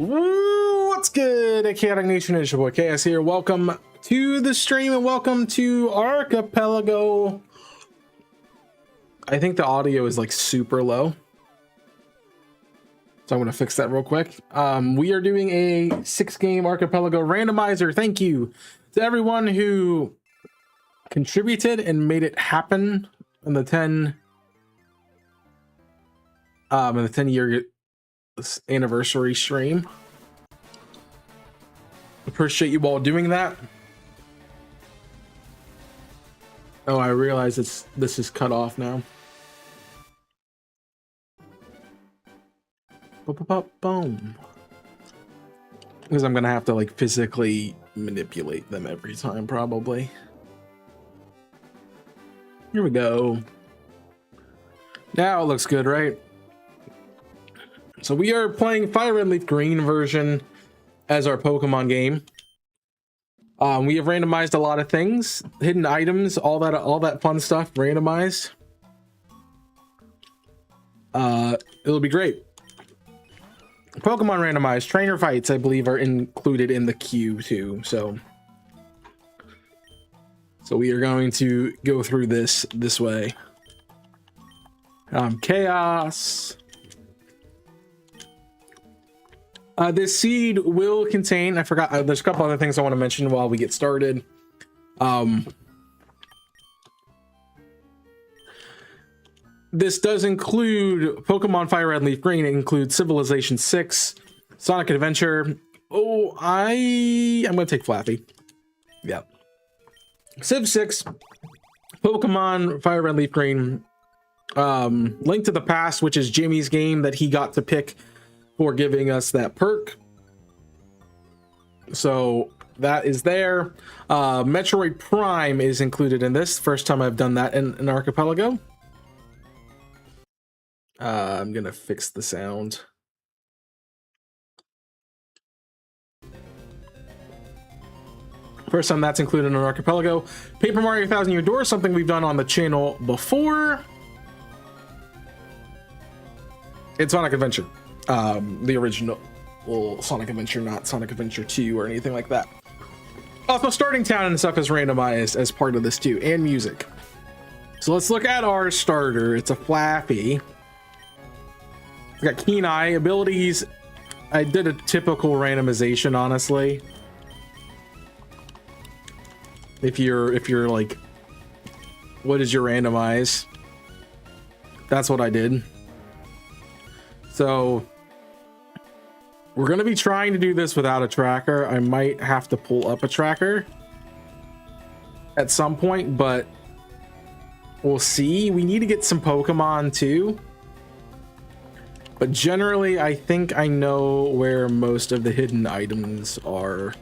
Ooh, what's good, Chaotic Nation? It's your boy KS here. Welcome to the stream and welcome to Archipelago. I think the audio is like super low, so I'm gonna fix that real quick. We are doing a 6-game Archipelago randomizer. Thank you to everyone who contributed and made it happen in the 10-year anniversary stream. Appreciate you all doing that. Oh, I realize this is cut off now. Boom. Because I'm gonna have to like physically manipulate them every time probably. Here we go. Now it looks good, right? So we are playing Fire Red Leaf Green version as our Pokemon game. We have randomized a lot of things, hidden items, all that fun stuff randomized. It'll be great. Pokemon randomized, trainer fights, I believe, are included in the queue too. So we are going to go through this way. Chaos. This seed will contain, I forgot, there's a couple other things I want to mention while we get started. This does include Pokemon Fire Red Leaf Green. It includes Civilization 6, Sonic Adventure. Oh, I'm going to take Flappy. Yeah. Civ 6, Pokemon Fire Red Leaf Green, Link to the Past, which is Jimmy's game that he got to pick for giving us that perk. So that is there. Metroid Prime is included in this. First time I've done that in an Archipelago. I'm gonna fix the sound. First time that's included in an Archipelago. Paper Mario 1000 Year Door, something we've done on the channel before. It's Sonic Adventure. The original Sonic Adventure, not Sonic Adventure 2 or anything like that. Also, Starting Town and stuff is randomized as part of this too, and music. So let's look at our starter. It's a Flappy. It's got Keen Eye abilities. I did a typical randomization, honestly. If you're like, what is your randomize? That's what I did. So we're going to be trying to do this without a tracker. I might have to pull up a tracker at some point, but we'll see. We need to get some Pokemon too. But generally, I think I know where most of the hidden items are.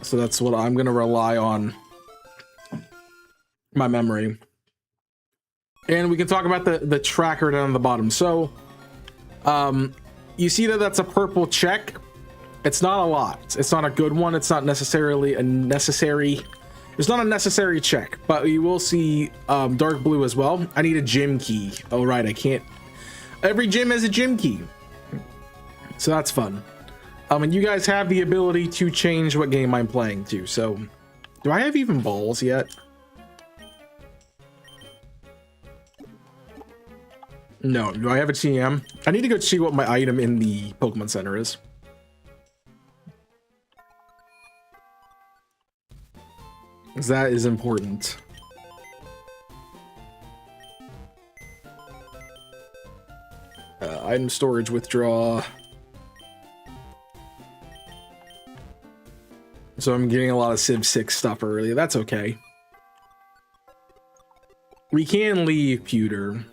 So that's what I'm going to rely on, my memory. And we can talk about the tracker down on the bottom. So you see that's a purple check. It's not a lot. It's not a good one. It's not necessarily a necessary. It's not a necessary check, but you will see dark blue as well. I need a gym key. Oh, right. I can't. Every gym has a gym key. So that's fun. And you guys have the ability to change what game I'm playing too. So do I have even balls yet? No. Do I have a TM? I need to go see what my item in the Pokemon Center is. That is important. Item storage withdraw. So I'm getting a lot of Civ 6 stuff early. That's okay. We can leave Pewter.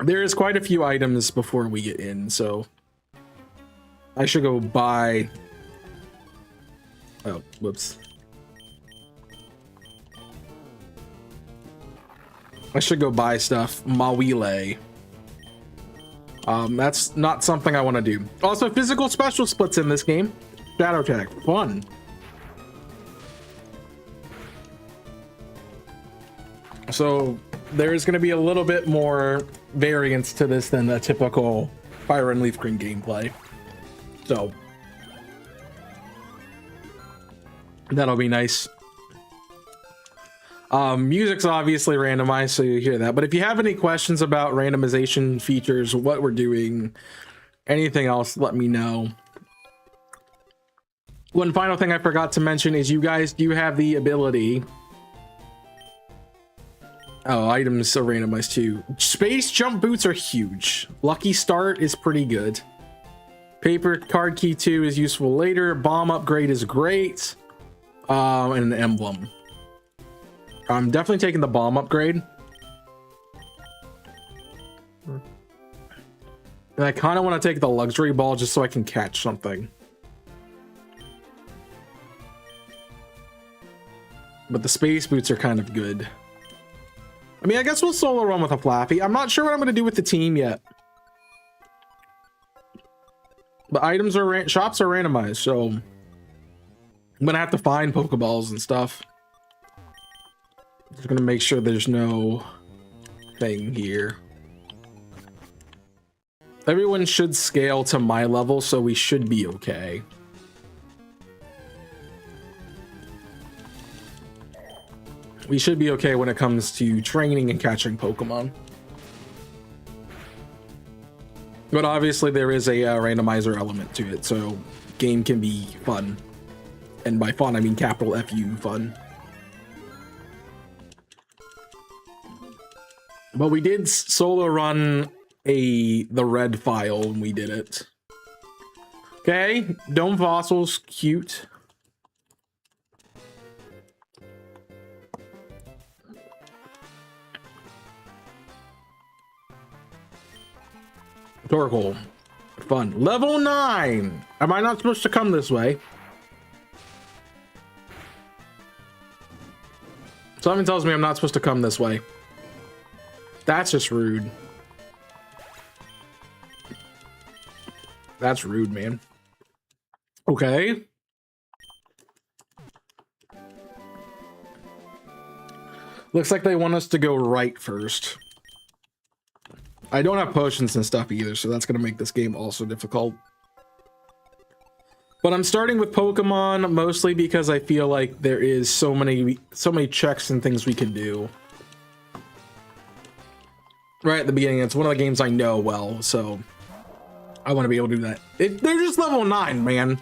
There's quite a few items before we get in, so I should go buy. Oh, whoops. I should go buy stuff. Mawile. That's not something I want to do. Also, physical special splits in this game. Shadow Tag, fun. So there is going to be a little bit more variance to this than a typical Fire and Leaf Green gameplay. So that'll be nice. Music's obviously randomized, so you hear that. But if you have any questions about randomization features, what we're doing, anything else, let me know. One final thing I forgot to mention is you guys do have the ability. Oh, items are randomized too. Space jump boots are huge. Lucky start is pretty good. Paper card key 2 is useful later. Bomb upgrade is great. And an emblem. I'm definitely taking the bomb upgrade. And I kind of want to take the luxury ball just so I can catch something. But the space boots are kind of good. I mean, I guess we'll solo run with a Flappy. I'm not sure what I'm going to do with the team yet. The items are shops are randomized, so I'm going to have to find Pokeballs and stuff. Just going to make sure there's no thing here. Everyone should scale to my level, so we should be okay. We should be okay when it comes to training and catching Pokemon. But obviously there is a randomizer element to it, so game can be fun. And by fun, I mean capital F-U, fun. But we did solo run the red file when we did it. Okay, Dome Fossils, cute. Torkoal. Fun. Level 9! Am I not supposed to come this way? Something tells me I'm not supposed to come this way. That's just rude. That's rude, man. Okay. Looks like they want us to go right first. I don't have potions and stuff either, so that's going to make this game also difficult. But I'm starting with Pokemon mostly because I feel like there is so many checks and things we can do. Right at the beginning, it's one of the games I know well, so I want to be able to do that. They're just level 9, man.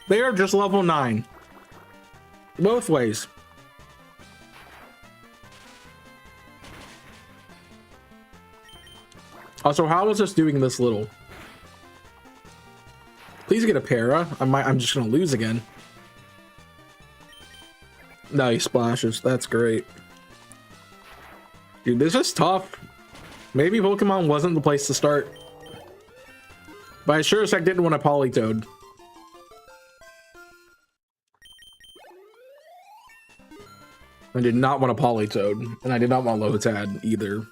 They are just level 9. Both ways. Also, how is this doing this little? Please get a para. I'm just gonna lose again. No, he splashes. That's great. Dude, this is tough. Maybe Pokemon wasn't the place to start. But I sure as heck didn't want a Politoed. I did not want a Politoed. And I did not want Lotad either.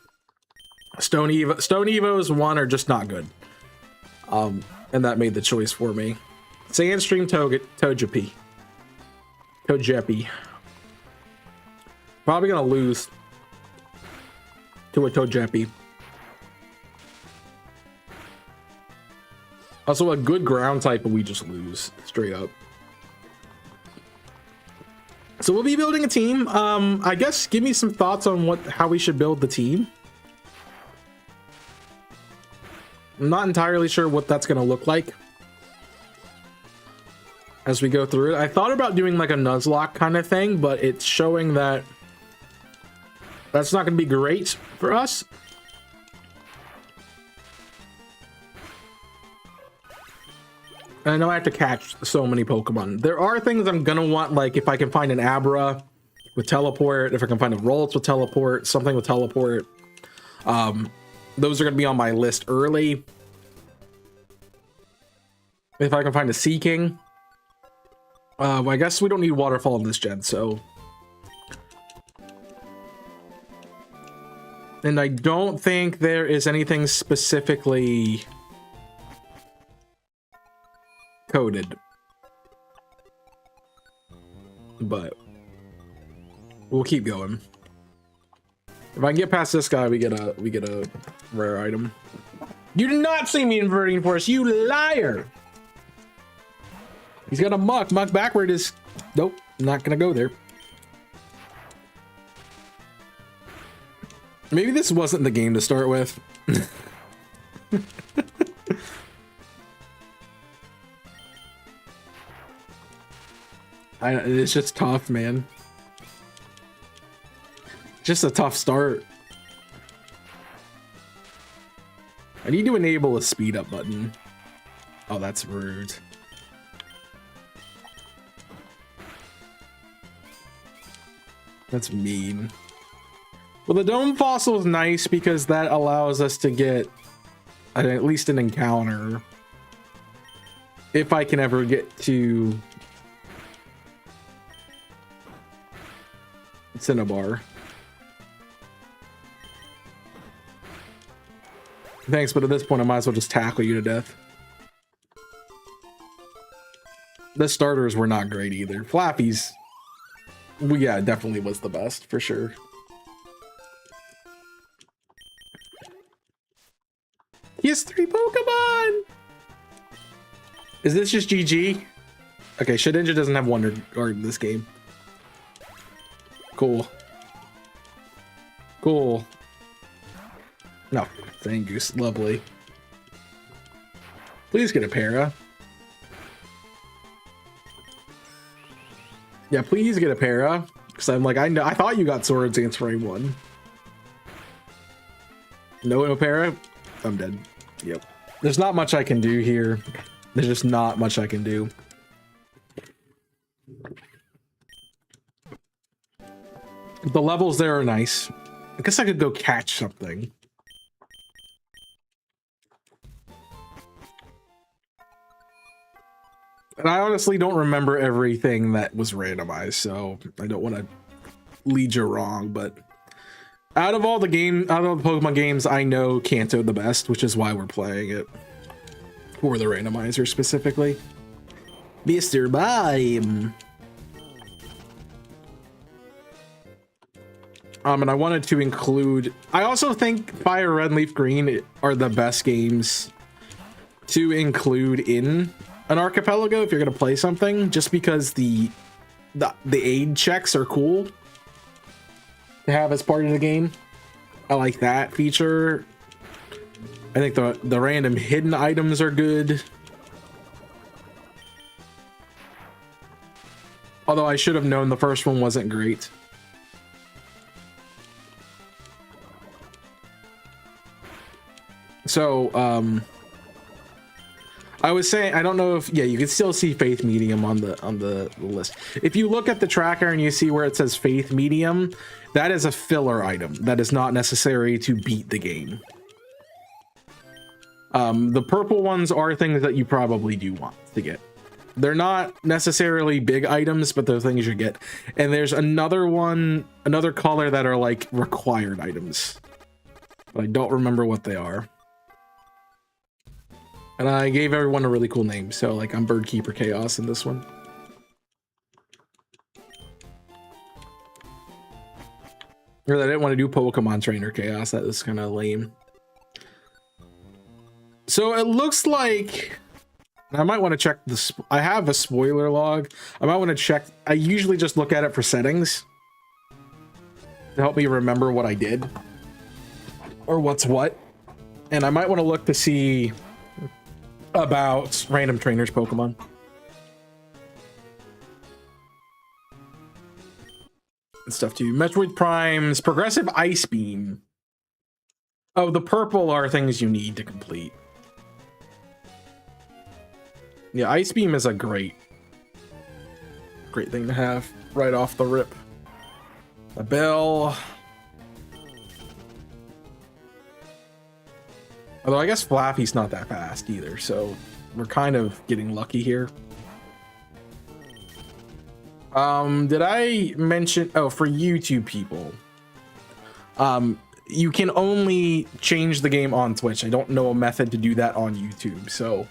Stone Evos 1 are just not good. And that made the choice for me. Sandstream Togepi. Probably gonna lose to a Togepi. Also a good ground type, but we just lose straight up. So we'll be building a team. I guess give me some thoughts on how we should build the team. I'm not entirely sure what that's going to look like as we go through it. I thought about doing like a Nuzlocke kind of thing, but it's showing that that's not going to be great for us. I know I have to catch so many Pokemon. There are things I'm going to want, like if I can find an Abra with Teleport, if I can find a Rolls with Teleport, something with Teleport. Those are going to be on my list early. If I can find a Seaking. I guess we don't need Waterfall in this gen, so. And I don't think there is anything specifically coded. But we'll keep going. If I can get past this guy, we get a rare item. You did not see me inverting force, you liar! He's got a muck backward is... Nope, not gonna go there. Maybe this wasn't the game to start with. It's just tough, man. Just a tough start. I need to enable a speed up button. Oh, that's rude. That's mean. Well, the dome fossil is nice because that allows us to get at least an encounter. If I can ever get to Cinnabar. Thanks, but at this point I might as well just tackle you to death. The starters were not great either. Flappy's, well, yeah, definitely was the best for sure. He has 3 Pokemon! Is this just GG? Okay, Shedinja doesn't have Wonder Guard in this game. Cool. Cool. No, Zangoose, lovely. Please get a para. Yeah, please get a para. Because I'm like, I thought you got Swords Dance Frame 1. No para? I'm dead. Yep. There's not much I can do here. There's just not much I can do. The levels there are nice. I guess I could go catch something. And I honestly don't remember everything that was randomized, so I don't want to lead you wrong, but out of all the Pokemon games, I know Kanto the best, which is why we're playing it. For the randomizer specifically. Mr. Mime! And I wanted to include... I also think Fire Red and Leaf Green are the best games to include in an archipelago if you're going to play something, just because the aid checks are cool to have as part of the game. I like that feature. I think the random hidden items are good. Although I should have known the first one wasn't great. So, I was saying, I don't know if, yeah, you can still see Faith Medium on the list. If you look at the tracker and you see where it says Faith Medium, that is a filler item. That is not necessary to beat the game. The purple ones are things that you probably do want to get. They're not necessarily big items, but they're things you get. And there's another color that are like required items. But I don't remember what they are. And I gave everyone a really cool name, so like I'm Birdkeeper Chaos in this one. Or I didn't want to do Pokemon Trainer Chaos, that was kind of lame. So it looks like... I might want to check this. I have a spoiler log. I might want to check. I usually just look at it for settings to help me remember what I did or what's what. And I might want to look to see about random trainers Pokemon. And stuff too. Metroid Prime's progressive ice beam. Oh, the purple are things you need to complete. Yeah, Ice Beam is a great thing to have right off the rip. A bell. Although I guess Flappy's not that fast either, so we're kind of getting lucky here. Did I mention, oh, for YouTube people, you can only change the game on Twitch. I don't know a method to do that on YouTube, so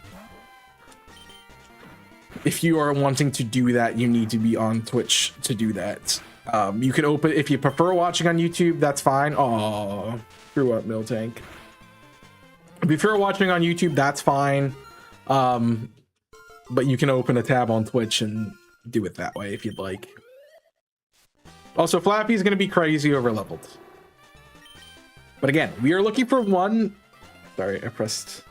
if you are wanting to do that, you need to be on Twitch to do that. You can open, if you prefer watching on YouTube, that's fine. Oh, screw up, Miltank. If you're watching on YouTube, that's fine. But you can open a tab on Twitch and do it that way if you'd like. Also, Flappy is going to be crazy over leveled. But again, we are looking for one. Sorry, I pressed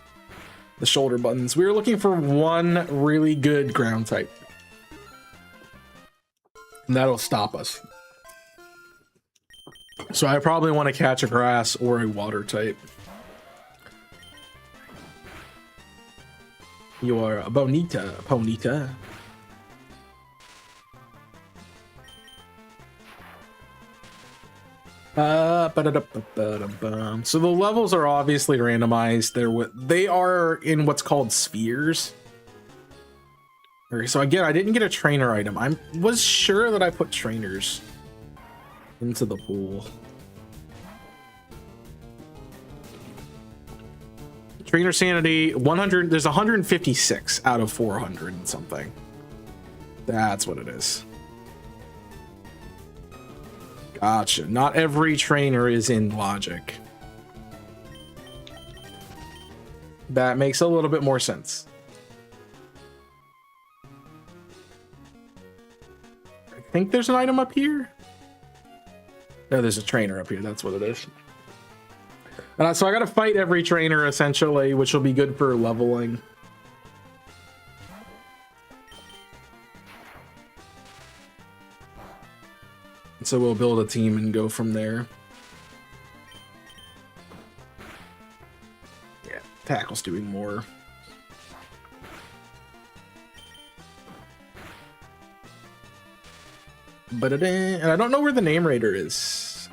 the shoulder buttons. We are looking for one really good ground type. And that'll stop us. So I probably want to catch a grass or a water type. You're a bonita, Ponita. So the levels are obviously randomized. They are in what's called spheres. So again, I didn't get a trainer item. I was sure that I put trainers into the pool. Trainer sanity 100. There's 156 out of 400 and something. That's what it is. Gotcha. Not every trainer is in logic. That makes a little bit more sense. I think there's an item up here. No, there's a trainer up here. That's what it is. So I got to fight every trainer essentially, which will be good for leveling. So we'll build a team and go from there. Yeah, Tackle's doing more. And I don't know where the name raider is.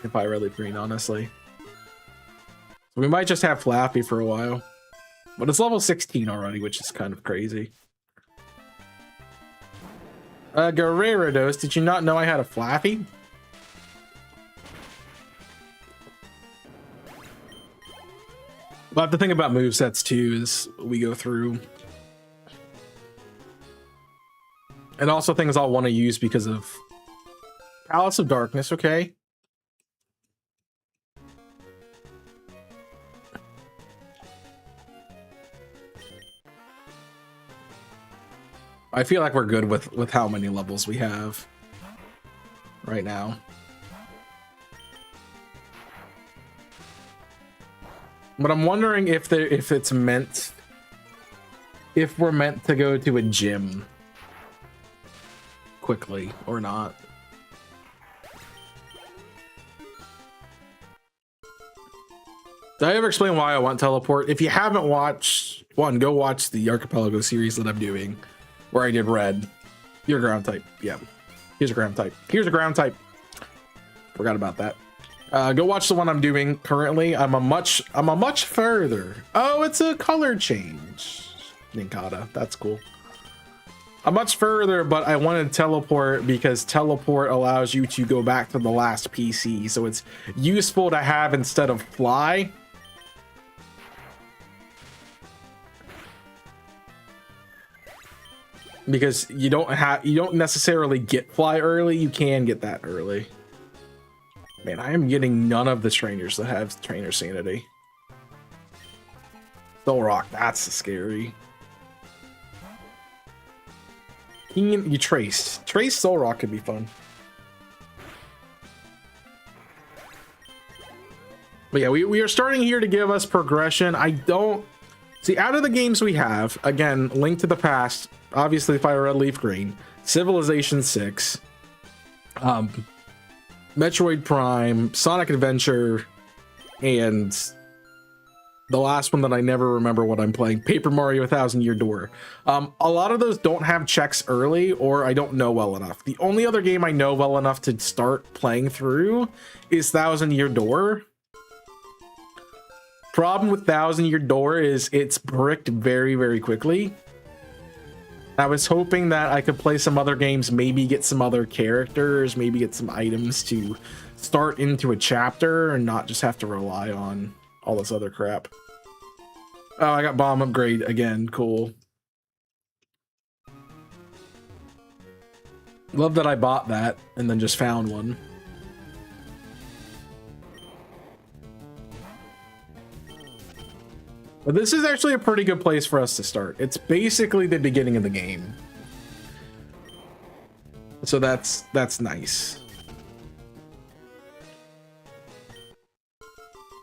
If I really green, honestly. We might just have Flappy for a while. But it's level 16 already, which is kind of crazy. Guerrerodos, did you not know I had a Flappy? We'll have to think about movesets too as we go through. And also things I'll want to use because of Palace of Darkness, okay. I feel like we're good with how many levels we have right now. But I'm wondering if we're meant to go to a gym quickly or not. Did I ever explain why I want teleport? If you haven't watched one, go watch the Archipelago series that I'm doing. Where I did red. You're ground type. Yeah. Here's a ground type. Here's a ground type. Forgot about that. Go watch the one I'm doing currently. I'm a much further. Oh, it's a color change. Ninkata. That's cool. I'm much further, but I wanted teleport because teleport allows you to go back to the last PC. So it's useful to have instead of fly. Because you don't necessarily get fly early, you can get that early. Man, I am getting none of the trainers that have trainer sanity. Soul Rock, that's scary. You Trace Soul Rock could be fun. But yeah, we are starting here to give us progression. I don't see out of the games we have, again, Link to the Past, obviously Fire Red Leaf Green, Civilization 6, Metroid Prime, Sonic Adventure, and the last one that I never remember what I'm playing, Paper Mario 1000 Year Door. A lot of those don't have checks early, or I don't know well enough. The only other game I know well enough to start playing through is 1000 Year Door. Problem with 1000 Year Door is it's bricked very, very quickly. I was hoping that I could play some other games, maybe get some other characters, maybe get some items to start into a chapter and not just have to rely on all this other crap. Oh, I got bomb upgrade again. Cool. Love that I bought that and then just found one. But this is actually a pretty good place for us to start. It's basically the beginning of the game. So that's nice.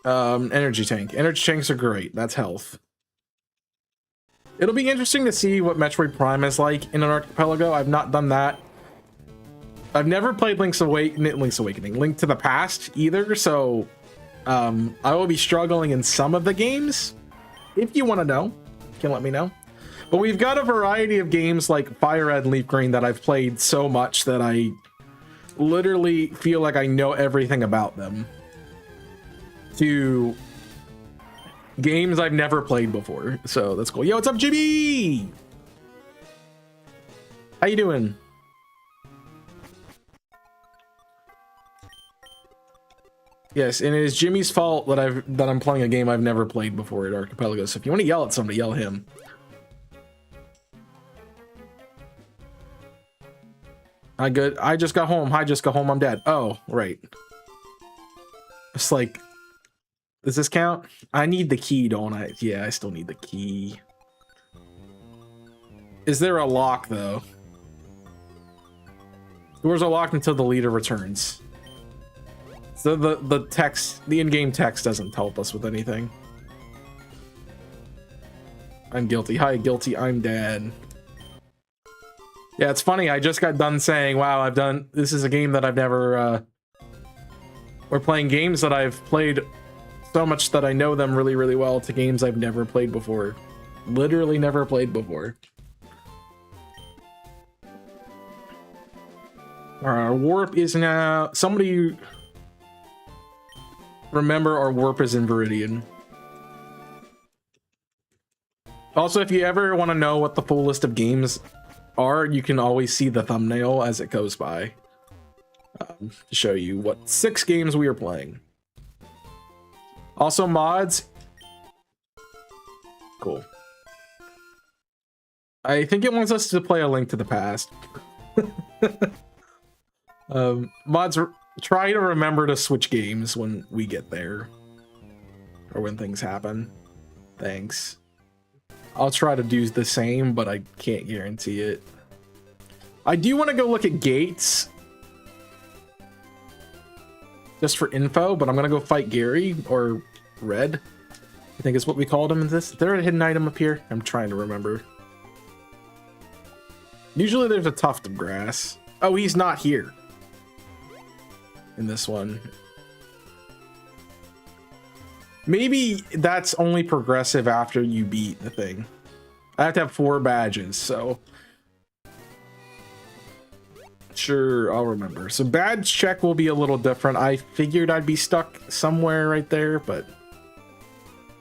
Energy tank. Energy tanks are great. That's health. It'll be interesting to see what Metroid Prime is like in an archipelago. I've not done that. I've never played Link to the Past either, so I will be struggling in some of the games. If you want to know, you can let me know. But we've got a variety of games like Fire Red and LeafGreen that I've played so much that I literally feel like I know everything about them, to games I've never played before. So that's cool. Yo, what's up, Jimmy? How you doing? Yes, and it is Jimmy's fault that I'm playing a game I've never played before at Archipelagos. So if you want to yell at somebody, yell at him. I just got home. I'm dead. Oh, right. It's like, does this count? I need the key, don't I? Yeah, I still need the key. Is there a lock, though? Doors are locked until the leader returns. So the text, the in-game text doesn't help us with anything. I'm guilty. Hi, guilty. I'm dead. Yeah, it's funny. I just got done saying, wow, this is a game that I've never, we're playing games that I've played so much that I know them really, really well, to games I've never played before. Literally never played before. Our warp is now... Somebody... Remember, our warp is in Viridian. Also, if you ever want to know what the full list of games are, you can always see the thumbnail as it goes by. To show you what 6 games we are playing. Also, mods. Cool. I think it wants us to play A Link to the Past. Mods, try to remember to switch games when we get there. Or when things happen. Thanks. I'll try to do the same, but I can't guarantee it. I do want to go look at gates. Just for info, but I'm going to go fight Gary, or Red. I think is what we called him in this. Is there a hidden item up here? I'm trying to remember. Usually there's a tuft of grass. Oh, he's not here. In this one. Maybe that's only progressive after you beat the thing. I have to have 4 badges, so... Sure, I'll remember. So badge check will be a little different. I figured I'd be stuck somewhere right there, but...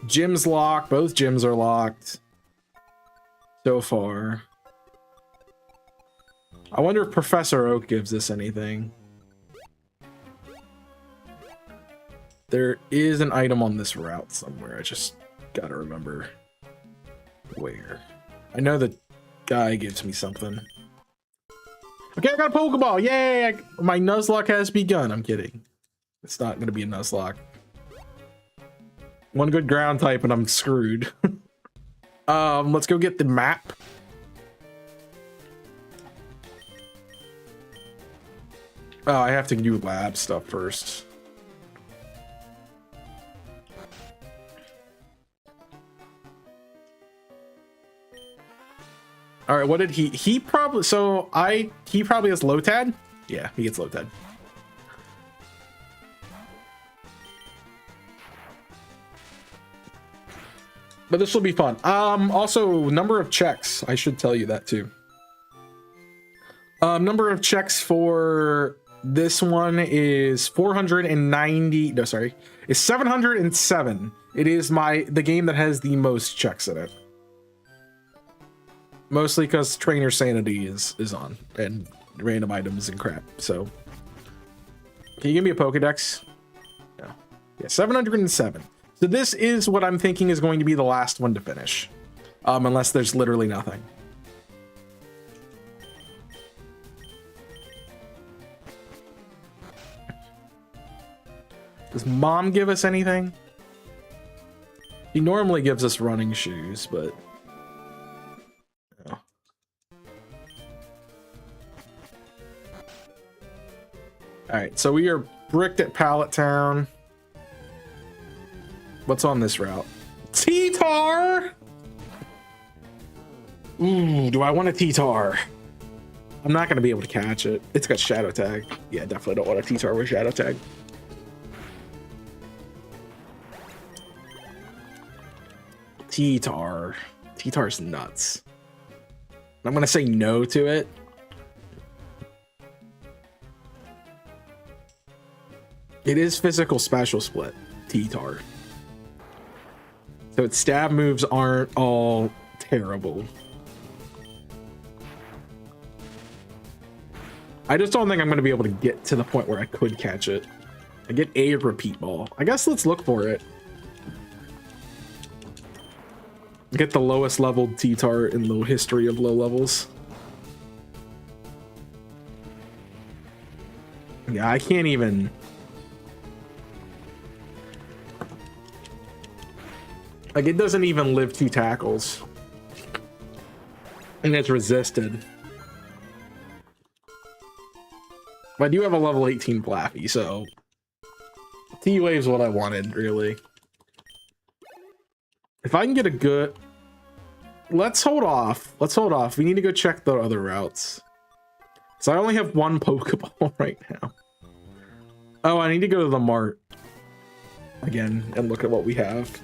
Gym's locked. Both gyms are locked. So far. I wonder if Professor Oak gives us anything. There is an item on this route somewhere. I just gotta remember where. I know the guy gives me something. Okay, I got a Pokeball. Yay! My Nuzlocke has begun. I'm kidding. It's not gonna be a Nuzlocke. One good ground type and I'm screwed. Let's go get the map. Oh, I have to do lab stuff first. All right, what did he probably, he probably has Lotad? Yeah, he gets Lotad. But this will be fun. Also, number of checks. I should tell you that too. Number of checks for this one is 490. No, sorry, is 707. It is the game that has the most checks in it. Mostly because trainer sanity is on and random items and crap. So, can you give me a Pokedex? No. Yeah, 707. So this is what I'm thinking is going to be the last one to finish, unless there's literally nothing. Does Mom give us anything? He normally gives us running shoes, but... Oh. Alright, so we are bricked at Pallet Town. What's on this route? T-Tar! Ooh, do I want a T-Tar? I'm not going to be able to catch it. It's got Shadow Tag. Yeah, definitely don't want a T-Tar with Shadow Tag. T-Tar. T-Tar's nuts. I'm going to say no to it. It is physical special split, T-Tar. So its stab moves aren't all terrible. I just don't think I'm going to be able to get to the point where I could catch it. I get a repeat ball. I guess let's look for it. Get the lowest leveled T-Tar in the history of low levels. Yeah, I can't even... Like, it doesn't even live 2 tackles. And it's resisted. But I do have a level 18 Flappy, so... T-Wave's what I wanted, really. If I can get a good... Let's hold off. Let's hold off. We need to go check the other routes. So I only have 1 Pokeball right now. Oh, I need to go to the mart. Again, and look at what we have.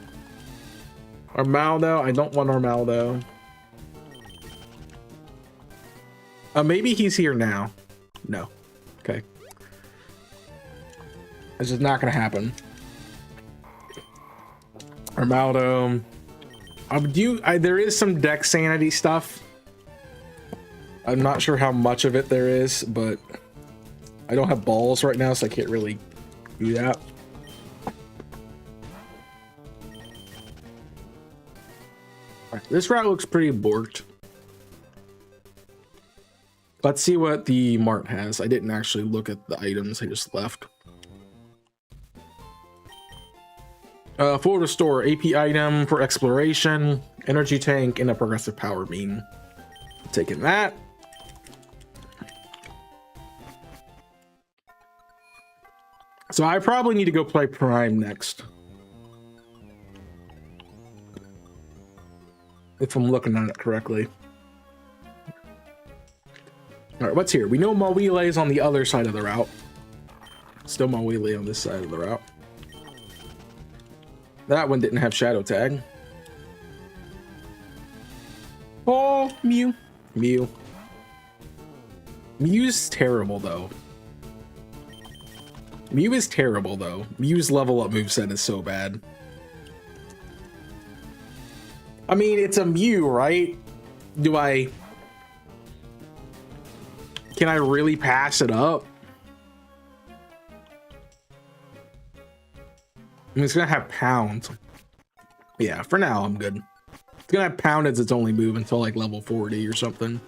Armaldo. I don't want Armaldo. Maybe he's here now. No. Okay. This is not going to happen. Armaldo. There is some deck sanity stuff. I'm not sure how much of it there is, but I don't have balls right now, so I can't really do that. This route looks pretty borked. Let's see what the mart has. I didn't actually look at the items, I just left. Full restore, AP item for exploration, energy tank, and a progressive power beam. Taking that. So I probably need to go play Prime next. If I'm looking at it correctly. All right, what's here? We know Mawile is on the other side of the route. Still Mawile on this side of the route. That one didn't have Shadow Tag. Oh, Mew. Mew. Mew's terrible, though. Mew is terrible, though. Mew's level up moveset is so bad. I mean, it's a Mew, right? Can I really pass it up? I mean, it's gonna have Pound. Yeah, for now, I'm good. It's gonna have Pound as its only move until like level 40 or something.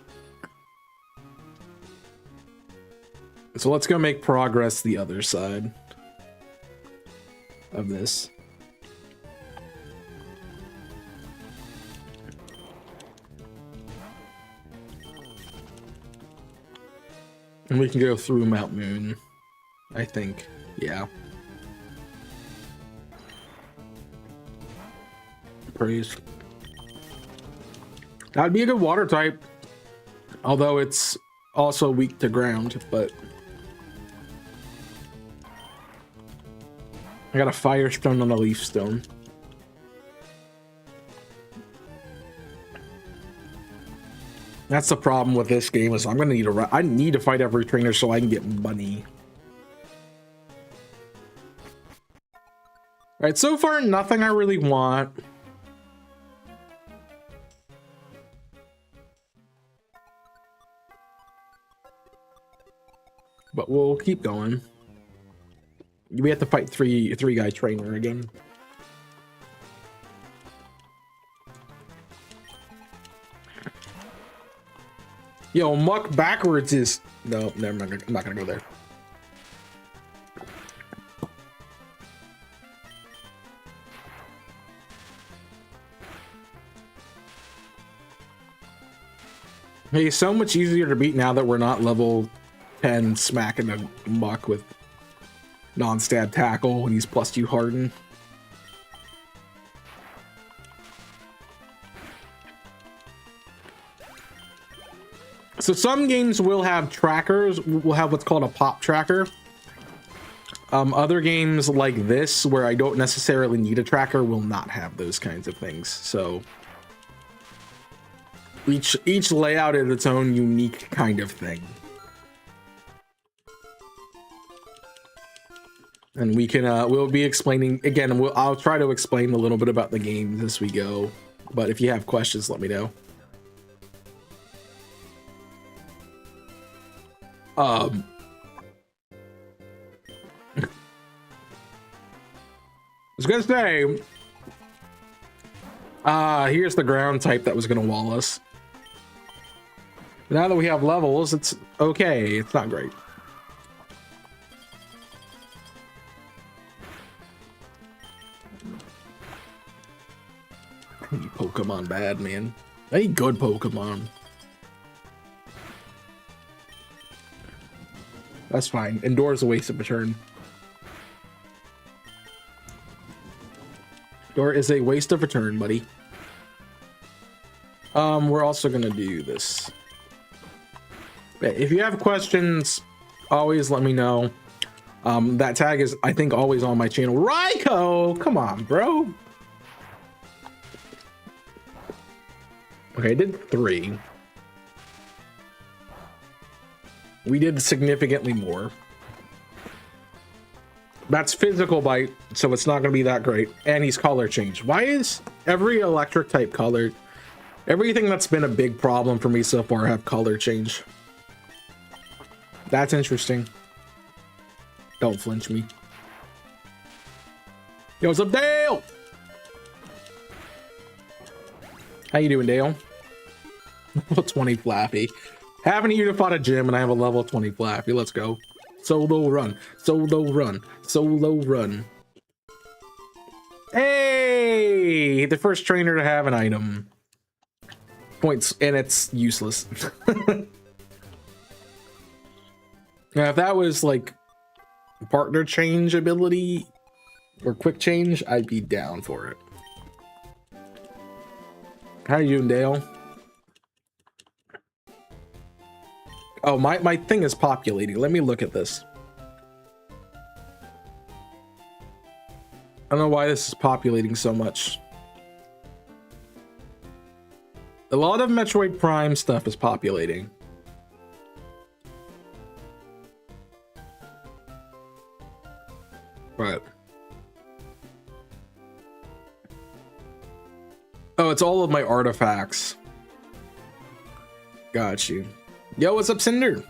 So let's go make progress the other side of this. And we can go through Mount Moon, I think. Yeah. Praise. That'd be a good water type. Although it's also weak to ground, but... I got a Firestone and a Leaf Stone. That's the problem with this game is I'm gonna need I need to fight every trainer so I can get money. All right, so far nothing I really want. But we'll keep going. We have to fight three guy trainer again. Yo, Muck backwards is... No, never mind. I'm not gonna go there. He's so much easier to beat now that we're not level 10 smacking a muck with non-stab tackle when he's +2 harden. So some games will have trackers, will have what's called a pop tracker. Other games like this, where I don't necessarily need a tracker, will not have those kinds of things. So each layout is its own unique kind of thing. And we can we'll be explaining again. I'll try to explain a little bit about the games as we go. But if you have questions, let me know. I was gonna say, here's the ground type that was gonna wall us. Now that we have levels, it's okay. It's not great. Pokemon bad, man. I need good Pokemon. That's fine. Indoor's a waste of a turn. Door is a waste of a turn, buddy. We're also gonna do this. If you have questions, always let me know. That tag is, I think, always on my channel. Raiko, come on, bro. Okay, I did 3. We did significantly more. That's physical bite, so it's not going to be that great. And he's color changed. Why is every electric type colored? Everything that's been a big problem for me so far have color change. That's interesting. Don't flinch me. Yo, what's up, Dale? How you doing, Dale? Level 20 Flappy. Haven't even fought a gym and I have a level 20 Flappy. Let's go. Solo run. Solo run. Solo run. Hey! The first trainer to have an item. Points, and it's useless. Now, if that was like partner change ability or quick change, I'd be down for it. How you doing, Dale? Oh, my thing is populating. Let me look at this. I don't know why this is populating so much. A lot of Metroid Prime stuff is populating. Right. Oh, it's all of my artifacts. Got you. Yo, what's up, Cinder?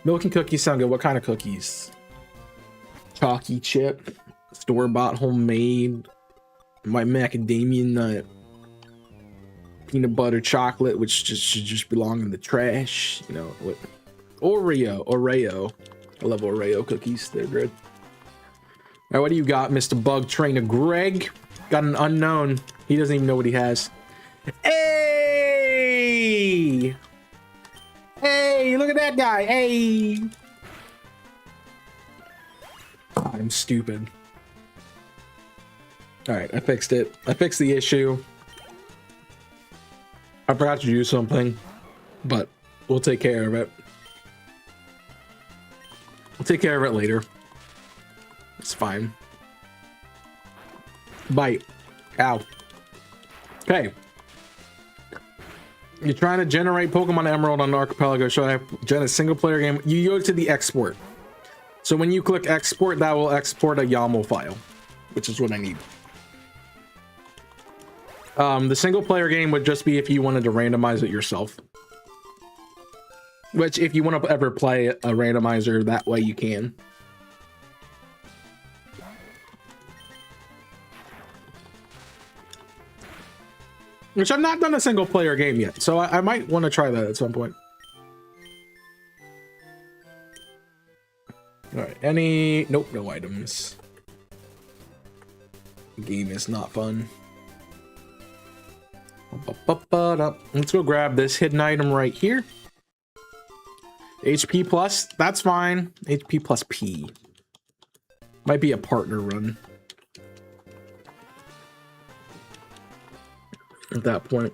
Milk and cookies sound good. What kind of cookies? Chalky chip, store-bought, homemade, my macadamia nut, peanut butter chocolate, which should just belong in the trash. You know what? Oreo. I love Oreo cookies. They're good. All right, what do you got, Mr. Bug Trainer Greg? Got an unknown. He doesn't even know what he has. Hey! Hey, look at that guy. Hey! I'm stupid. All right, I fixed it. I fixed the issue. I forgot to do something, but we'll take care of it. We'll take care of it later. It's fine. Bite. Ow. Okay. You're trying to generate Pokemon Emerald on Archipelago. Should I gen a single player game? You go to the export. So when you click export, that will export a YAML file, which is what I need. The single player game would just be if you wanted to randomize it yourself. Which, if you want to ever play a randomizer, that way you can. Which I've not done a single player game yet, so I might want to try that at some point. All right, nope, no items. The game is not fun. Let's go grab this hidden item right here. HP plus, that's fine. HP plus P. Might be a partner run. At that point.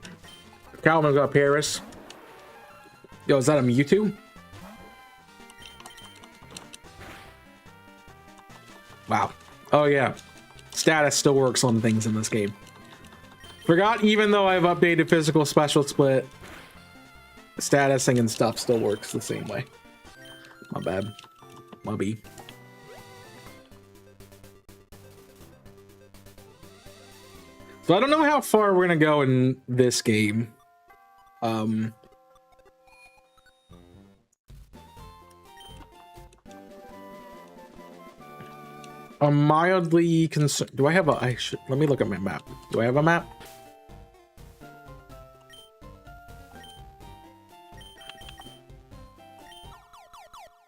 Calvin's got Paris. Yo, is that a Mewtwo? Wow. Oh yeah. Status still works on things in this game. Forgot, even though I've updated physical special split, statusing and stuff still works the same way. My bad. My B. So I don't know how far we're gonna go in this game. I'm mildly concerned. Do I have a? Let me look at my map. Do I have a map?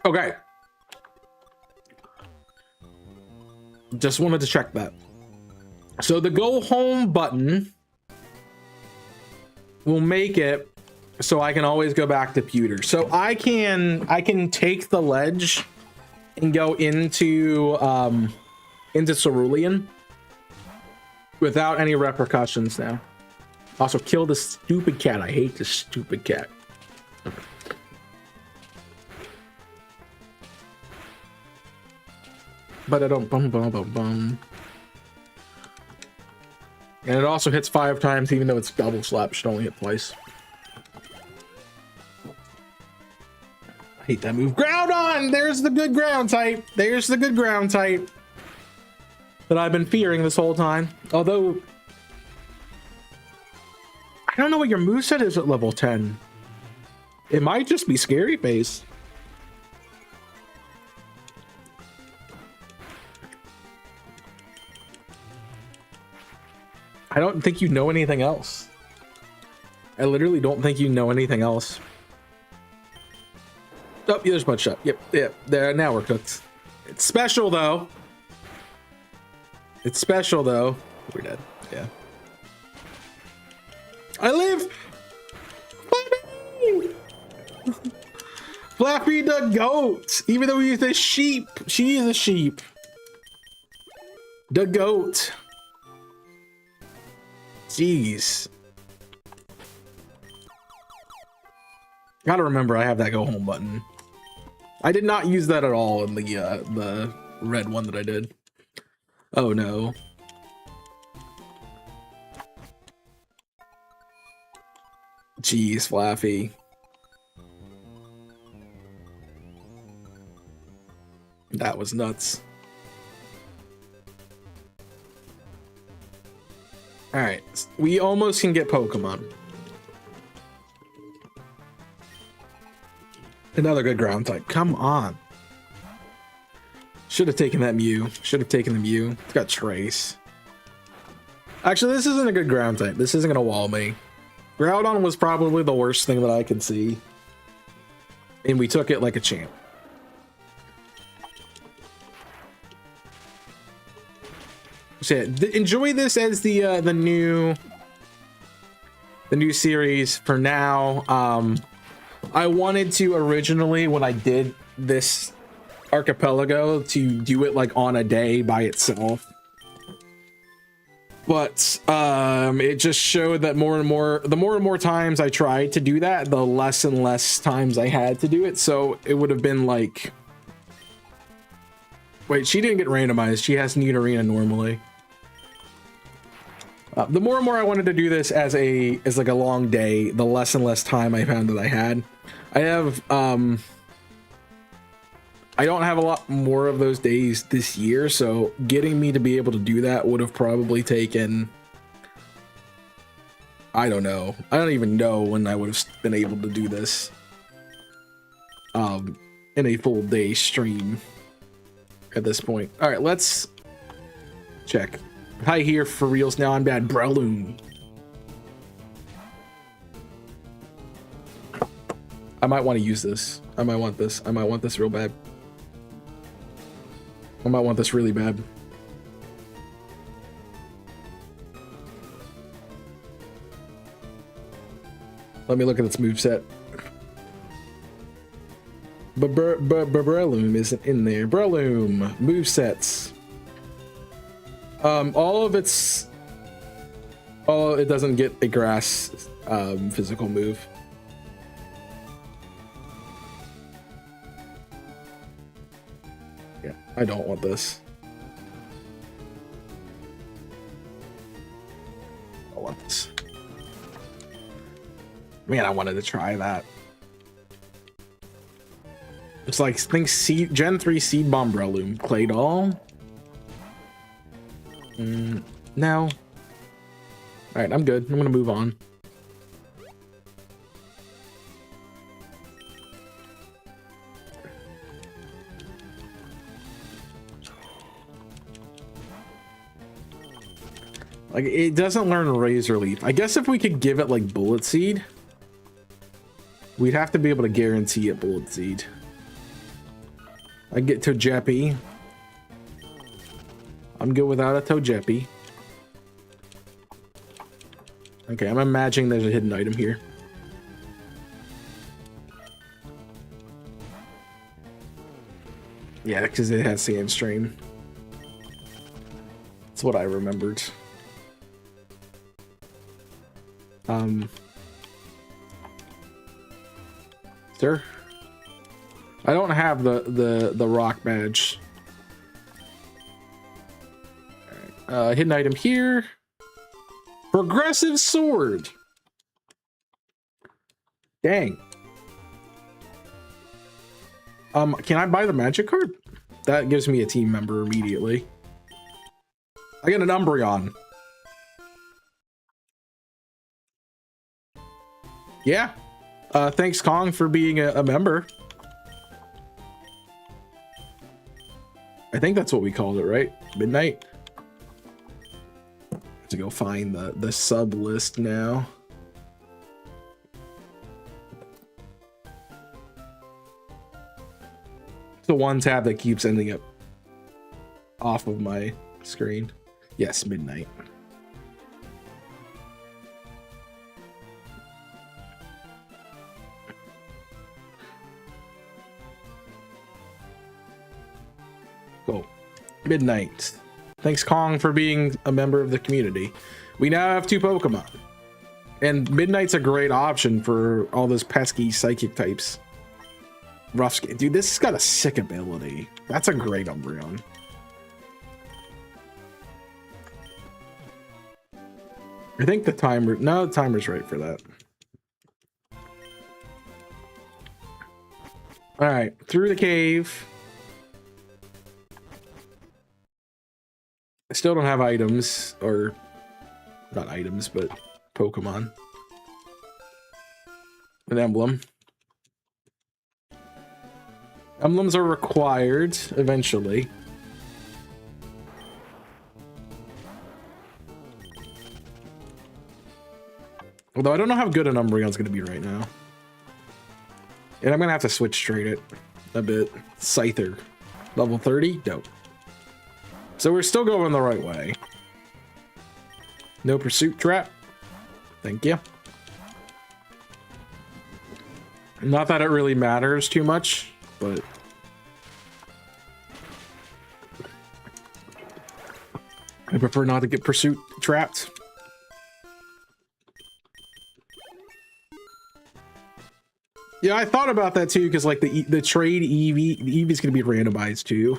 Okay. Just wanted to check that. So the go home button will make it so I can always go back to Pewter. So I can take the ledge and go into Cerulean without any repercussions now. Also, kill the stupid cat. I hate this stupid cat. But I don't bum. And it also hits 5 times, even though it's double slap. Should only hit twice. I hate that move. Ground on! There's the good ground type. There's the good ground type that I've been fearing this whole time. Although, I don't know what your moveset is at level 10. It might just be Scary Face. I don't think you know anything else. I literally don't think you know anything else. Oh, there's Mud Shot. Yep. There, now we're cooked. It's special though. It's special though. We're dead. Yeah. I live. Flappy! Flappy the goat. Even though he's a sheep, she is a sheep. The goat. Jeez. Gotta remember I have that go home button. I did not use that at all in the red one that I did. Oh no. Jeez, Flaffy. That was nuts. All right, we almost can get Pokemon. Another good ground type. Come on. Should have taken that Mew. Should have taken the Mew. It's got Trace. Actually, this isn't a good ground type. This isn't gonna wall me. Groudon was probably the worst thing that I could see, and we took it like a champ. So yeah, enjoy this as the new series for now. I wanted to originally, when I did this archipelago, to do it like on a day by itself, but it just showed that the more and more times I tried to do that, the less and less times I had to do it. So it would have been like, wait, she didn't get randomized. She has Need Arena normally. The more and more I wanted to do this as like a long day, the less and less time I found that I had. I have I don't have a lot more of those days this year, so getting me to be able to do that would have probably taken, I don't know. I don't even know when I would have been able to do this in a full day stream at this point. All right, let's check. Hi here for reals now. I'm bad. Breloom. I might want to use this. I might want this. I might want this real bad. I might want this really bad. Let me look at its moveset. Breloom isn't in there. Breloom movesets. All of its. Oh, it doesn't get a grass physical move. Yeah, I don't want this. I want this. Man, I wanted to try that. It's like, think seed, Gen 3 Seed Bomb Breloom. Claydol? No. Alright, I'm good. I'm gonna move on. Like, it doesn't learn Razor Leaf. I guess if we could give it, like, Bullet Seed, we'd have to be able to guarantee it Bullet Seed. I get Togepi. I'm good without a Togepi. Okay, I'm imagining there's a hidden item here. Yeah, because it has Sandstream. That's what I remembered. Sir? I don't have the rock badge. Hidden item here. Progressive sword. Dang. Can I buy the magic card? That gives me a team member immediately. I get an Umbreon. Yeah. Thanks, Kong, for being a member. I think that's what we called it, right? Midnight. Have to go find the sub list now. It's the one tab that keeps ending up off of my screen. Yes, Midnight. Cool. Midnight. Thanks, Kong, for being a member of the community. We now have 2 Pokemon. And Midnight's a great option for all those pesky psychic types. Rough skin. Dude, this has got a sick ability. That's a great Umbreon. I think the timer... No, the timer's right for that. Alright, through the cave. I still don't have items, or not items, but Pokemon. An emblem. Emblems are required eventually. Although I don't know how good an Umbreon's going to be right now. And I'm going to have to switch trade it a bit. Scyther. Level 30? Dope. So we're still going the right way. No pursuit trap. Thank you. Not that it really matters too much, but... I prefer not to get pursuit trapped. Yeah, I thought about that too, because like the trade Eevee, the Eevee's gonna be randomized too.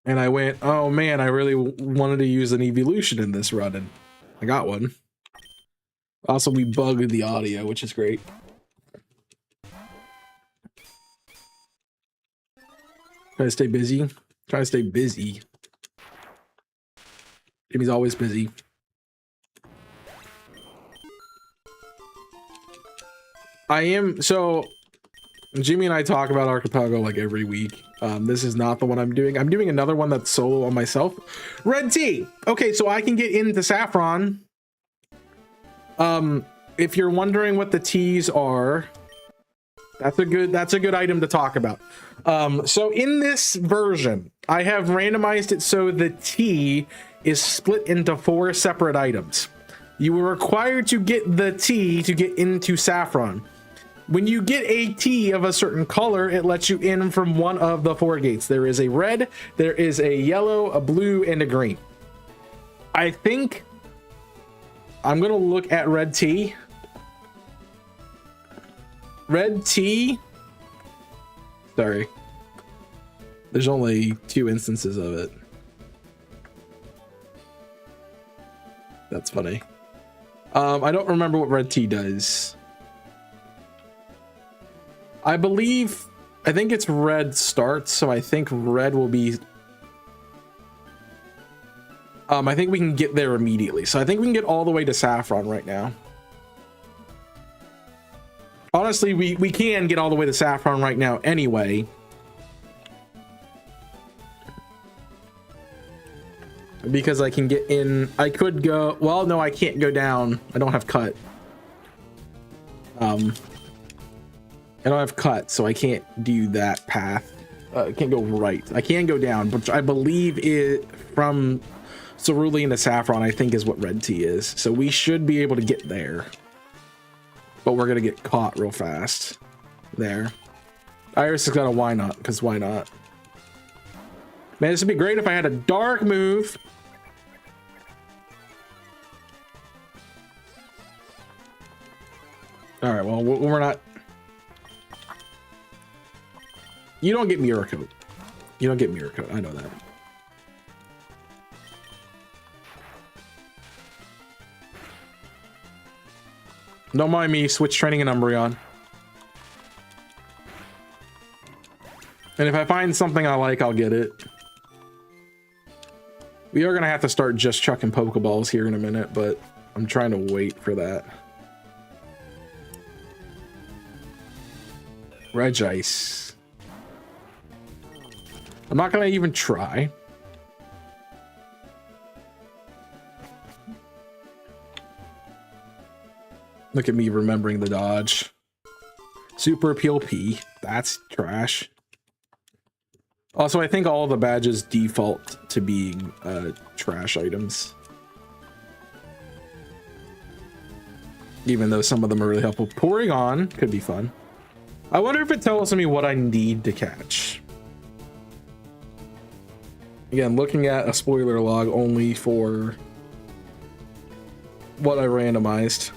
And I went, oh man, I really wanted to use an evolution in this run, and I got one. Also, we bugged the audio, which is great. Trying to stay busy. Trying to stay busy. Jimmy's always busy. I am, so Jimmy and I talk about Archipelago like every week. This is not the one I'm doing. I'm doing another one that's solo on myself. Red tea. Okay, so I can get into Saffron. If you're wondering what the teas are, that's a good item to talk about. So in this version, I have randomized it so the tea is split into 4 separate items. You were required to get the T to get into Saffron. When you get a T of a certain color, it lets you in from one of the 4 gates. There is a red, there is a yellow, a blue, and a green. I think I'm gonna look at red T. Red T. Sorry. There's only 2 instances of it. That's funny. I don't remember what red T does. I think it's red starts, so I think red will be... I think we can get there immediately. So I think we can get all the way to Saffron right now. Honestly, we can get all the way to Saffron right now anyway. Because I can get in... I could go... Well, no, I can't go down. I don't have cut. I don't have cut, so I can't do that path. I can't go right. I can go down, but I believe it from Cerulean to Saffron, I think is what red T is. So we should be able to get there. But we're going to get caught real fast. There. Iris has got a why not, because why not? Man, this would be great if I had a dark move. All right, well, we're not... You don't get Mirror Coat. You don't get Mirror Coat. I know that. Don't mind me. Switch training in Umbreon. And if I find something I like, I'll get it. We are going to have to start just chucking Pokeballs here in a minute, but I'm trying to wait for that. Regice. I'm not going to even try. Look at me remembering the dodge. Super Appeal P. That's trash. Also, I think all the badges default to being trash items. Even though some of them are really helpful. Porygon could be fun. I wonder if it tells me what I need to catch. Again, looking at a spoiler log only for what I randomized.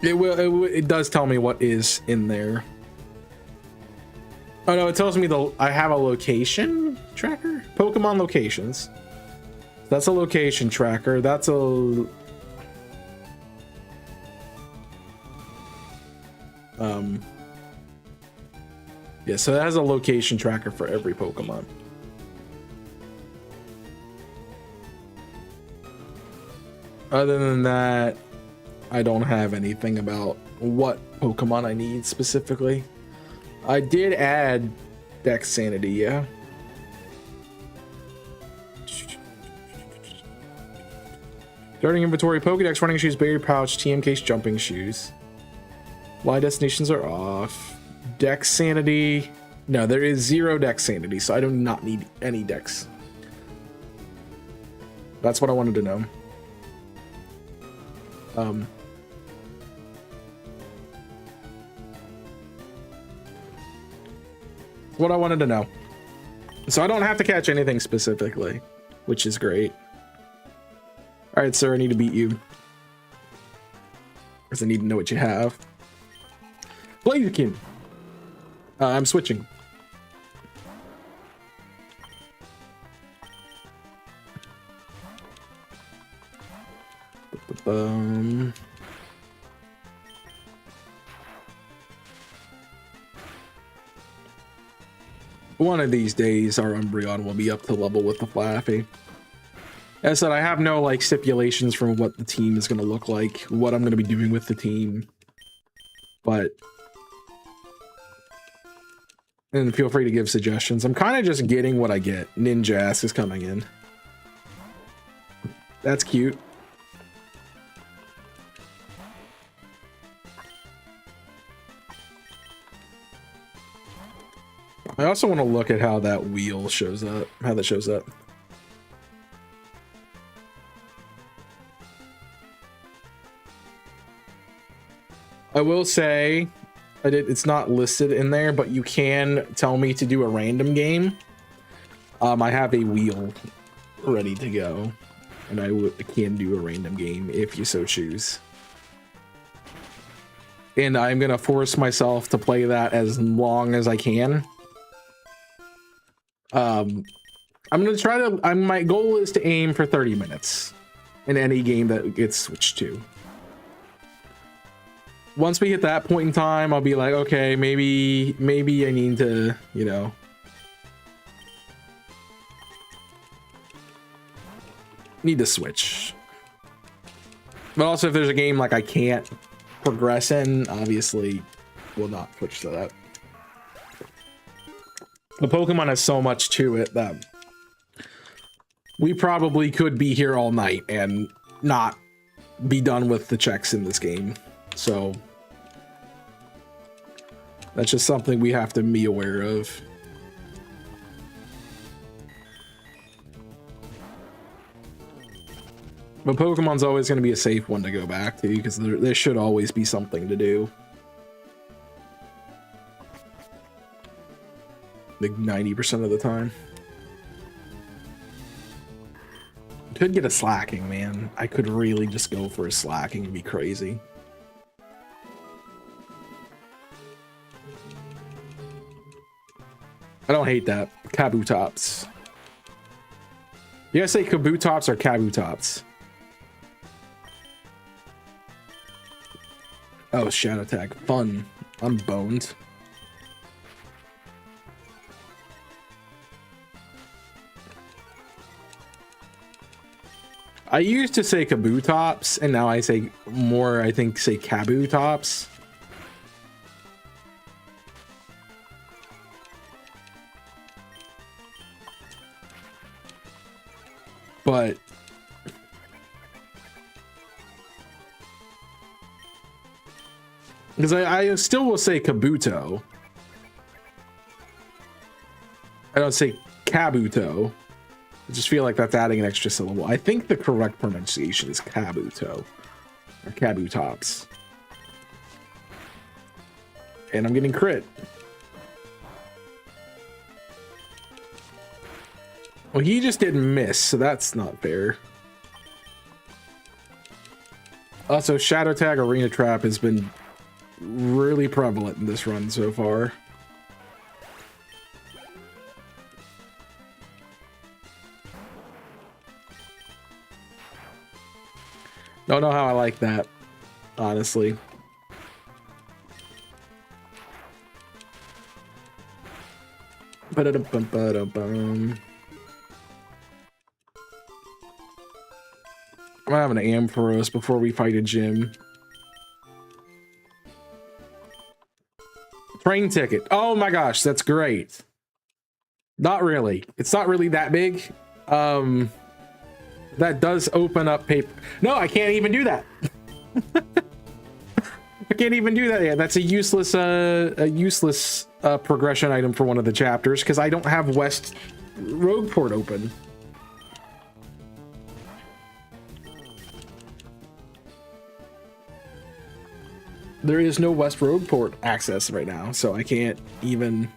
It does tell me what is in there. Oh no, it tells me I have a location tracker? Pokemon locations. That's a location tracker. That's a... Yeah, so it has a location tracker for every Pokemon. Other than that, I don't have anything about what Pokemon I need specifically. I did add Dex Sanity, yeah. Starting inventory, Pokedex, running shoes, berry pouch, TM case, jumping shoes. Fly destinations are off. Dex Sanity. No, there is 0 Dex Sanity, so I do not need any Dex. That's what I wanted to know. What I wanted to know. So I don't have to catch anything specifically, which is great. All right, sir, I need to beat you. Because I need to know what you have. Blaziken. I'm switching. One of these days, our Umbreon will be up to level with the Flaffy. As I said, I have no like stipulations for what the team is going to look like, what I'm going to be doing with the team, but and feel free to give suggestions. I'm kind of just getting what I get. Ninjask is coming in. That's cute. I also want to look at how that wheel shows up, how that shows up. I will say, it's not listed in there, but you can tell me to do a random game. I have a wheel ready to go, and I can do a random game if you so choose. And I'm gonna force myself to play that as long as I can. I'm gonna try to. My goal is to aim for 30 minutes in any game that gets switched to. Once we hit that point in time, I'll be like, okay, maybe I need to, you know, need to switch. But also, if there's a game like I can't progress in, obviously will not switch to that. The Pokemon has so much to it that we probably could be here all night and not be done with the checks in this game. So that's just something we have to be aware of. But Pokemon's always going to be a safe one to go back to because there should always be something to do. Like 90% of the time. Could get a slacking, man. I could really just go for a slacking and be crazy. I don't hate that. Kabutops. You guys say Kabutops or Kabutops? Oh, Shadow Tag. Fun. I'm boned. I used to say Kabutops, and now I say more, I think, say Kabutops. But because I still will say Kabuto. I don't say Kabuto. I just feel like that's adding an extra syllable. I think the correct pronunciation is Kabuto or Kabutops. And I'm getting crit. Well, he just didn't miss, so that's not fair. Also, Shadow Tag Arena Trap has been really prevalent in this run so far. Don't know how I like that, honestly. Ba-da-dum-bum-ba-dum-bum. I'm gonna have an Ampharos before we fight a gym. Train ticket. Oh my gosh, that's great. Not really. It's not really that big. That does open up paper. No, I can't even do that. I can't even do that yet. That's a useless progression item for one of the chapters because I don't have West Rogueport open. There is no West Rogueport access right now, so I can't even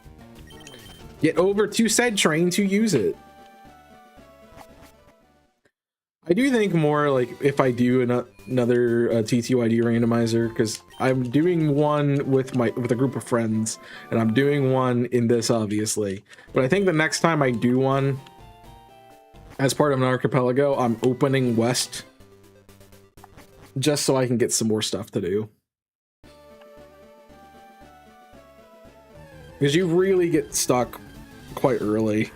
get over to said train to use it. I do think more like if I do another TTYD randomizer, because I'm doing one with a group of friends, and I'm doing one in this obviously. But I think the next time I do one as part of an archipelago, I'm opening West just so I can get some more stuff to do. Because you really get stuck quite early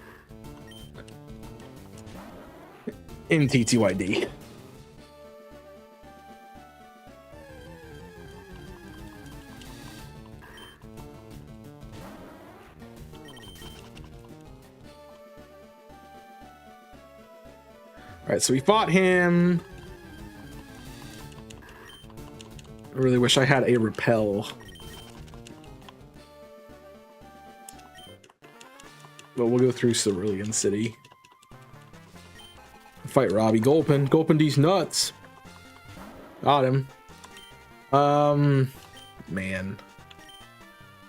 in TTYD. All right, so we fought him. I really wish I had a repel. But we'll go through Cerulean City. Fight Robbie. Gulpin. Gulpin these nuts. Got him. Man.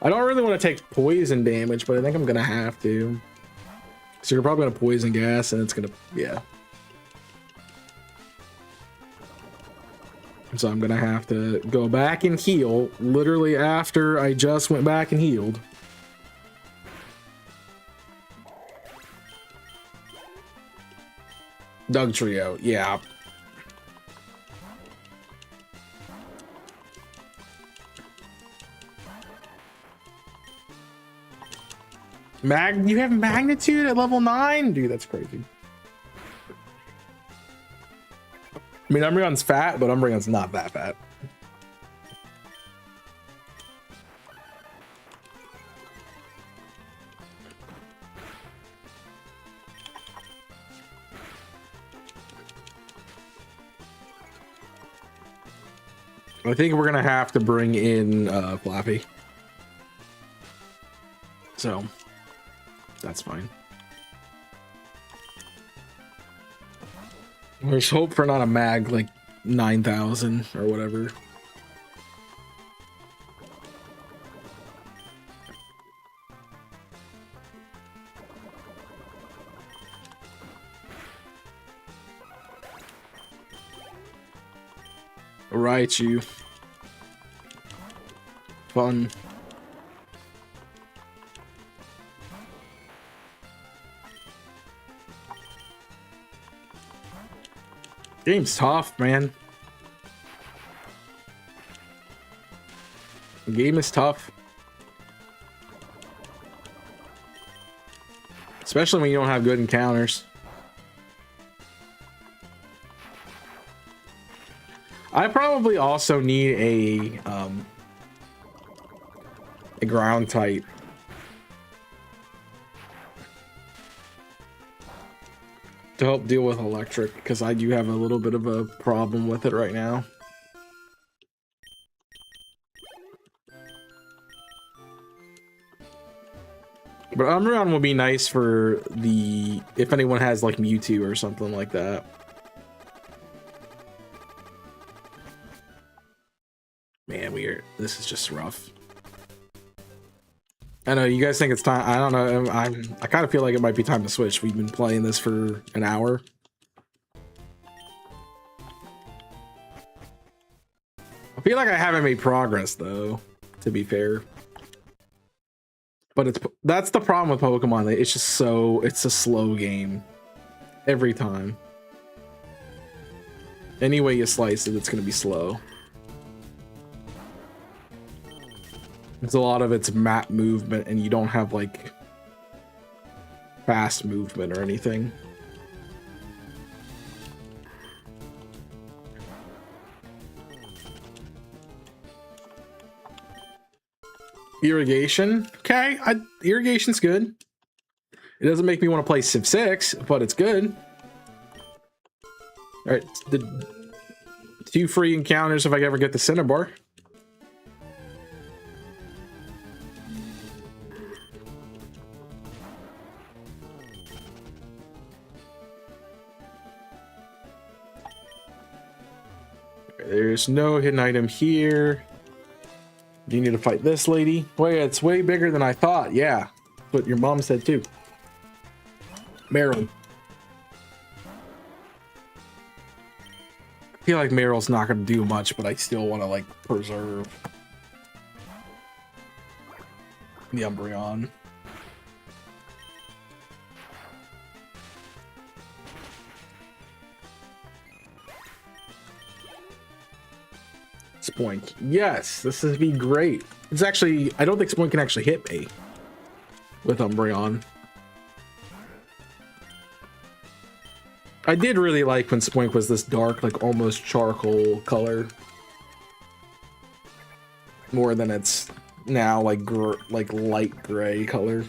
I don't really want to take poison damage, but I think I'm gonna have to. So you're probably gonna poison gas, and it's gonna, yeah. So I'm gonna have to go back and heal literally after I just went back and healed. Doug Trio, yeah. You have magnitude at level 9? Dude, that's crazy. I mean, Umbreon's fat, but Umbreon's not that fat. I think we're gonna have to bring in Flappy. So that's fine. There's hope for not a mag like 9,000 or whatever. Right, you. Fun. Game's tough, man. The game is tough. Especially when you don't have good encounters. I probably also need a ground type. To help deal with electric, because I do have a little bit of a problem with it right now. But Umbreon will be nice for the, if anyone has like Mewtwo or something like that. Man, this is just rough. I know you guys think it's time. I don't know. I kind of feel like it might be time to switch. We've been playing this for an hour. I feel like I haven't made progress though, to be fair. But that's the problem with Pokemon. It's just it's a slow game every time. Any way you slice it, it's going to be slow. It's a lot of it's map movement, and you don't have like fast movement or anything. Irrigation, okay, irrigation's good. It doesn't make me want to play Civ 6, but it's good. All right, the 2 free encounters if I ever get the Cinnabar. There's no hidden item here. Do you need to fight this lady? Wait, it's way bigger than I thought. Yeah, that's what your mom said too. Meryl. I feel like Meryl's not going to do much, but I still want to like preserve the Umbreon. Spoink. Yes, this would be great. It's actually, I don't think Spoink can actually hit me with Umbreon. I did really like when Spoink was this dark, like almost charcoal color. More than it's now like light gray color.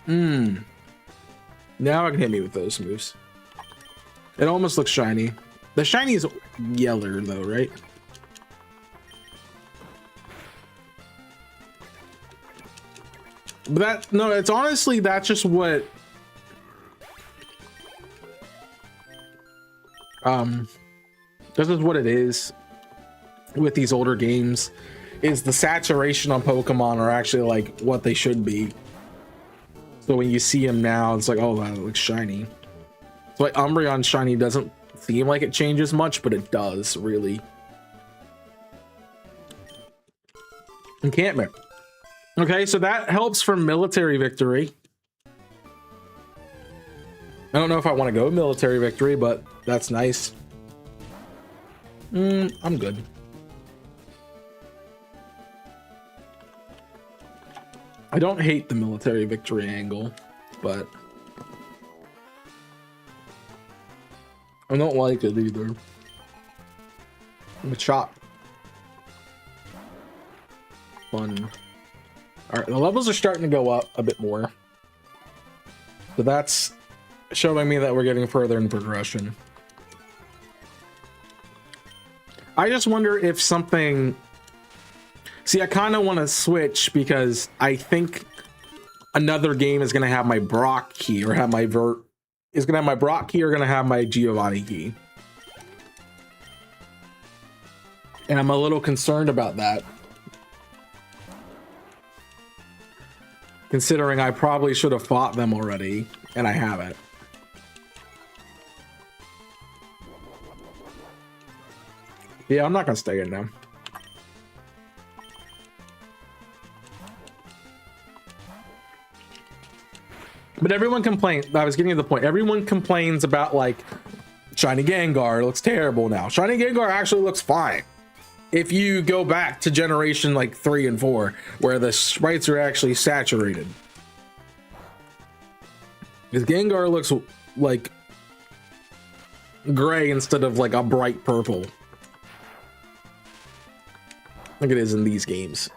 Now I can hit me with those moves. It almost looks shiny. The shiny is yeller though, right? But no, it's honestly, that's just what this is what it is with these older games, is the saturation on Pokemon are actually like what they should be. So when you see them now, it's like, oh, that looks shiny. So like Umbreon shiny doesn't seem like it changes much, but it does really. Encampment. Okay, so that helps for military victory. I don't know if I want to go military victory, but that's nice. I'm good. I don't hate the military victory angle, but I don't like it either. I'm shocked. Fun. All right, the levels are starting to go up a bit more, so that's showing me that we're getting further in progression. I just wonder if something. See, I kind of want to switch because I think another game is going to have my Brock key or have my is going to have my Brock key or going to have my Giovanni key. And I'm a little concerned about that, considering I probably should have fought them already and I haven't. Yeah, I'm not going to stay in now. But everyone complains. I was getting to the point. Everyone complains about like Shiny Gengar looks terrible now. Shiny Gengar actually looks fine if you go back to generation like 3 and 4, where the sprites are actually saturated. Because Gengar looks like gray instead of like a bright purple, like it is in these games,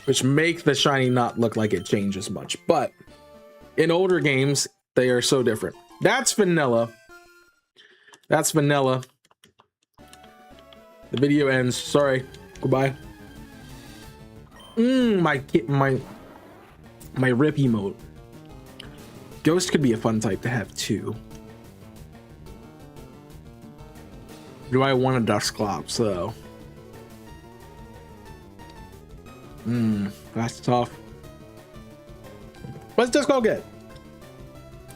which make the shiny not look like it changes much. But in older games, they are so different. That's vanilla. That's vanilla. The video ends. Sorry. Goodbye. My rip emote. Ghost could be a fun type to have too. Do I want a Dusclops though? That's tough. What's Dusclops get?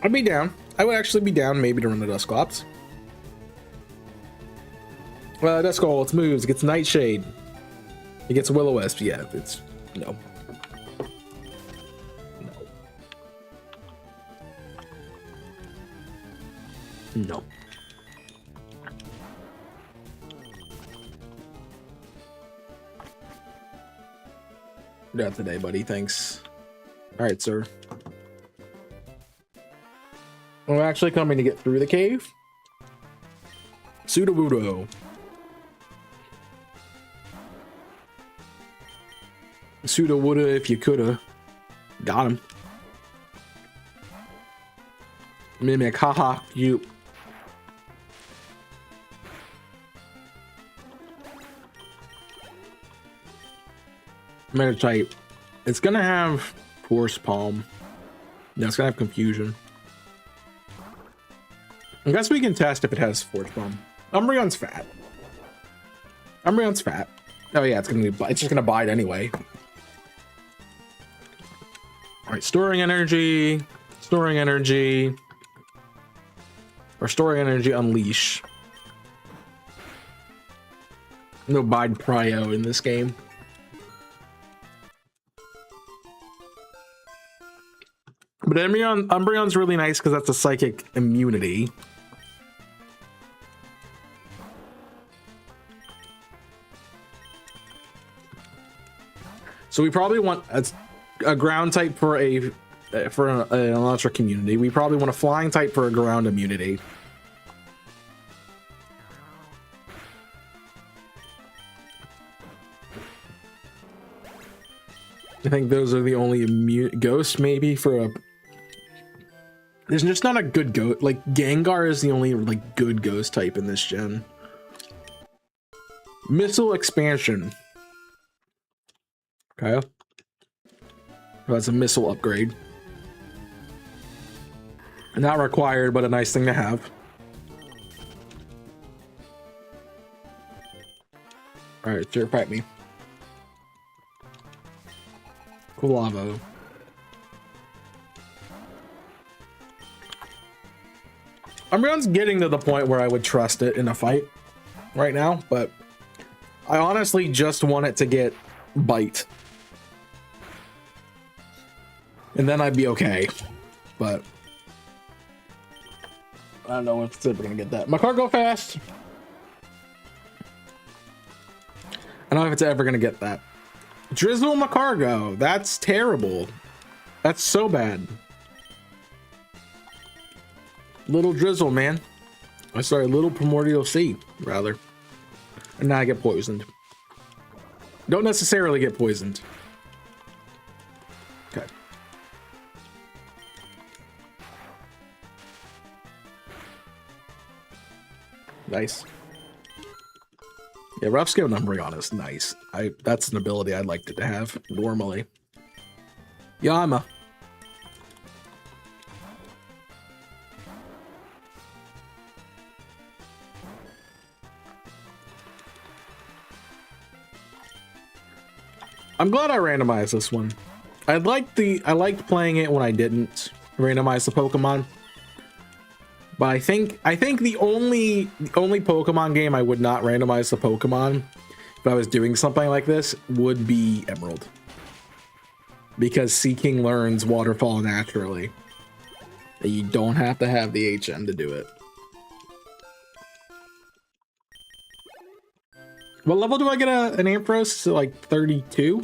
I'd be down. I would actually be down maybe to run the Dusclops. Well, Dusclops moves. It gets Nightshade. It gets Will-O-Wisp. Yeah, it's no. No. Not today, buddy. Thanks. All right, sir. I'm actually coming to get through the cave. Sudowoodo. Sudowoodo if you coulda. Got him. Mimic, haha, you. Metroid. It's gonna have Force Palm. No, it's gonna have Confusion. I guess we can test if it has Force Palm. Umbreon's fat. Umbreon's fat. Oh yeah, it's just gonna bite anyway. All right, storing energy, or storing energy. Unleash. No bide prio in this game. But Umbreon's really nice because that's a psychic immunity. So we probably want a ground type for an electric immunity. We probably want a flying type for a ground immunity. I think those are the only ghosts maybe for a. There's just not a good ghost. Like Gengar is the only like good ghost type in this gen. Missile expansion. Okay. That's a missile upgrade. Not required, but a nice thing to have. All right, sure, fight me. Lavo. Everyone's getting to the point where I would trust it in a fight right now, but I honestly just want it to get bite. And then I'd be okay. But I don't know if it's ever gonna get that. My car go fast. I don't know if it's ever gonna get that. Drizzle Macargo. That's terrible. That's so bad. Little drizzle, man. I sorry, little primordial sea, rather. And now I get poisoned. Don't necessarily get poisoned. Okay. Nice. Yeah, rough scale numbering on is nice. That's an ability I'd like to have normally. Yama. I'm glad I randomized this one. I liked playing it when I didn't randomize the Pokemon. But I think the only Pokemon game I would not randomize the Pokemon if I was doing something like this would be Emerald. Because Seeking learns Waterfall naturally. And you don't have to have the HM to do it. What level do I get an Ampharos? Like 32?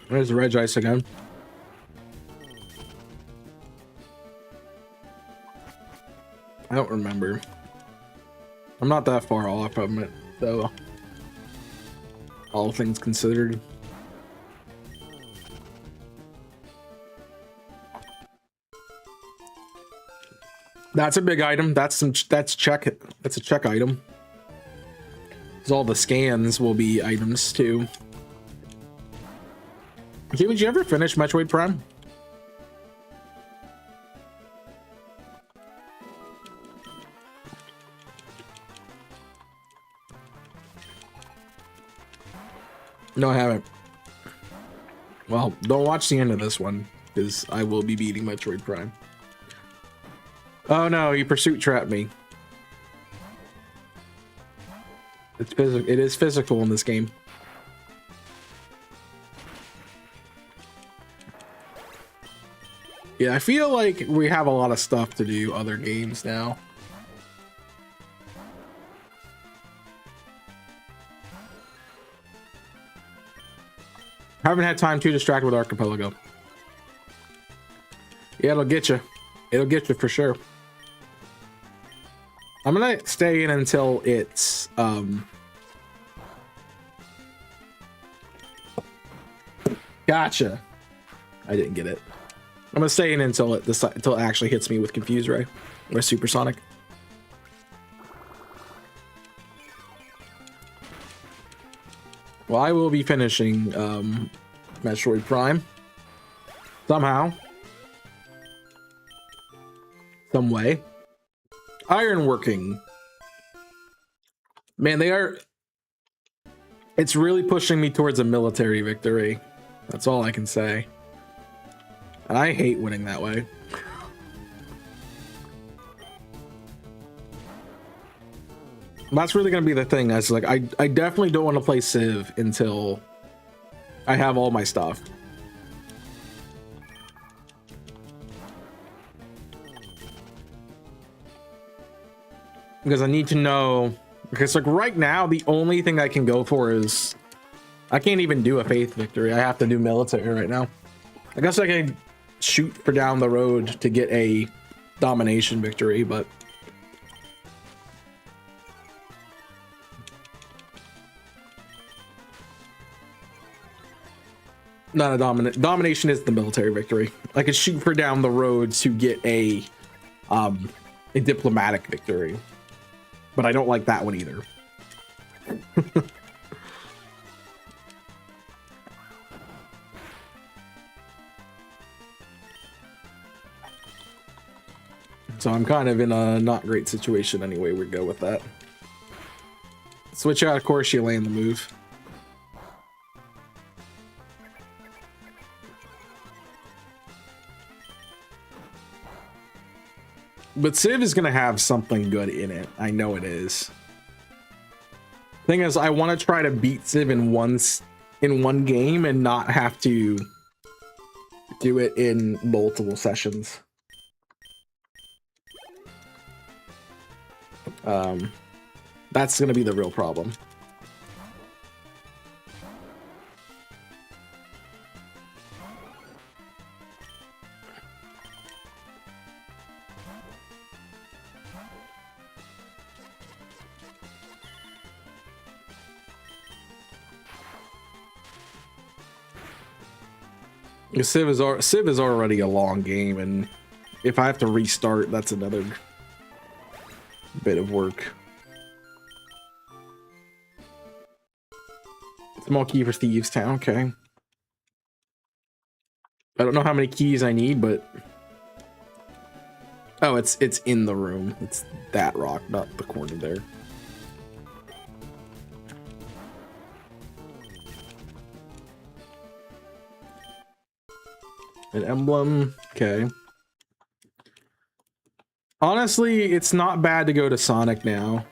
There's Regice again. I don't remember. I'm not that far off from it, though. All things considered. That's a big item. That's check. That's a check item. Because all the scans will be items too. Okay, would you ever finish Metroid Prime? No, I haven't. Well, don't watch the end of this one, because I will be beating Metroid Prime. Oh no, you pursuit trapped me. It's physical. It is physical in this game. Yeah, I feel like we have a lot of stuff to do other games now. Haven't had time to distract with Archipelago. Yeah, it'll get you. It'll get you for sure. I'm gonna stay in until it's Gotcha. I didn't get it. I'm gonna stay in until it actually hits me with Confuse Ray or Supersonic. Well, I will be finishing Metroid Prime somehow, some way. Ironworking, man, they are. It's really pushing me towards a military victory. That's all I can say. And I hate winning that way. That's really gonna be the thing. That's like I definitely don't want to play Civ until I have all my stuff. Because I need to know, because like right now the only thing I can go for is I can't even do a faith victory. I have to do military right now. I guess I can shoot for down the road to get a domination victory, but not a domination is the military victory. I could shoot for down the road to get a diplomatic victory. but I don't like that one either. So I'm kind of in a not great situation anyway. We go with that. Switch out, of course, you land the move. But Civ is going to have something good in it. I know it is. Thing is, I want to try to beat Civ in one game and not have to do it in multiple sessions. That's going to be the real problem. Civ is already a long game, and if I have to restart, that's another bit of work. Small key for Thieves Town, okay. I don't know how many keys I need, but oh, it's in the room. It's that rock, not the corner there. An emblem, okay. Honestly, it's not bad to go to Sonic now.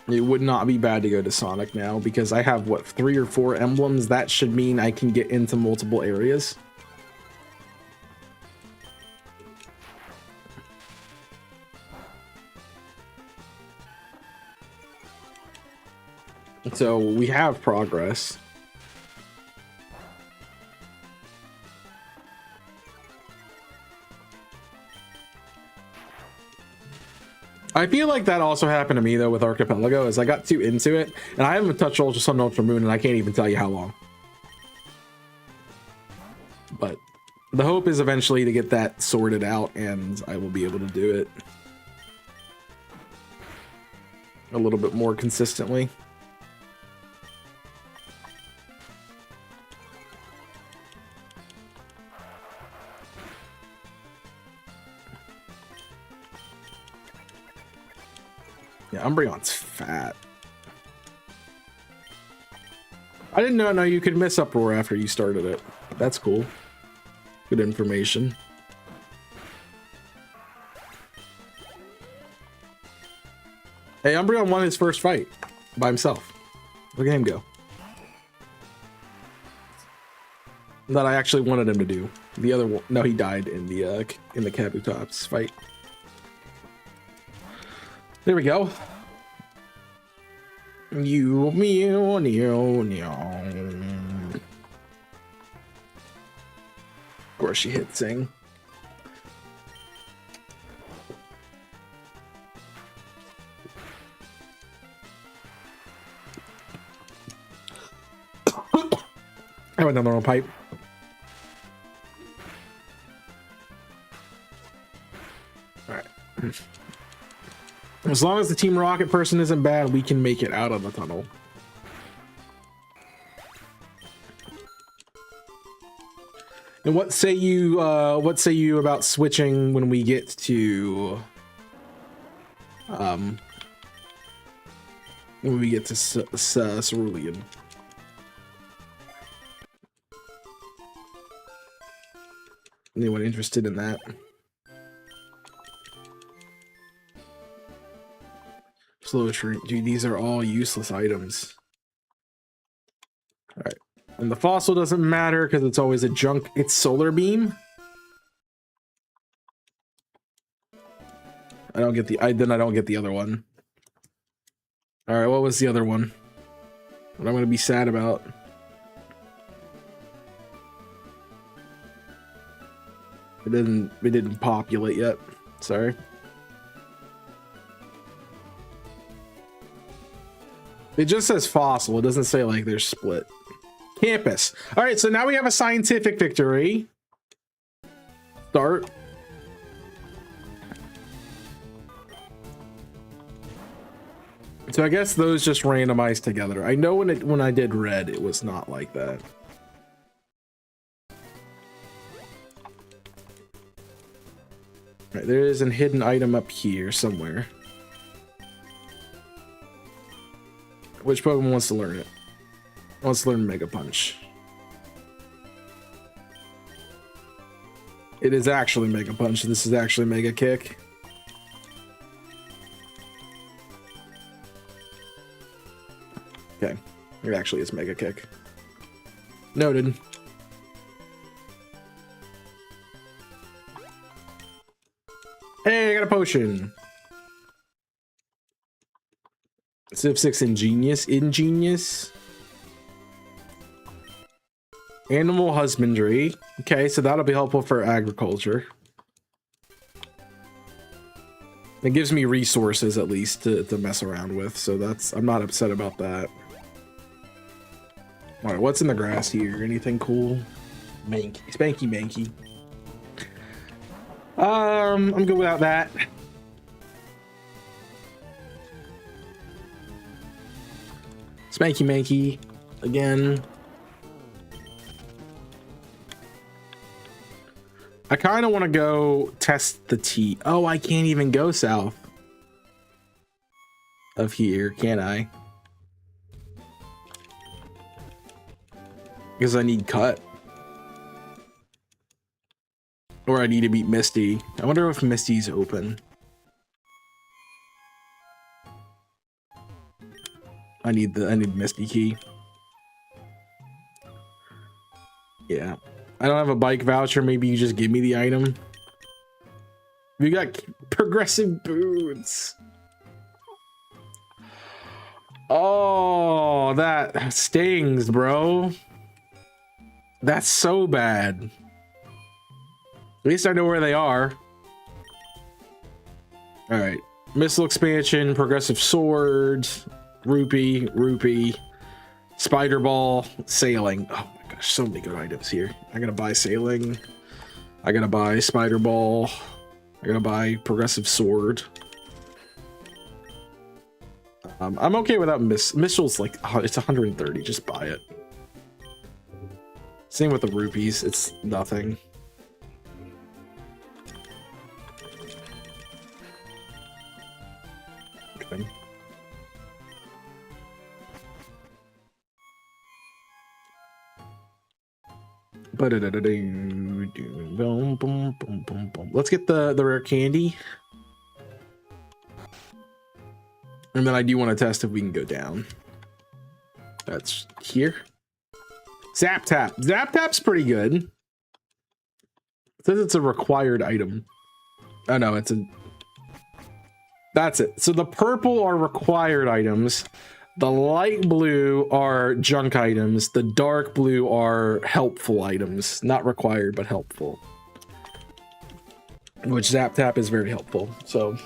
It would not be bad to go to Sonic now because I have, what, 3 or 4 emblems? That should mean I can get into multiple areas. So we have progress. I feel like that also happened to me though with Archipelago, as I got too into it, and I haven't touched Ultra Sun and Ultra Moon, and I can't even tell you how long. But the hope is eventually to get that sorted out, and I will be able to do it a little bit more consistently. Yeah, Umbreon's fat. I didn't know you could miss Uproar after you started it. That's cool. Good information. Hey, Umbreon won his first fight by himself. Look at him go. That I actually wanted him to do. The other one, no, he died in the Kabutops fight. There we go. You meow meow meow. Of course, she hit sing. I went down the wrong pipe. All right. As long as the Team Rocket person isn't bad, we can make it out of the tunnel. And what say you about switching when we get to Cerulean? Anyone interested in that? Slow shrink. Dude, these are all useless items. All right. And the fossil doesn't matter because it's always a junk. It's Solar Beam. I don't get I don't get the other one. All right, what was the other one? What I'm going to be sad about? It didn't populate yet. Sorry. It just says fossil. It doesn't say like they're split. campus. All right, so now we have a scientific victory. Start. So I guess those just randomized together. I know when I did red, it was not like that. Right, there is a hidden item up here somewhere. Which Pokemon wants to learn it? Wants to learn Mega Punch. It is actually Mega Punch. This is actually Mega Kick. Okay, it actually is Mega Kick. Noted. Hey, I got a potion. Civ 6 Ingenious. Animal husbandry. Okay, so that'll be helpful for agriculture. It gives me resources at least to mess around with, so I'm not upset about that. Alright, what's in the grass here? Anything cool? Manky. Spanky Manky. I'm good without that. Spanky Manky again. I kind of want to go test the T. Oh, I can't even go south of here, can I? Because I need cut. Or I need to beat Misty. I wonder if Misty's open. I need Misty key. Yeah. I don't have a bike voucher. Maybe you just give me the item. We got progressive boots. Oh, that stings, bro. That's so bad. At least I know where they are. All right. Missile expansion, progressive sword, rupee, spider ball, sailing. Oh my gosh, so many good items here. I gotta buy sailing. I gotta buy spider ball. I gotta buy progressive sword. I'm okay without missiles. Like it's 130. Just buy it. Same with the rupees. It's nothing. Okay. Let's get the rare candy. And then I do want to test if we can go down. That's here. Zap Tap. Zap Tap's pretty good. It says it's a required item. Oh no, it's a... That's it. So the purple are required items. The light blue are junk items. The dark blue are helpful items. Not required, but helpful. Which Zap Tap is very helpful. So...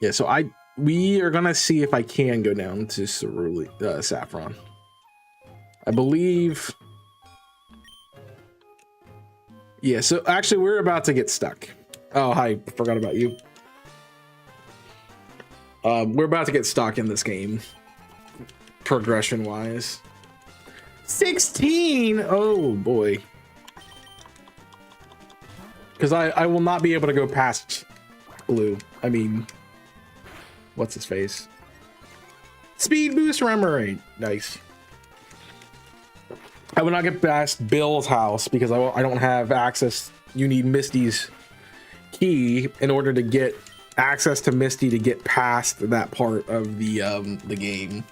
yeah, so we are gonna see if I can go down to Cerulean, Saffron. I believe. Yeah, so actually we're about to get stuck. Oh, hi, forgot about you. We're about to get stuck in this game, progression wise. 16. Oh boy. Because I will not be able to go past blue. I mean. What's his face? Speed boost Remoraid. Nice. I will not get past Bill's house because I don't have access. You need Misty's key in order to get access to Misty to get past that part of the game.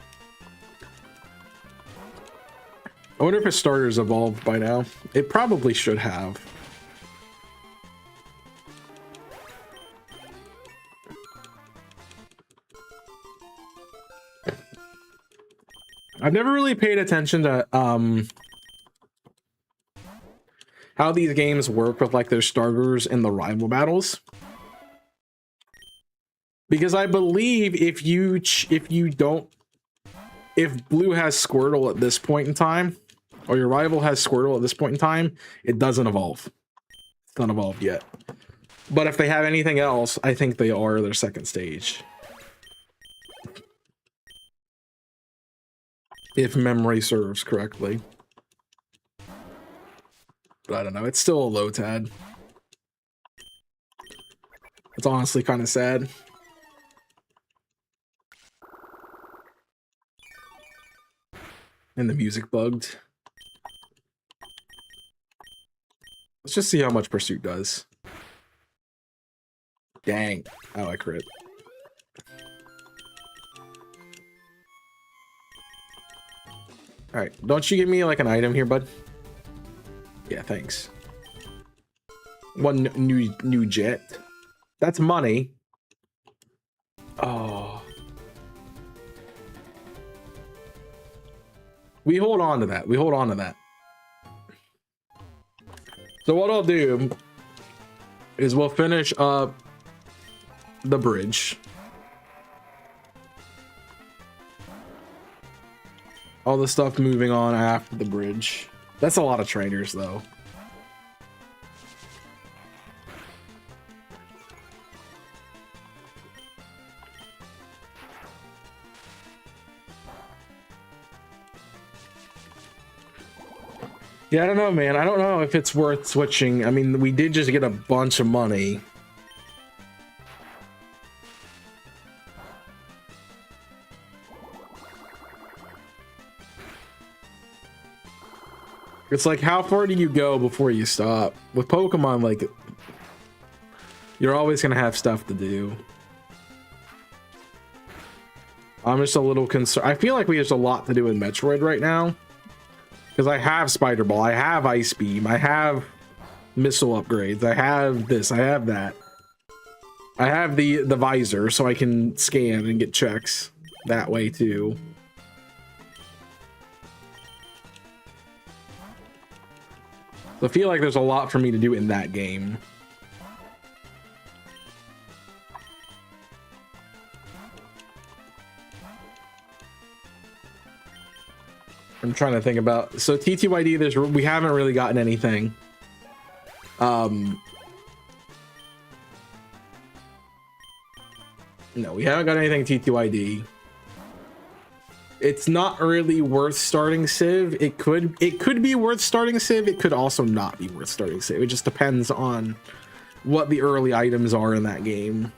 I wonder if his starter's evolved by now. It probably should have. I've never really paid attention to how these games work with like their starters in the rival battles. Because I believe if blue has Squirtle at this point in time, or your rival has Squirtle at this point in time, it doesn't evolve. It's not evolved yet. But if they have anything else, I think they are their second stage. If memory serves correctly. But I don't know, it's still a low tad. It's honestly kind of sad. And the music bugged. Let's just see how much Pursuit does. Dang. Oh, I crit. Alright, don't you give me like an item here, bud? Yeah, thanks. One new jet. That's money. Oh. We hold on to that. We hold on to that. So what I'll do is we'll finish up the bridge. All the stuff moving on after the bridge. That's a lot of trainers, though. Yeah, I don't know, man. I don't know if it's worth switching. I mean, we did just get a bunch of money. It's like, how far do you go before you stop? With Pokemon, like, you're always gonna have stuff to do. I'm just a little concerned. I feel like we have a lot to do in Metroid right now. Because I have Spider Ball, I have Ice Beam, I have missile upgrades, I have this, I have that. I have the visor, so I can scan and get checks that way too. So I feel like there's a lot for me to do in that game. I'm trying to think about, so TTYD, we haven't really gotten anything. No, we haven't got anything TTYD. It's not really worth starting Civ. It could be worth starting Civ. It could also not be worth starting Civ. It just depends on what the early items are in that game.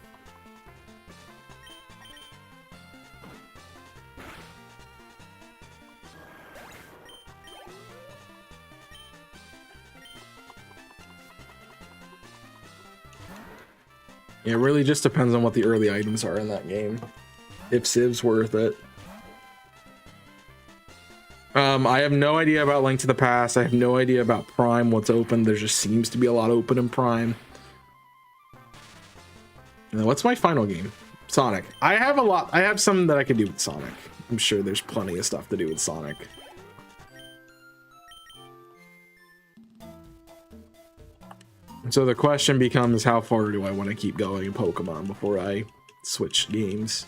It really just depends on what the early items are in that game. If Civ's worth it. I have no idea about Link to the Past. I have no idea about Prime, what's open. There just seems to be a lot open in Prime. And then what's my final game? Sonic. I have some that I could do with Sonic. I'm sure there's plenty of stuff to do with Sonic. So the question becomes, how far do I want to keep going in Pokemon before I switch games?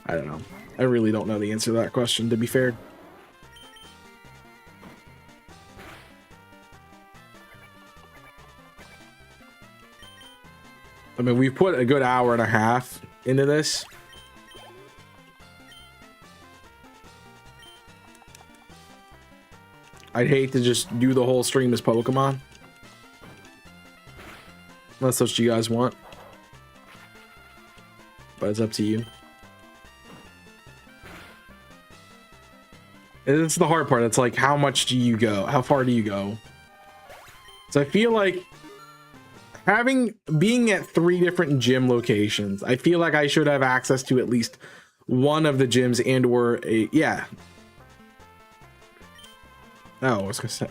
I don't know. I really don't know the answer to that question, to be fair. I mean, we've put a good hour and a half into this. I'd hate to just do the whole stream as Pokemon. That's what you guys want. But it's up to you. It's the hard part. It's like, how much do you go? How far do you go? So I feel like being at 3 different gym locations, I feel like I should have access to at least one of the gyms and or a, yeah. Oh, I was gonna say.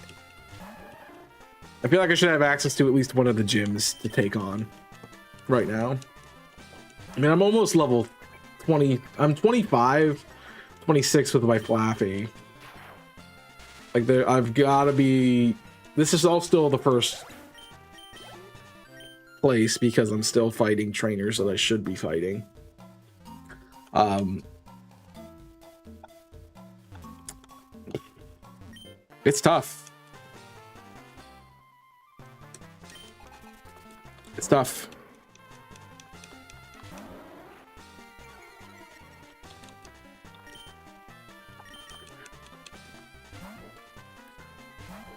I feel like I should have access to at least one of the gyms to take on right now. I mean, I'm almost level 20. I'm 25, 26 with my Flaffy. Like, I've got to be... This is all still the first place because I'm still fighting trainers that I should be fighting. It's tough. It's tough.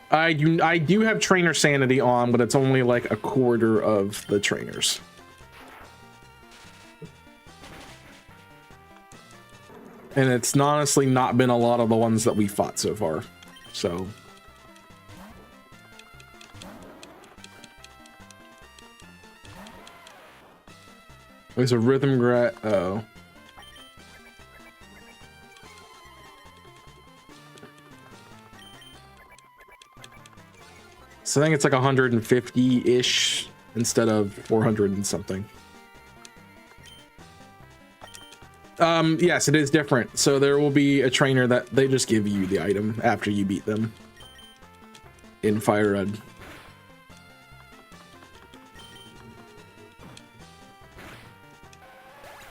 I do have trainer sanity on, but it's only like a quarter of the trainers. And it's honestly not been a lot of the ones that we fought so far. So there's a rhythm grat. Oh. So I think it's like 150-ish instead of 400 and something. Yes, it is different. So there will be a trainer that they just give you the item after you beat them in Fire Red.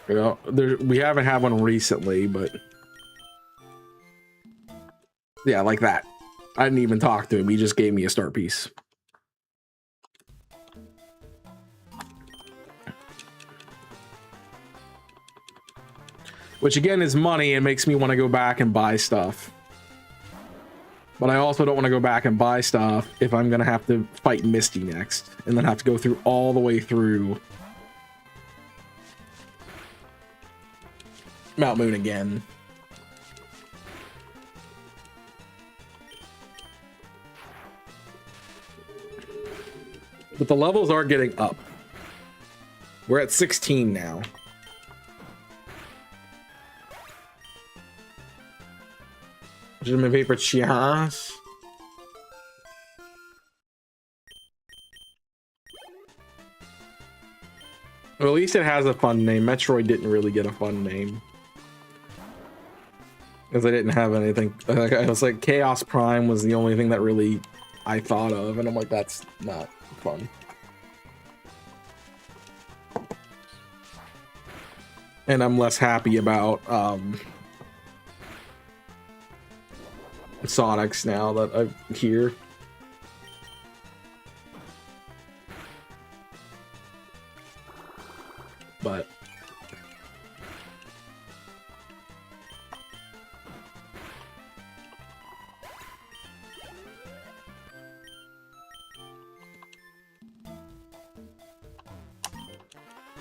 You know, we haven't had one recently, but yeah, like that. I didn't even talk to him. He just gave me a start piece. Which again is money and makes me want to go back and buy stuff. But I also don't want to go back and buy stuff if I'm going to have to fight Misty next. And then have to go through all the way through Mount Moon again. But the levels are getting up. We're at 16 now. Legitimate paper Chias. Well, at least it has a fun name. Metroid didn't really get a fun name. Because I didn't have anything. I was like, Chaos Prime was the only thing that really I thought of. And I'm like, that's not fun. And I'm less happy about Sonics now that I'm here. But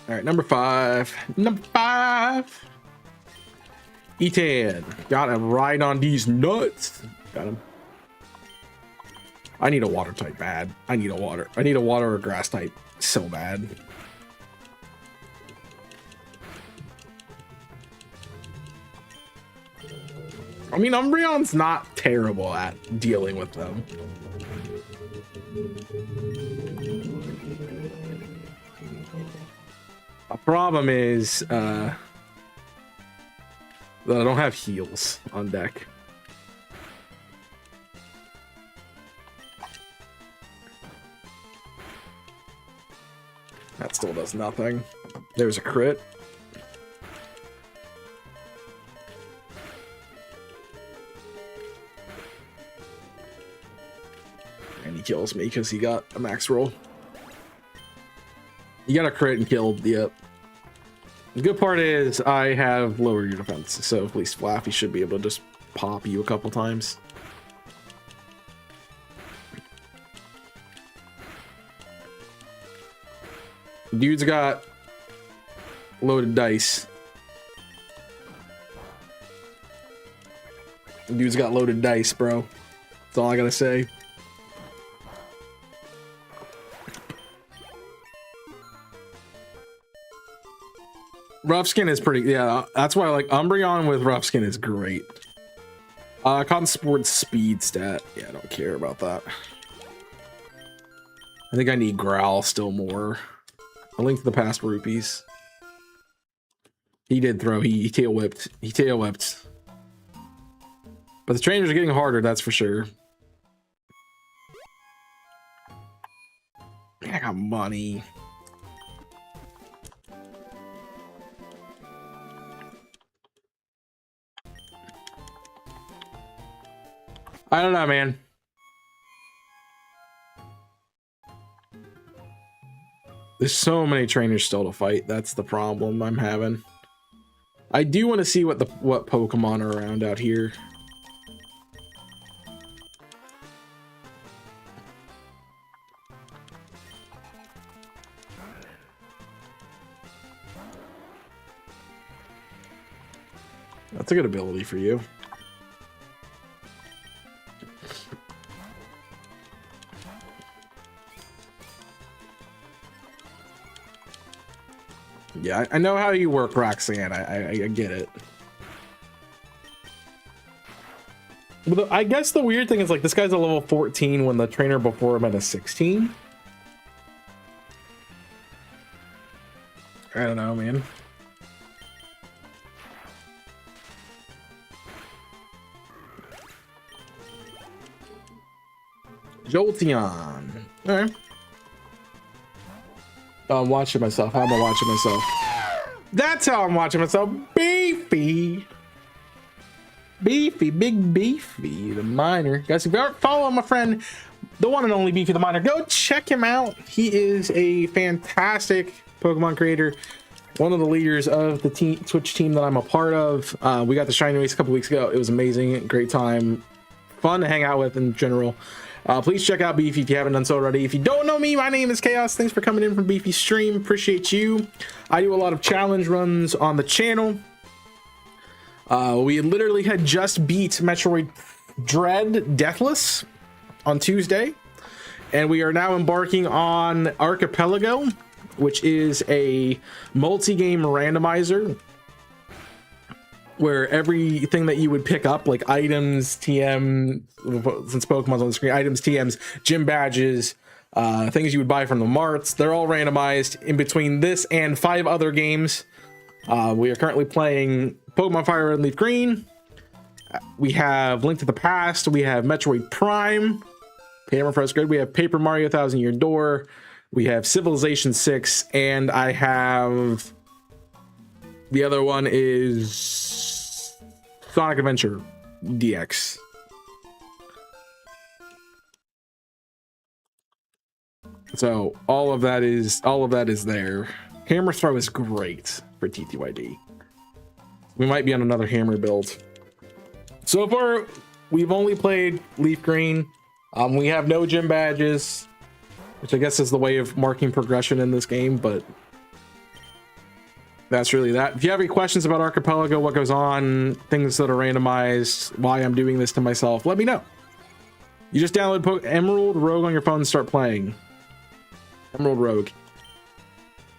all right, number 5. Number 5. E10. Gotta ride on these nuts. Got him. I need a water type bad. I need a water or grass type so bad. I mean, Umbreon's not terrible at dealing with them. A problem is that I don't have heals on deck. That still does nothing. There's a crit. And he kills me because he got a max roll. You got a crit and killed, yep. The good part is I have lowered your defense, so at least Flaffy should be able to just pop you a couple times. Dude's got loaded dice. Dude's got loaded dice, bro. That's all I gotta say. Rough skin is pretty, yeah, that's why I like Umbreon with rough skin is great. Cotton Sports speed stat. Yeah, I don't care about that. I think I need Growl still more. A Link to the Past rupees. He did throw, he tail whipped. He tail whipped. But the trainers are getting harder, that's for sure. I got money. I don't know, man. There's so many trainers still to fight. That's the problem I'm having. I do want to see what Pokemon are around out here. That's a good ability for you. Yeah, I know how you work, Roxanne. I get it. But I guess the weird thing is, like, this guy's a level 14 when the trainer before him had a 16. I don't know, man. Jolteon. All right. Oh, I'm watching myself. How am I watching myself? That's how I'm watching myself. Beefy. Beefy, big Beefy, the miner. Guys, if you aren't following my friend, the one and only Beefy the miner, go check him out. He is a fantastic Pokemon creator. One of the leaders of the Twitch team that I'm a part of. We got the Shiny Race a couple weeks ago. It was amazing. Great time. Fun to hang out with in general. Please check out Beefy if you haven't done so already. If you don't know me, my name is Chaos. Thanks for coming in from Beefy's stream. Appreciate you. I do a lot of challenge runs on the channel. We literally had just beat Metroid Dread Deathless on Tuesday. And we are now embarking on Archipelago, which is a multi-game randomizer where everything that you would pick up, like items, TM, since Pokemon's on the screen, items, TMs, gym badges, things you would buy from the marts, they're all randomized in between this and 5 other games. We are currently playing Pokemon Fire Red and Leaf Green. We have Link to the Past. We have Metroid Prime, Hammer Frost Grid. We have Paper Mario 1000 Year Door. We have Civilization 6, and I have the other one is Sonic Adventure DX. So all of that is there. Hammer Throw is great for TTYD. We might be on another hammer build. So far, we've only played Leaf Green. We have no gym badges, which I guess is the way of marking progression in this game, but that's really that. If you have any questions about Archipelago, what goes on, things that are randomized, why I'm doing this to myself, let me know. You just download Emerald Rogue on your phone and start playing. Emerald Rogue.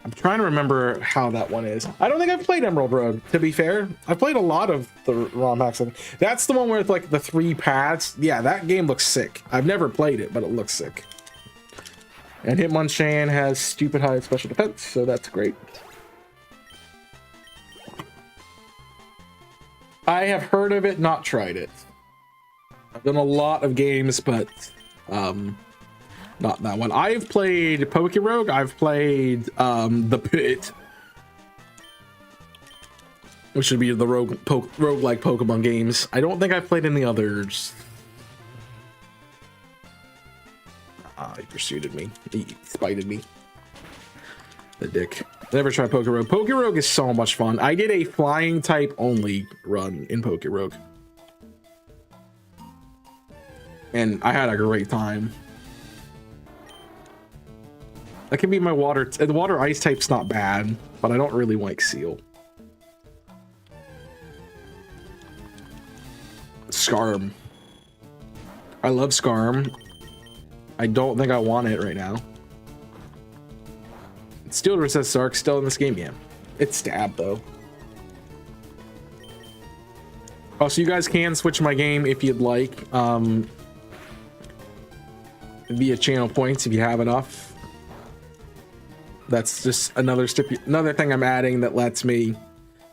I'm trying to remember how that one is. I don't think I've played Emerald Rogue, to be fair. I've played a lot of the ROM hacks. That's the one where it's like the 3 paths. Yeah, that game looks sick. I've never played it, but it looks sick. And Hitmonchan has stupid high special defense, so that's great. I have heard of it, not tried it. I've done a lot of games, but not that one. I've played Pokerogue. I've played The Pit, which would be the roguelike Pokemon games. I don't think I've played any others. He pursued me. He spited me. The dick. Never tried Pokerogue. Pokerogue is so much fun. I did a flying type only run in Pokerogue, and I had a great time. That can be my water. The water ice type's not bad, but I don't really like Seal. Scarm. I love Scarm. I don't think I want it right now. Steel Resist Sark still in this game, yeah. It's Stab though. Oh, so you guys can switch my game if you'd like. Via channel points if you have enough. That's just another thing I'm adding that lets me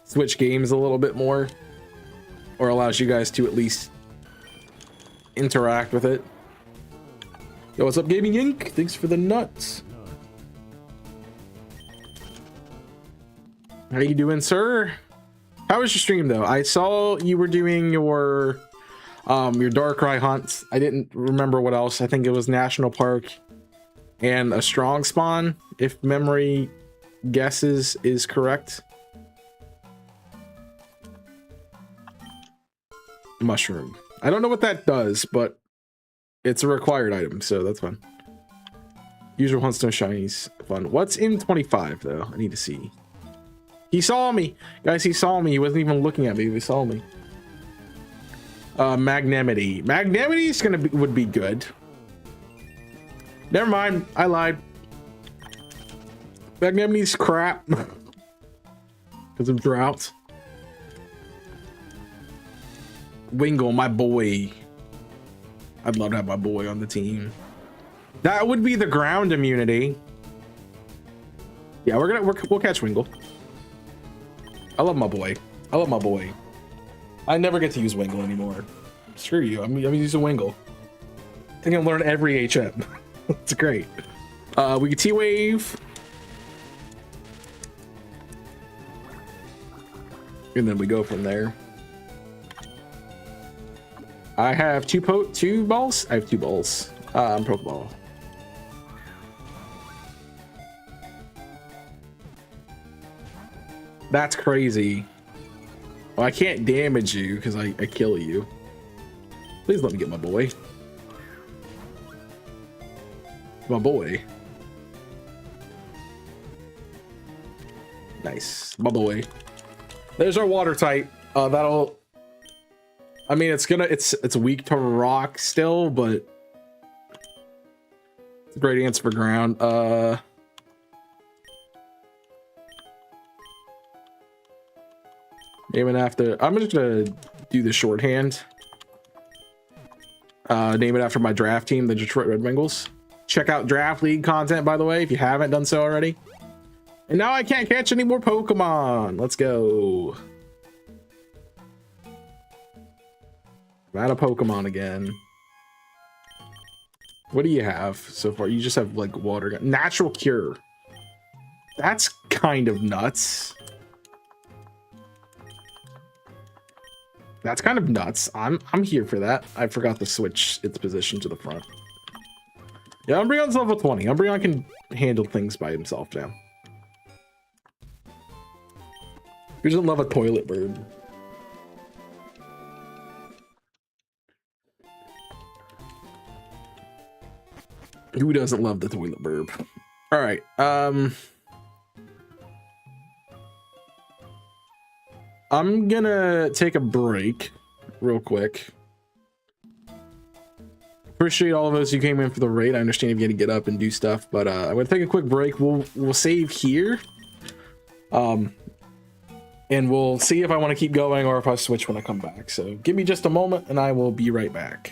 switch games a little bit more, or allows you guys to at least interact with it. Yo, what's up, Gaming Inc? Thanks for the nuts. How you doing, sir? How was your stream though? I saw you were doing your Your Darkrai hunts. I didn't remember what else. I think it was National Park and a strong spawn, if memory guesses is correct. Mushroom. I don't know what that does, but it's a required item, so that's fun. Usual hunts, no shinies. Fun. What's in 25 though? I need to see. He saw me, guys. He saw me. He wasn't even looking at me. He saw me. Magnanimity. Magnanimity is would be good. Never mind. I lied. Magnanimity's crap because of drought. Wingle, my boy. I'd love to have my boy on the team. That would be the ground immunity. Yeah, we'll catch Wingle. I love my boy. I love my boy. I never get to use Wingle anymore. Screw you. I'm using Wingle. I think I learned every HM. It's great. We get T-Wave. And then we go from there. I have two balls. I have 2 balls. Pokeball. That's crazy. Well, I can't damage you because I kill you. Please let me get my boy. My boy. Nice. My boy. There's our water type. That'll... I mean, it's weak to rock still, but it's a great answer for ground. Name it after. I'm just gonna do the shorthand. Name it after my draft team, the Detroit Red Wings. Check out draft league content, by the way, if you haven't done so already. And now I can't catch any more Pokemon. Let's go. I'm out of Pokemon again. What do you have so far? You just have like water. Natural Cure. That's kind of nuts. That's kind of nuts. I'm here for that. I forgot to switch its position to the front. Yeah, Umbreon's level 20. Umbreon can handle things by himself now. Who doesn't love a toilet bird? Who doesn't love the toilet burb? All right. I'm gonna take a break real quick. Appreciate all of those who came in for the raid. I understand if you had to get up and do stuff, but I'm gonna take a quick break. We'll save here. And we'll see if I want to keep going or if I switch when I come back. So give me just a moment and I will be right back.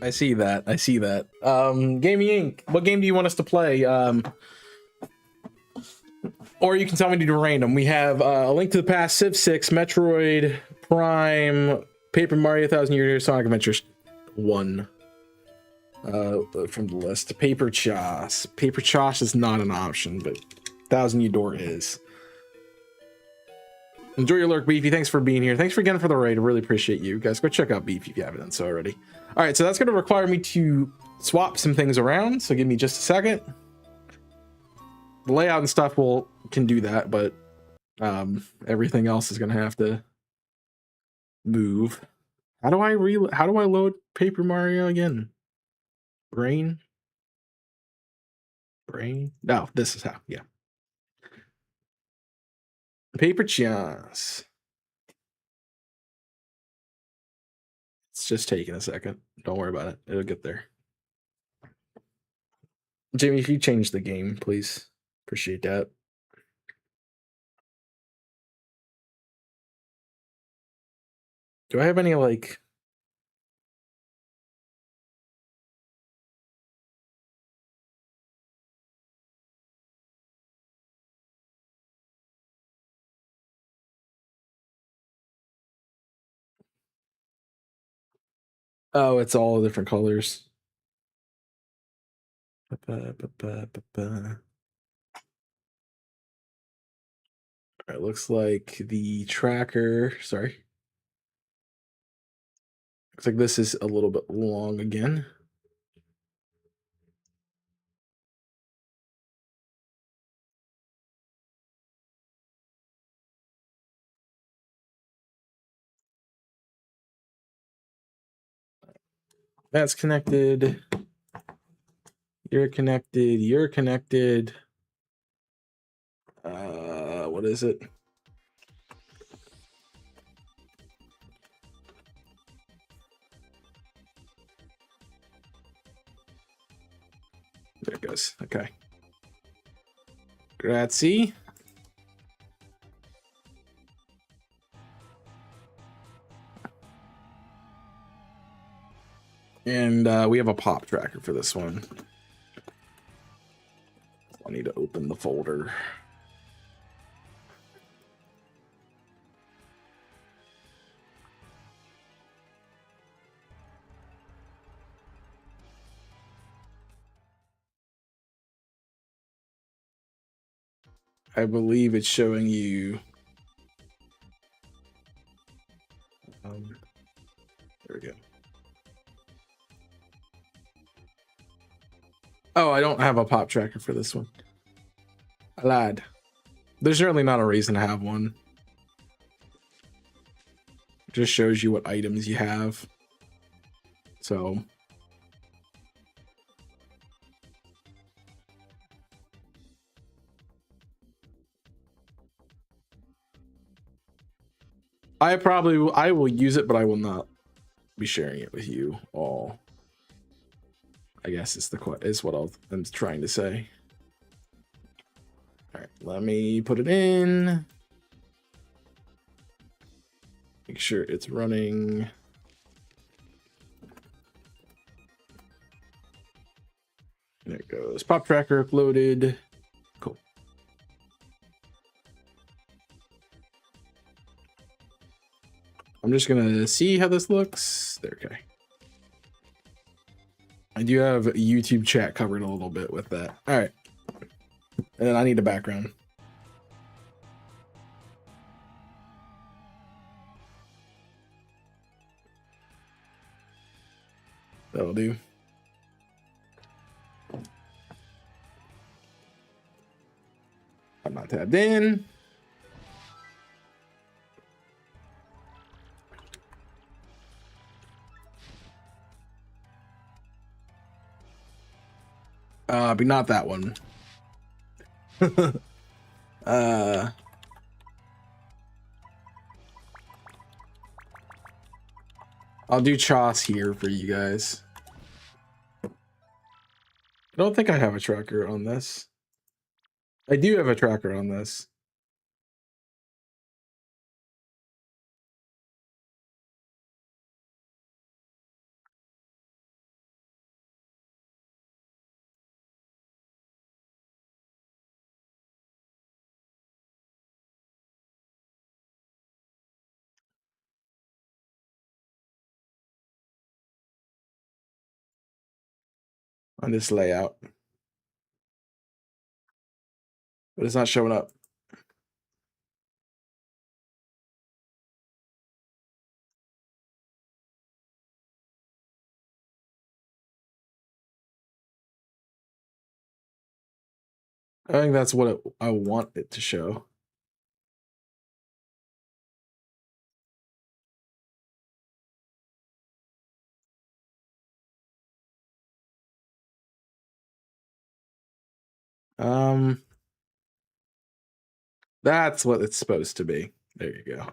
I see that. I see that. Gaming Inc. What game do you want us to play? Or you can tell me to do random. We have A Link to the Past, Civ 6, Metroid Prime, Paper Mario 1000 Year, Sonic Adventures 1. From the list. Paper Choss. Paper Choss is not an option, but 1000 Year Door is. Enjoy your lurk, Beefy. Thanks for being here. Thanks for again for the raid. I really appreciate you guys. Go check out Beefy if you haven't done so already. All right, so that's going to require me to swap some things around. So give me just a second. The layout and stuff can do that, but everything else is going to have to move. How do I load Paper Mario again? Brain? No, this is how. Yeah. Paper Choss. It's just taking a second. Don't worry about it. It'll get there. Jimmy, if you change the game, please. Appreciate that. Do I have any, like... Oh, it's all different colors. It looks like the tracker, sorry. Looks like this is a little bit long again. That's connected. You're connected. You're connected. What is it? There it goes. Okay. Grazie. And we have a pop tracker for this one. I need to open the folder. I believe it's showing you. There we go. Oh, I don't have a pop tracker for this one. I lied. There's certainly not a reason to have one. It just shows you what items you have. So. I will use it, but I will not be sharing it with you all. I guess is what I'm trying to say. All right, let me put it in. Make sure it's running. There it goes. Pop tracker uploaded. Cool. I'm just gonna see how this looks. There, okay. I do have YouTube chat covered a little bit with that. All right. And then I need a background. That'll do. I'm not tabbed in. But not that one. I'll do Choss here for you guys. I don't think I have a tracker on this. I do have a tracker on this. on this layout, but it's not showing up. I think that's what I want it to show. That's what it's supposed to be. There you go.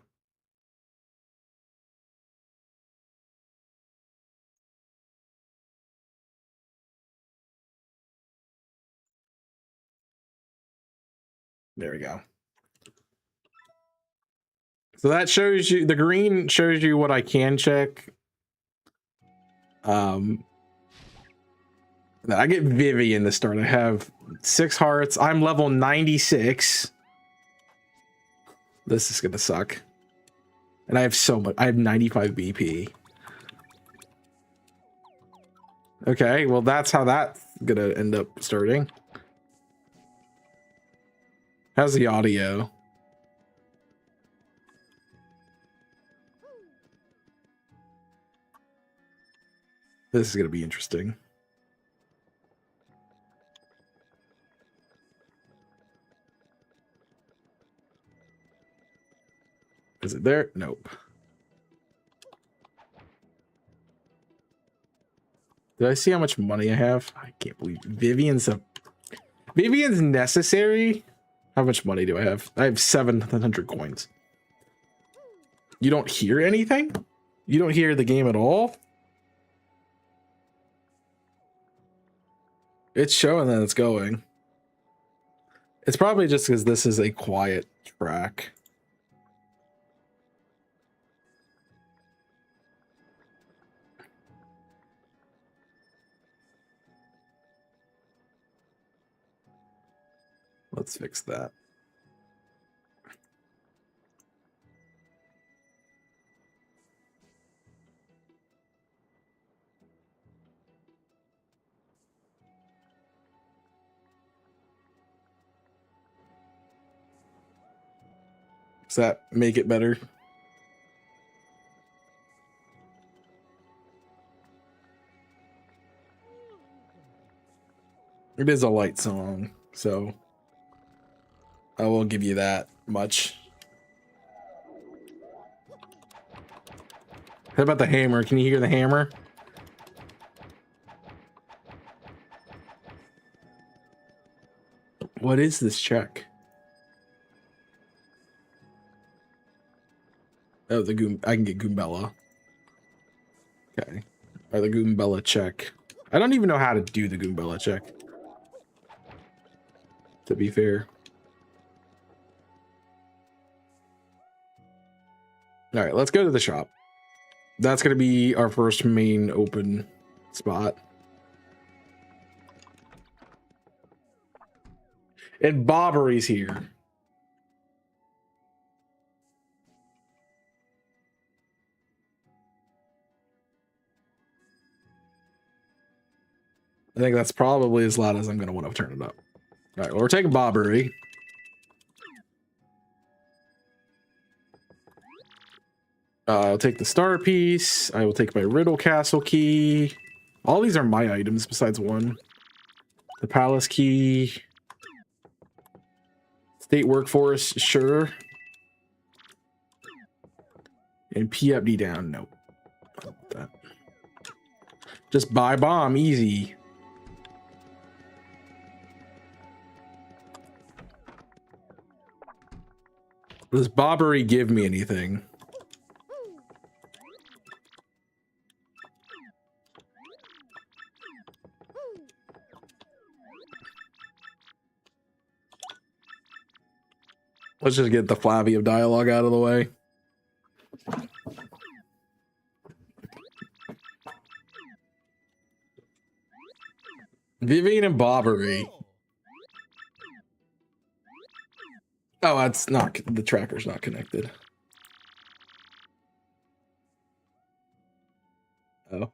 There we go. So that shows you, the green shows you what I can check. I get Vivian to start. I have 6 hearts. I'm level 96. This is gonna suck. And I have so much. I have 95 BP. Okay, well that's how that's gonna end up starting. How's the audio? This is gonna be interesting. Is it there? Nope. Did I see how much money I have? I can't believe Vivian's necessary. How much money do I have? I have 700 coins. You don't hear anything? You don't hear the game at all? It's showing that it's going. It's probably just because this is a quiet track. Let's fix that. Does that make it better? It is a light song, so I will give you that much. How about the hammer? Can you hear the hammer? What is this check? Oh, the Goom. I can get Goombella. Okay. Or the Goombella check. I don't even know how to do the Goombella check, to be fair. All right, let's go to the shop. That's going to be our first main open spot. And Bobbery's here. I think that's probably as loud as I'm going to want to turn it up. All right, well, we're taking Bobbery. I'll take the star piece. I will take my Riddle Castle key. All these are my items besides one. The palace key. State workforce, sure. And PFD down, nope. That. Just buy bomb, easy. Does Bobbery give me anything? Let's just get the Flavia dialogue out of the way. Vivian and Bobbery. Oh, that's not, the tracker's not connected. Oh.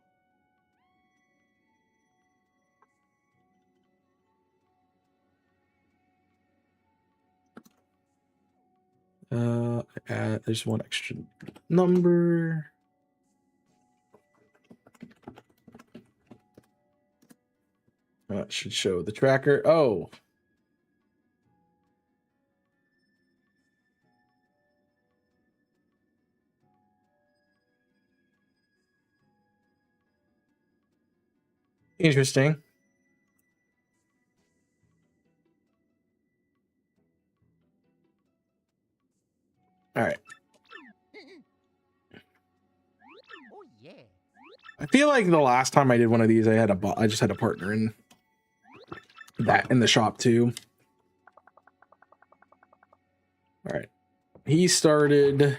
There's one extra number. That should show the tracker. Oh. Interesting. All right. Oh yeah. I feel like the last time I did one of these, I just had a partner in the shop too. All right. He started.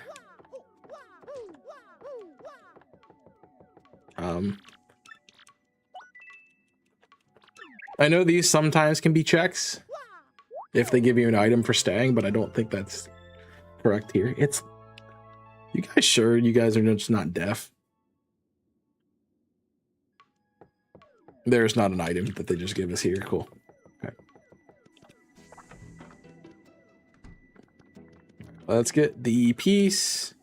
I know these sometimes can be checks if they give you an item for staying, but I don't think that's correct here. You guys sure you guys are just not deaf? There's not an item that they just give us here. Cool. Okay. Let's get the piece.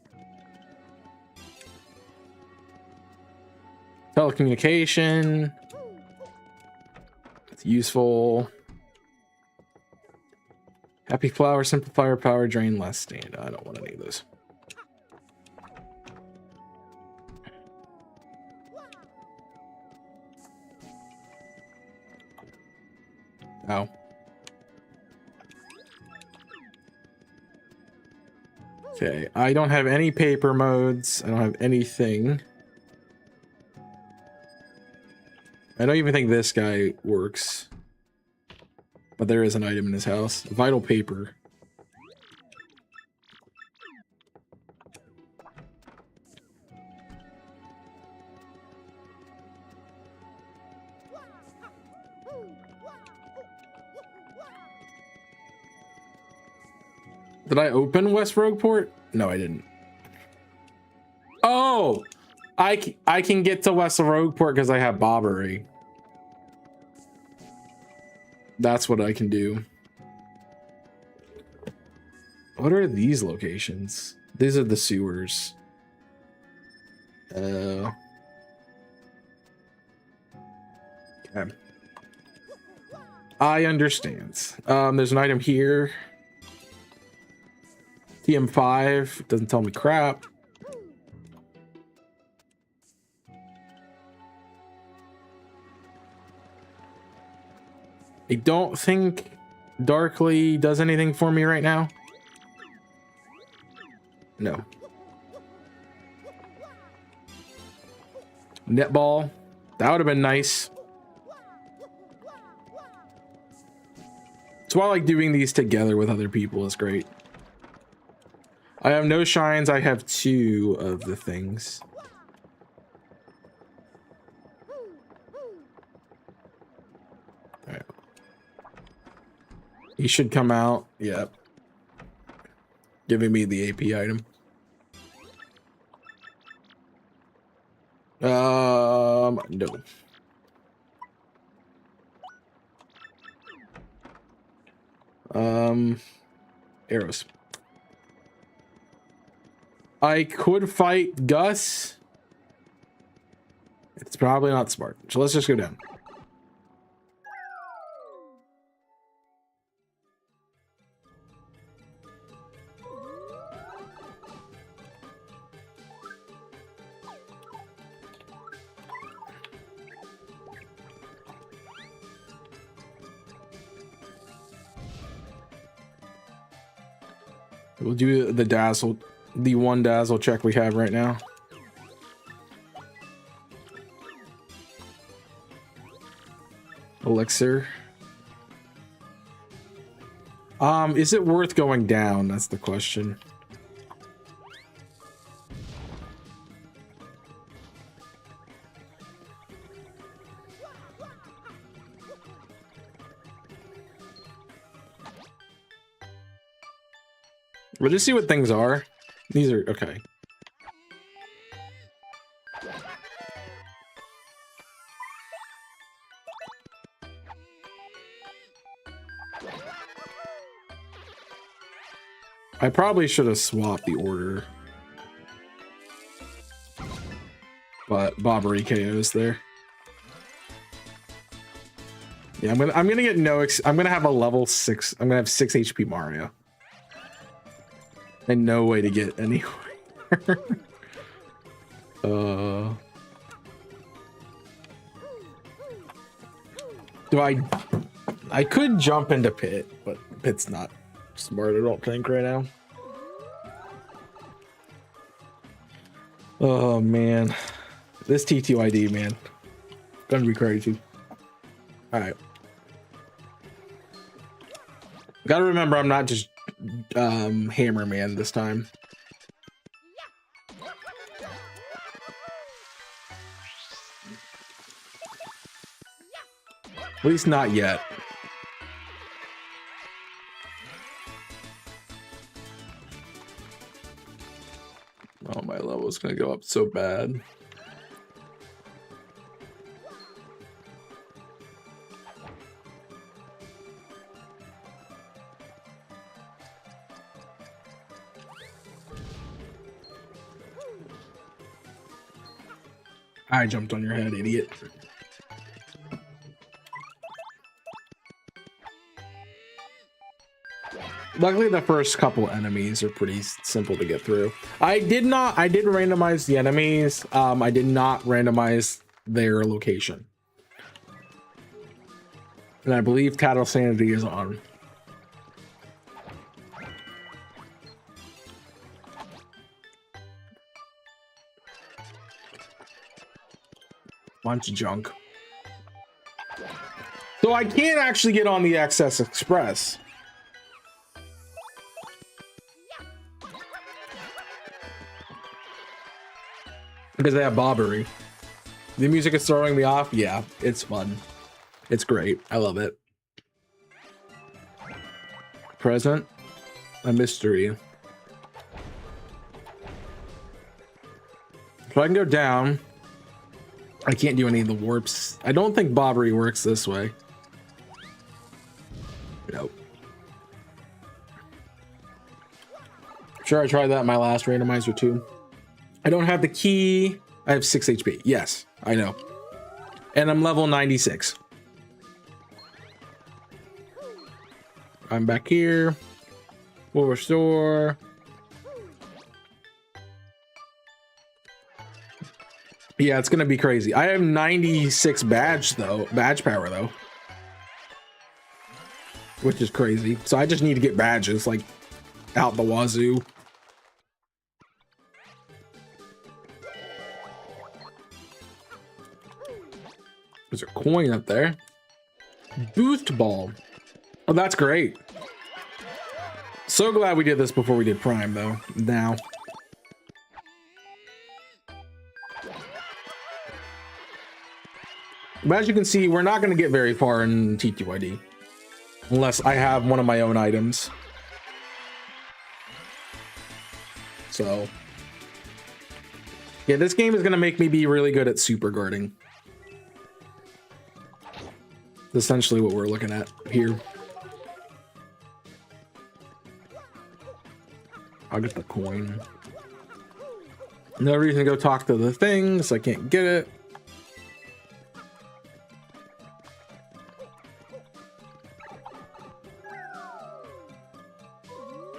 Telecommunication. It's useful. Happy flower, simplifier, power drain, less stand. I don't want any of those. Oh. Okay, I don't have any paper modes. I don't have anything. I don't even think this guy works. But there is an item in his house. Vital paper. Did I open West Rogueport? No, I didn't. Oh! I can get to West Rogueport because I have Bobbery. That's what I can do. What are these locations? These are the sewers. Okay. I understand. There's an item here. TM5 doesn't tell me crap. I don't think Darkly does anything for me right now. No. Netball. That would have been nice. That's why I like doing these together with other people is great. I have no shines. I have 2 of the things. All right. He should come out. Yep. Giving me the AP item. No. Arrows. I could fight Gus. It's probably not smart. So let's just go down. We'll do the one dazzle check we have right now. Elixir. Is it worth going down? That's the question. We'll just see what things are. These are okay. I probably should have swapped the order. But Bobbery KOs there. Yeah, I'm gonna get I'm gonna have a level 6. I'm gonna have 6 HP Mario. And no way to get anywhere. Do I could jump into Pit, but Pit's not smart, I don't think, right now. Oh man. This TTYD, man. Gonna be crazy. Alright. Gotta remember I'm not just Hammer Man this time. At least not yet. Oh, my level is gonna go up so bad. I jumped on your head, idiot. Luckily, the first couple enemies are pretty simple to get through. I did randomize the enemies. I did not randomize their location. And I believe Cattle Sanity is on. Bunch of junk. So I can't actually get on the XS Express. Because they have Bobbery. The music is throwing me off. Yeah, it's fun. It's great. I love it. Present. A mystery. So I can go down. I can't do any of the warps. I don't think Bobbery works this way. Nope. Sure, I tried that in my last randomizer too. I don't have the key. I have 6 HP. Yes, I know. And I'm level 96. I'm back here. We'll restore. Yeah, it's gonna be crazy. I have 96 badge power though. Which is crazy. So I just need to get badges like out the wazoo. There's a coin up there. Boost ball. Oh, that's great. So glad we did this before we did Prime though. Now. But as you can see, we're not going to get very far in TTYD. Unless I have one of my own items. So. Yeah, this game is going to make me be really good at super guarding. That's essentially what we're looking at here. I'll get the coin. No reason to go talk to the things. I can't get it.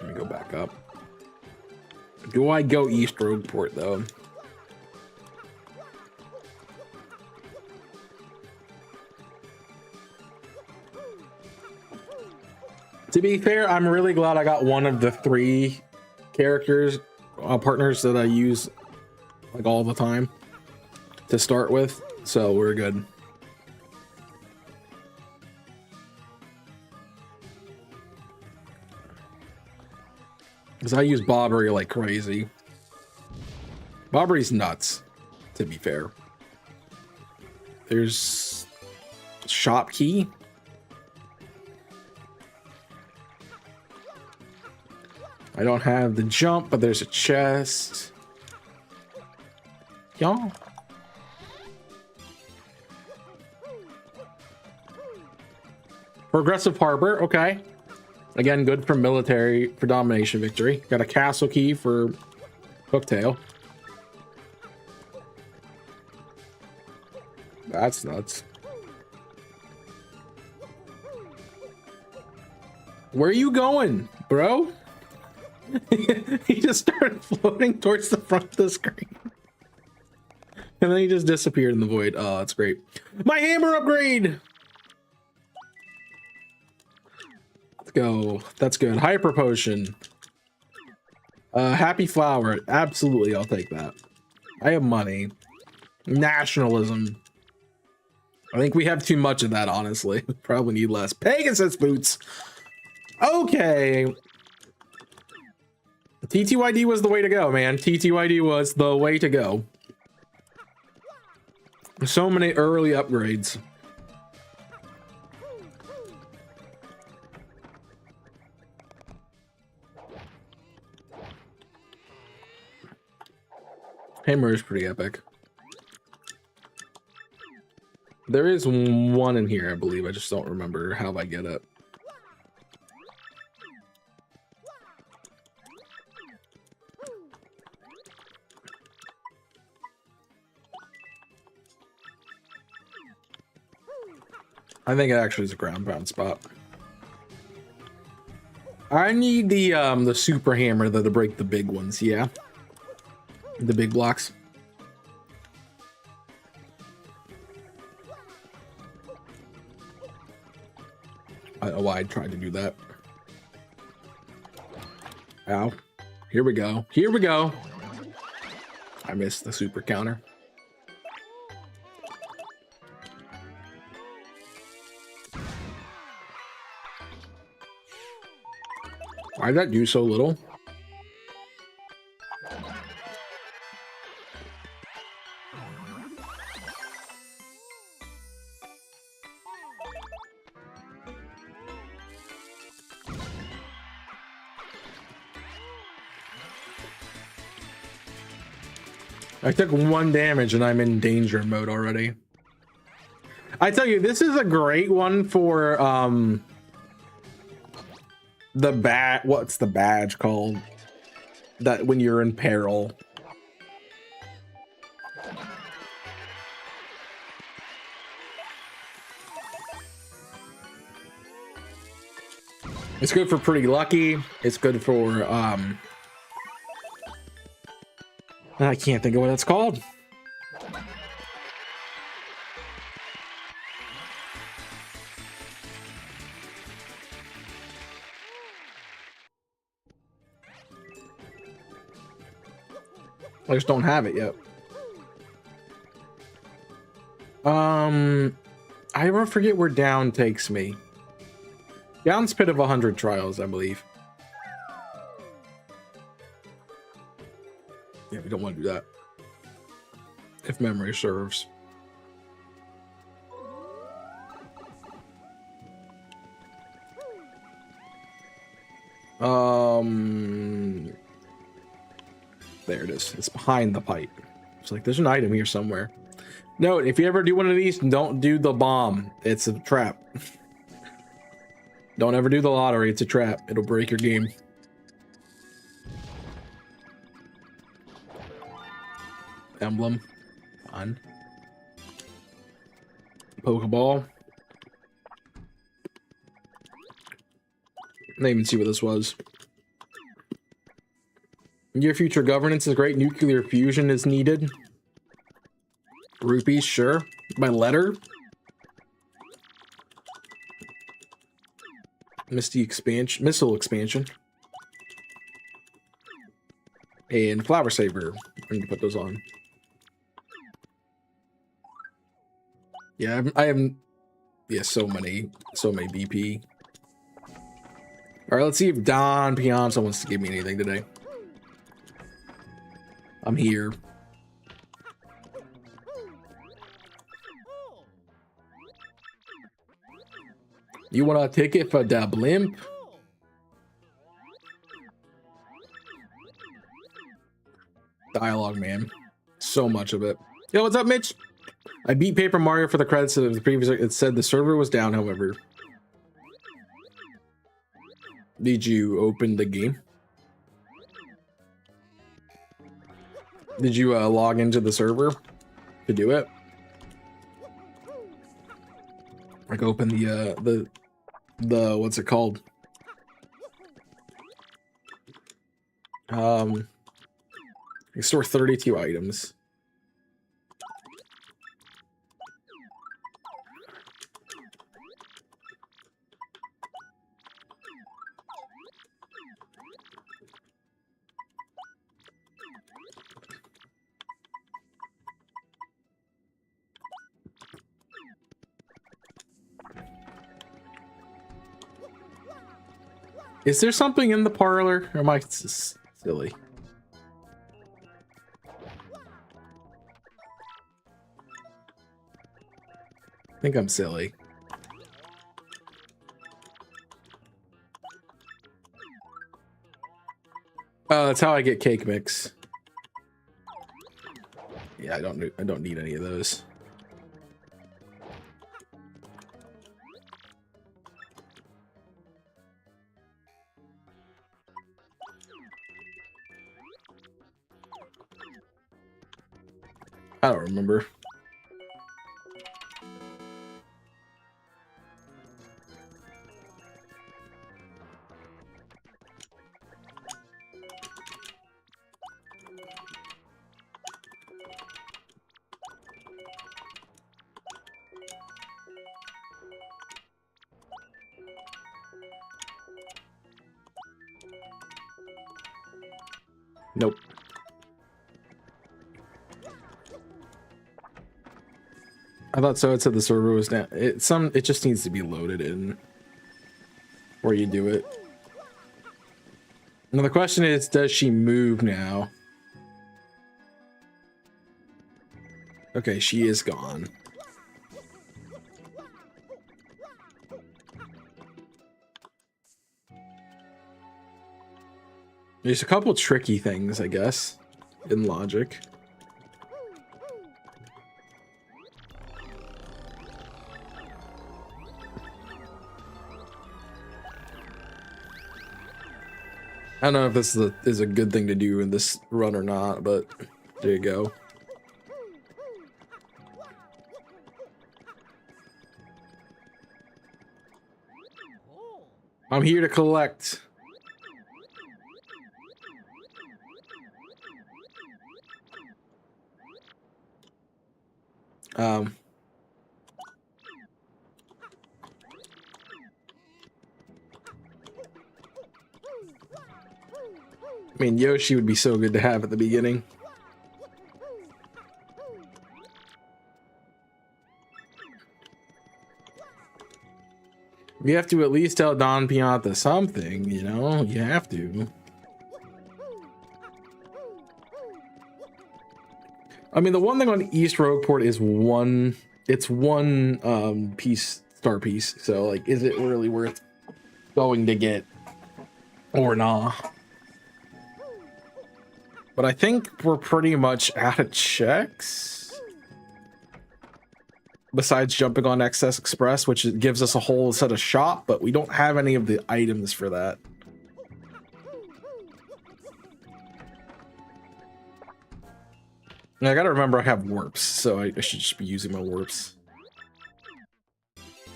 Let me go back up. Do I go East Roadport though? To be fair, I'm really glad I got one of the 3 characters, partners that I use like all the time to start with, so we're good. Because I use Bobbery like crazy. Bobbery's nuts, to be fair. There's shop key. I don't have the jump, but there's a chest. Y'all. Progressive Harbor, okay. Again, good for military, for domination victory. Got a castle key for Hooktail. That's nuts. Where are you going, bro? He just started floating towards the front of the screen. And then he just disappeared in the void. Oh, that's great. My hammer upgrade! Let's go. That's good. Hyper potion. Happy flower. Absolutely, I'll take that. I have money. Nationalism. I think we have too much of that, honestly. We probably need less. Pegasus boots. Okay. TTYD was the way to go, man. TTYD was the way to go. So many early upgrades. Hammer is pretty epic. There is one in here, I believe. I just don't remember how I get it. I think it actually is a ground pound spot. I need the super hammer though to break the big ones, yeah. The big blocks. I don't know why I tried to do that. Ow. Here we go. Here we go. I missed the super counter. Why'd that do so little? I took 1 damage and I'm in danger mode already. I tell you, this is a great one for what's the badge called? That when you're in peril. It's good for pretty lucky. It's good for I can't think of what that's called. I just don't have it yet. I ever forget where down takes me. Down's pit of 100 trials, I believe. Yeah, we don't want to do that. If memory serves. There it is. It's behind the pipe. It's like there's an item here somewhere. Note, if you ever do one of these, don't do the bomb. It's a trap. Don't ever do the lottery. It's a trap. It'll break your game. Emblem. Fun. Pokeball. I didn't even see what this was. Your future governance is great. Nuclear fusion is needed. Rupees, sure. My letter. Misty expansion, missile expansion. And flower saver. I need to put those on. Yeah, I haven't. Yeah, so many BP. All right, let's see if Don Pianza wants to give me anything today. I'm here. You want a ticket for the blimp? Dialogue, man. So much of it. Yo, what's up, Mitch? I beat Paper Mario for the credits of the previous. It said the server was down, however. Did you open the game? Did you log into the server to do it? Like open the what's it called? You store 32 items. Is there something in the parlor, or am I silly? I think I'm silly. Oh, that's how I get cake mix. Yeah, I don't need any of those. I don't remember. Nope. I thought so. It said the server was down. It just needs to be loaded in where you do it. Now the question is, does she move now? Okay, she is gone. There's a couple tricky things, I guess, in logic. I don't know if this is a good thing to do in this run or not, but there you go. I'm here to collect. I mean, Yoshi would be so good to have at the beginning. You have to at least tell Don Pianta something, you know? You have to. I mean, the one thing on East Rogueport is one star piece. So, like, is it really worth going to get or not? But I think we're pretty much out of checks. Besides jumping on Excess Express, which gives us a whole set of shop, but we don't have any of the items for that. And I gotta remember I have warps, so I should just be using my warps.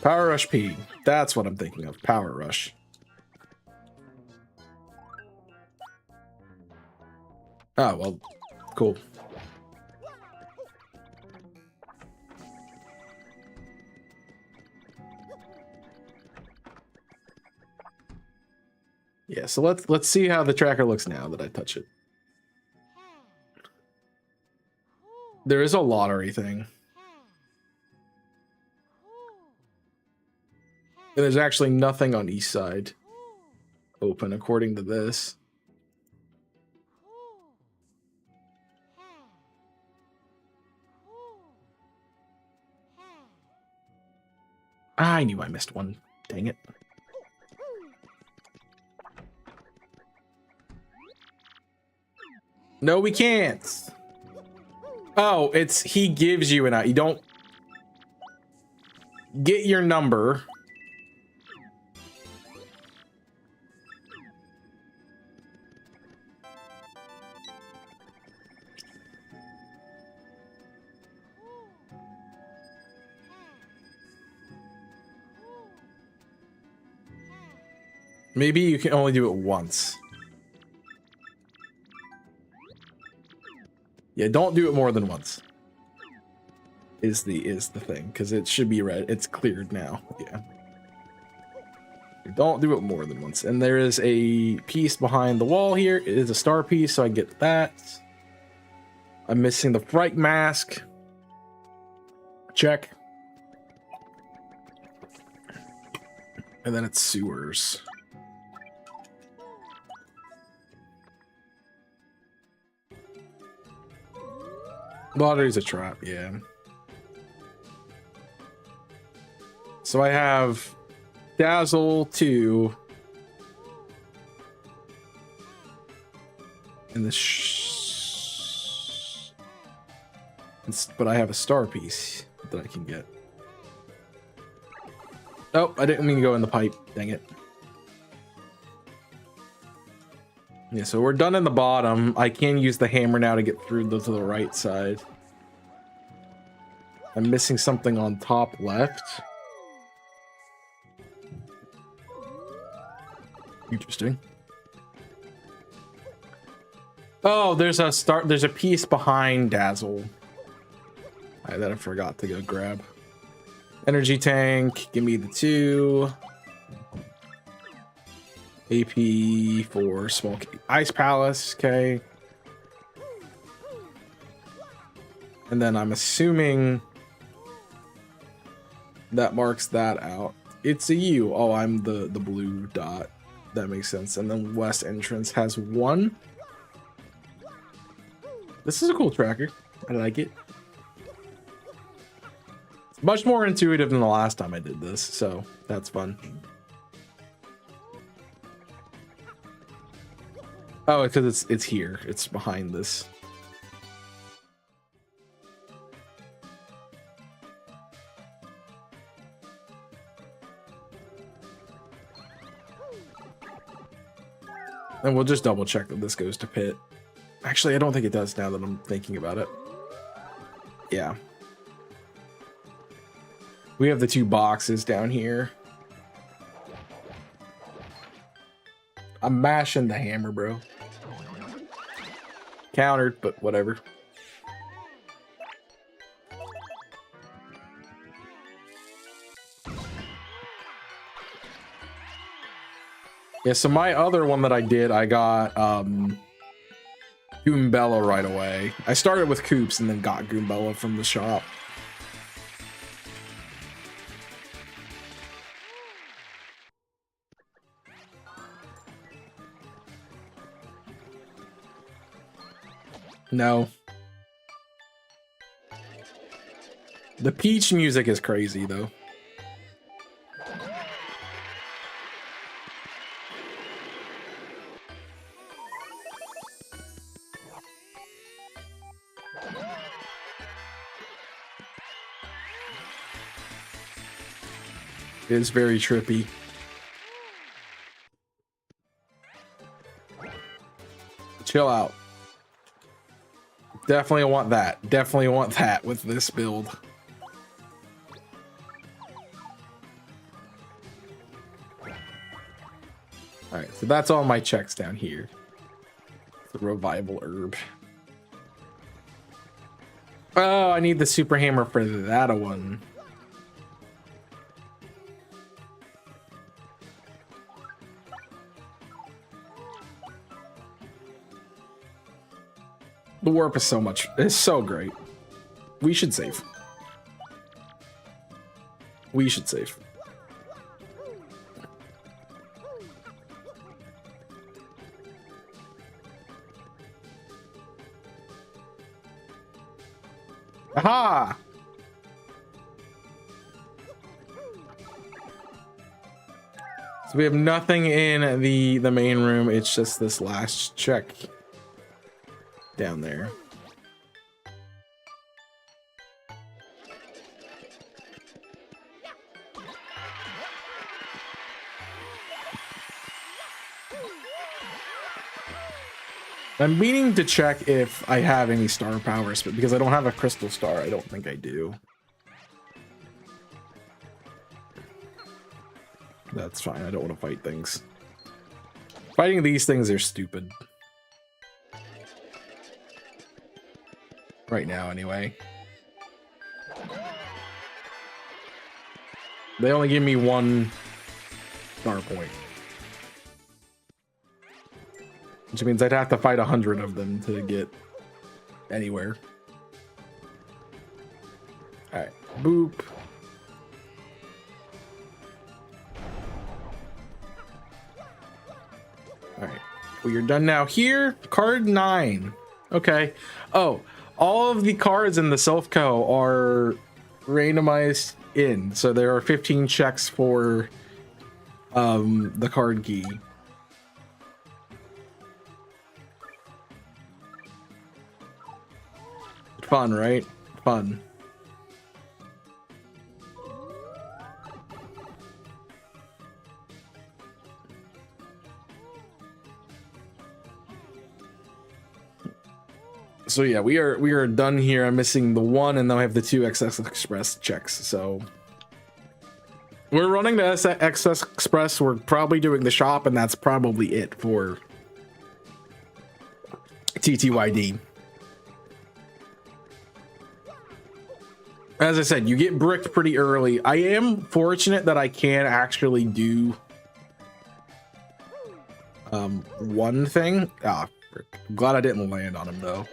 Power Rush P. That's what I'm thinking of. Power Rush. Oh, well, cool. Yeah, so let's see how the tracker looks now that I touch it. There is a lottery thing. And there's actually nothing on East Side open according to this. I knew I missed one. Dang it. No, we can't. Oh, it's he gives you an you don't get your number. Maybe you can only do it once. Yeah, don't do it more than once. Is the thing, because it should be red. It's cleared now. Yeah. Don't do it more than once. And there is a piece behind the wall here. It is a star piece, so I get that. I'm missing the fright mask. Check. And then it's sewers. Water's a trap, yeah. So I have Dazzle 2. And this. But I have a star piece that I can get. Oh, I didn't mean to go in the pipe. Dang it. Yeah, so we're done in the bottom. I can use the hammer now to get through to the right side. I'm missing something on top left. Interesting. Oh, there's a piece behind Dazzle. That I forgot to go grab. Energy tank, give me the 2. AP for small ice palace, okay. And then I'm assuming that marks that out. It's a U. Oh, I'm the blue dot. That makes sense. And then west entrance has 1. This is a cool tracker. I like it. It's much more intuitive than the last time I did this, so that's fun. Oh, because it's here. It's behind this. And we'll just double check that this goes to pit. Actually, I don't think it does now that I'm thinking about it. Yeah. We have the 2 boxes down here. I'm mashing the hammer, bro. Countered, but whatever. Yeah, so my other one that I did, I got Goombella right away. I started with Koops and then got Goombella from the shop. No. The Peach music is crazy, though. It is very trippy. Chill out. Definitely want that. Definitely want that with this build. Alright, so that's all my checks down here. The revival herb. Oh, I need the super hammer for that one. The warp is so much. It's so great. We should save. We should save. Aha! So we have nothing in the main room. It's just this last check down there. I'm meaning to check if I have any star powers, but because I don't have a crystal star, I don't think I do. That's fine. I don't want to fight things. Fighting these things are stupid. Right now, anyway. They only give me 1 star point. Which means I'd have to fight 100 of them to get anywhere. Alright, boop. Alright, well, you're done now. Here, card 9. Okay. Oh, all of the cards in the self-co are randomized in. So there are 15 checks for the card key. Fun, right? Fun. So yeah, we are done here. I'm missing the 1, and now I have the 2 XS Express checks. So we're running the XS Express. We're probably doing the shop, and that's probably it for TTYD. As I said, you get bricked pretty early. I am fortunate that I can actually do one thing. Ah, frick. I'm glad I didn't land on him though.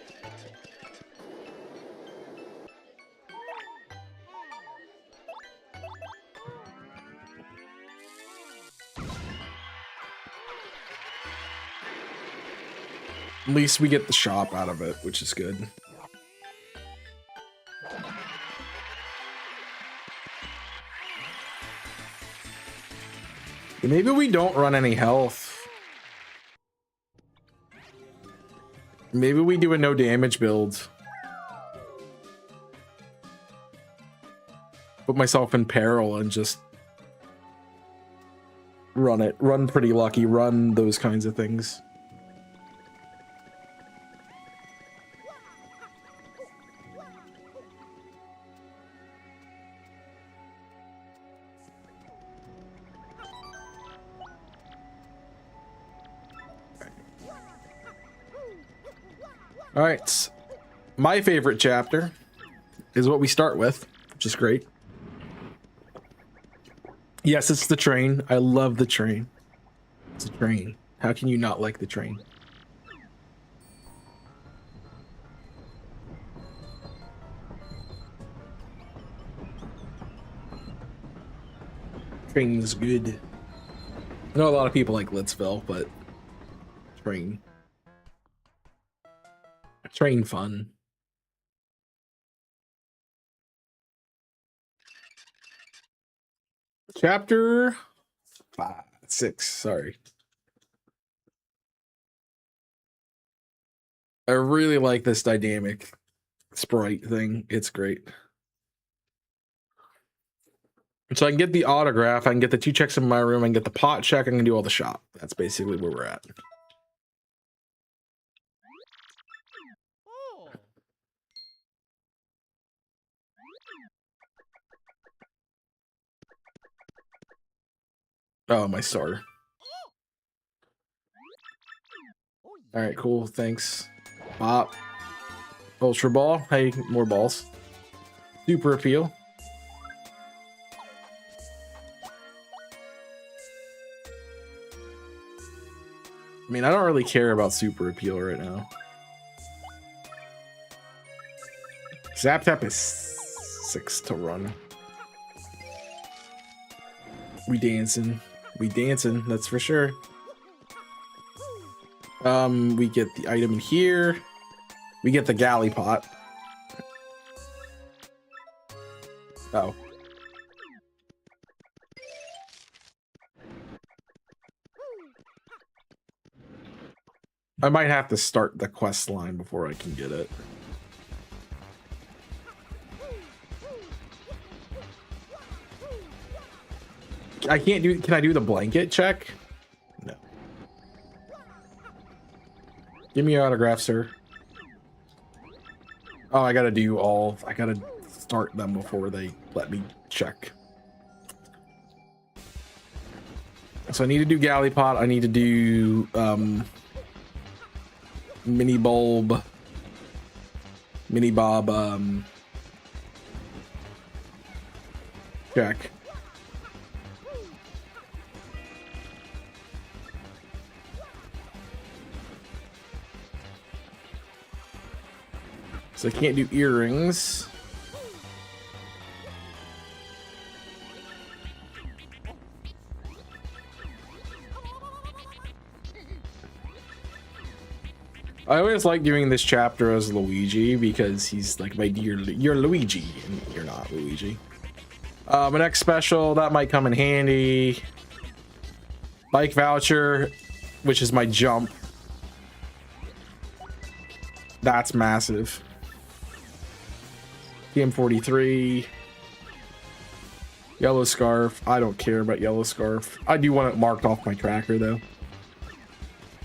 At least we get the shop out of it, which is good. Maybe we don't run any health. Maybe we do a no damage build. Put myself in peril and just run it. Run pretty lucky. Run those kinds of things. All right, my favorite chapter is what we start with, which is great. Yes, it's the train. I love the train. It's a train. How can you not like the train? Train is good. I know a lot of people like Lidsville, but train. Train fun. Chapter 6, sorry. I really like this dynamic sprite thing. It's great. So I can get the autograph, I can get the 2 checks in my room, I can get the pot check, I can do all the shop. That's basically where we're at. Oh, my star. All right, cool. Thanks. Pop. Ultra ball. Hey, more balls. Super appeal. I mean, I don't really care about super appeal right now. Zap Tap is 6 to run. We dancing. We dancing, that's for sure. We get the item in here. We get the galley pot. Oh. I might have to start the quest line before I can get it. I can't do, can I do the blanket check? No. Give me your autograph, sir. Oh, I gotta do all, I gotta start them before they let me check. So I need to do Gallipot. I need to do mini bob, check. So I can't do earrings. I always like doing this chapter as Luigi because he's like my dear, you're Luigi and you're not Luigi. My next special that might come in handy. Bike voucher, which is my jump. That's massive. PM43. Yellow scarf. I don't care about yellow scarf. I do want it marked off my tracker though.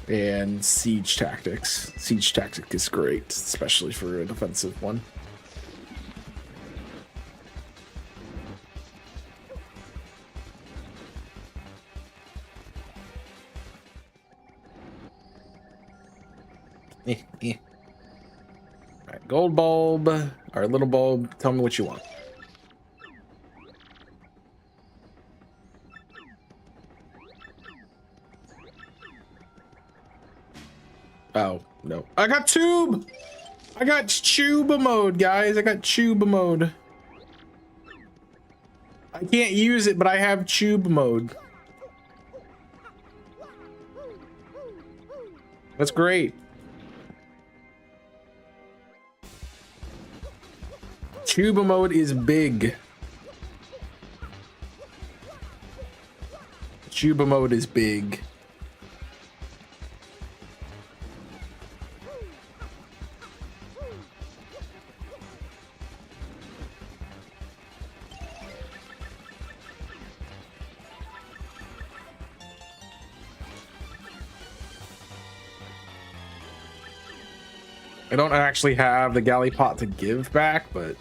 And siege tactics. Siege tactic is great, especially for a defensive one. Alright, gold bulb, our little bulb. Tell me what you want. Oh, no. I got tube! I got tube mode, guys. I got tube mode. I can't use it, but I have tube mode. That's great. Tube mode is big. Tube mode is big. I don't actually have the Gallipot to give back, but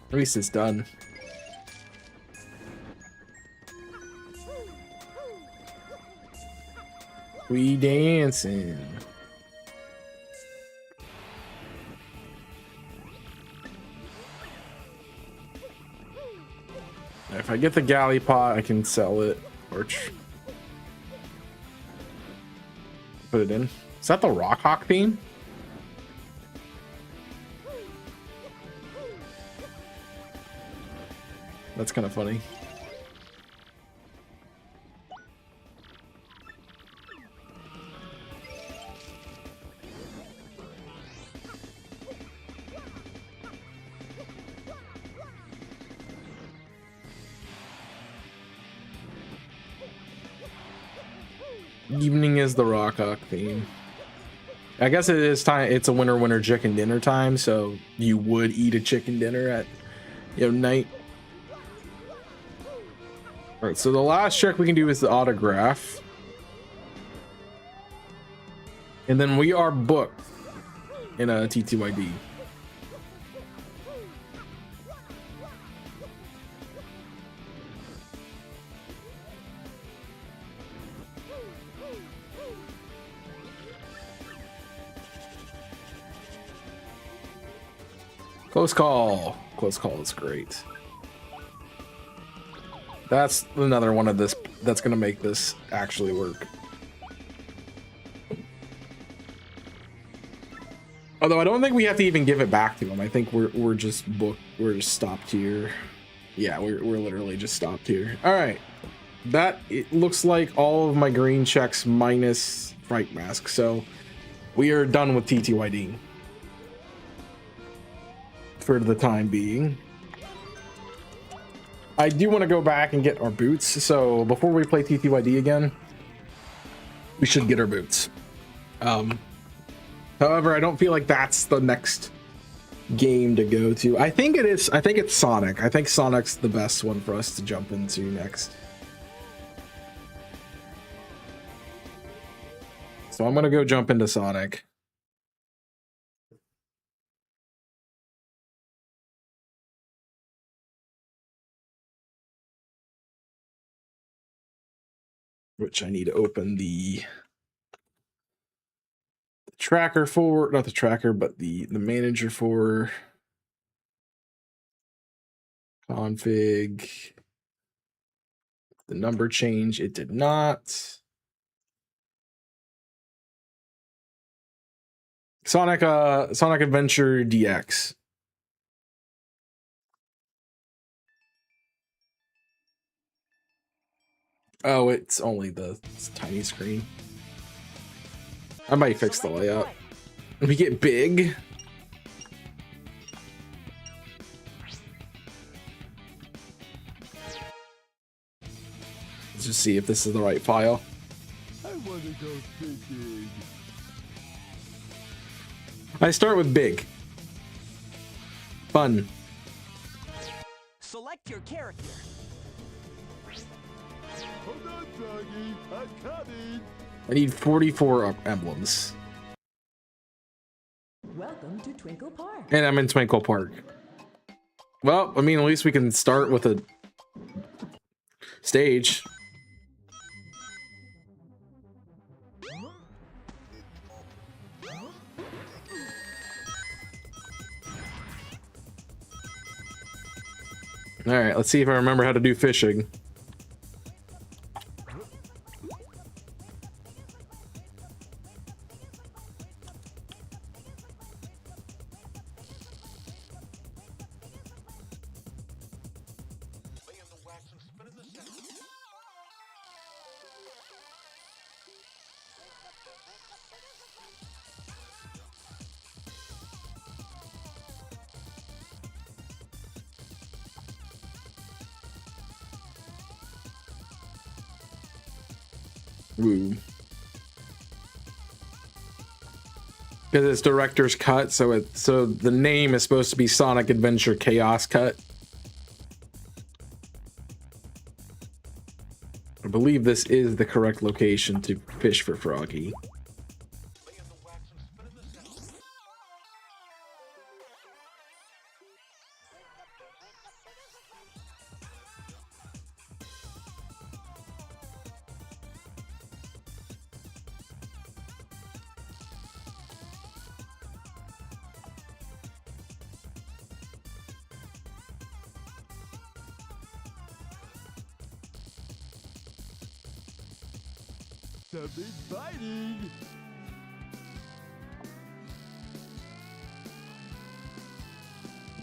at least it's done. We dancing. If I get the Gallipot, I can sell it or put it in. Is that the Rock Hawk theme? That's kind of funny. Evening is the Rock Hawk theme. I guess it is time. It's a winter chicken dinner time, so you would eat a chicken dinner at night. All right, so the last check we can do is the autograph, and then we are booked in a TTYD. Close call. Close call is great. That's another one of this that's gonna make this actually work. Although I don't think we have to even give it back to him. I think we're just booked. We're just stopped here. Yeah, we're literally just stopped here. All right, that it looks like all of my green checks minus Fright Mask. So we are done with TTYD for the time being. I do want to go back and get our boots. So before we play TTYD again, we should get our boots. However, I don't feel like that's the next game to go to. I think it is. I think it's Sonic. I think Sonic's the best one for us to jump into next. So I'm going to go jump into Sonic. which I need to open the tracker for, not the tracker, but the manager for. Config. The number change, it did not. Sonic Adventure DX. Oh, it's only the tiny screen. I might fix the layout. We get big. Let's just see if this is the right file. I want to go fishing. I start with big. Fun. Select your character. Hold on, Froggy. I'm coming. I need 44 emblems. Welcome to Twinkle Park. And I'm in Twinkle Park. Well, I mean, at least we can start with a stage. All right, let's see if I remember how to do fishing. Woo. Because it's director's cut, so the name is supposed to be Sonic Adventure Chaos Cut. I believe this is the correct location to fish for Froggy. Something's biting.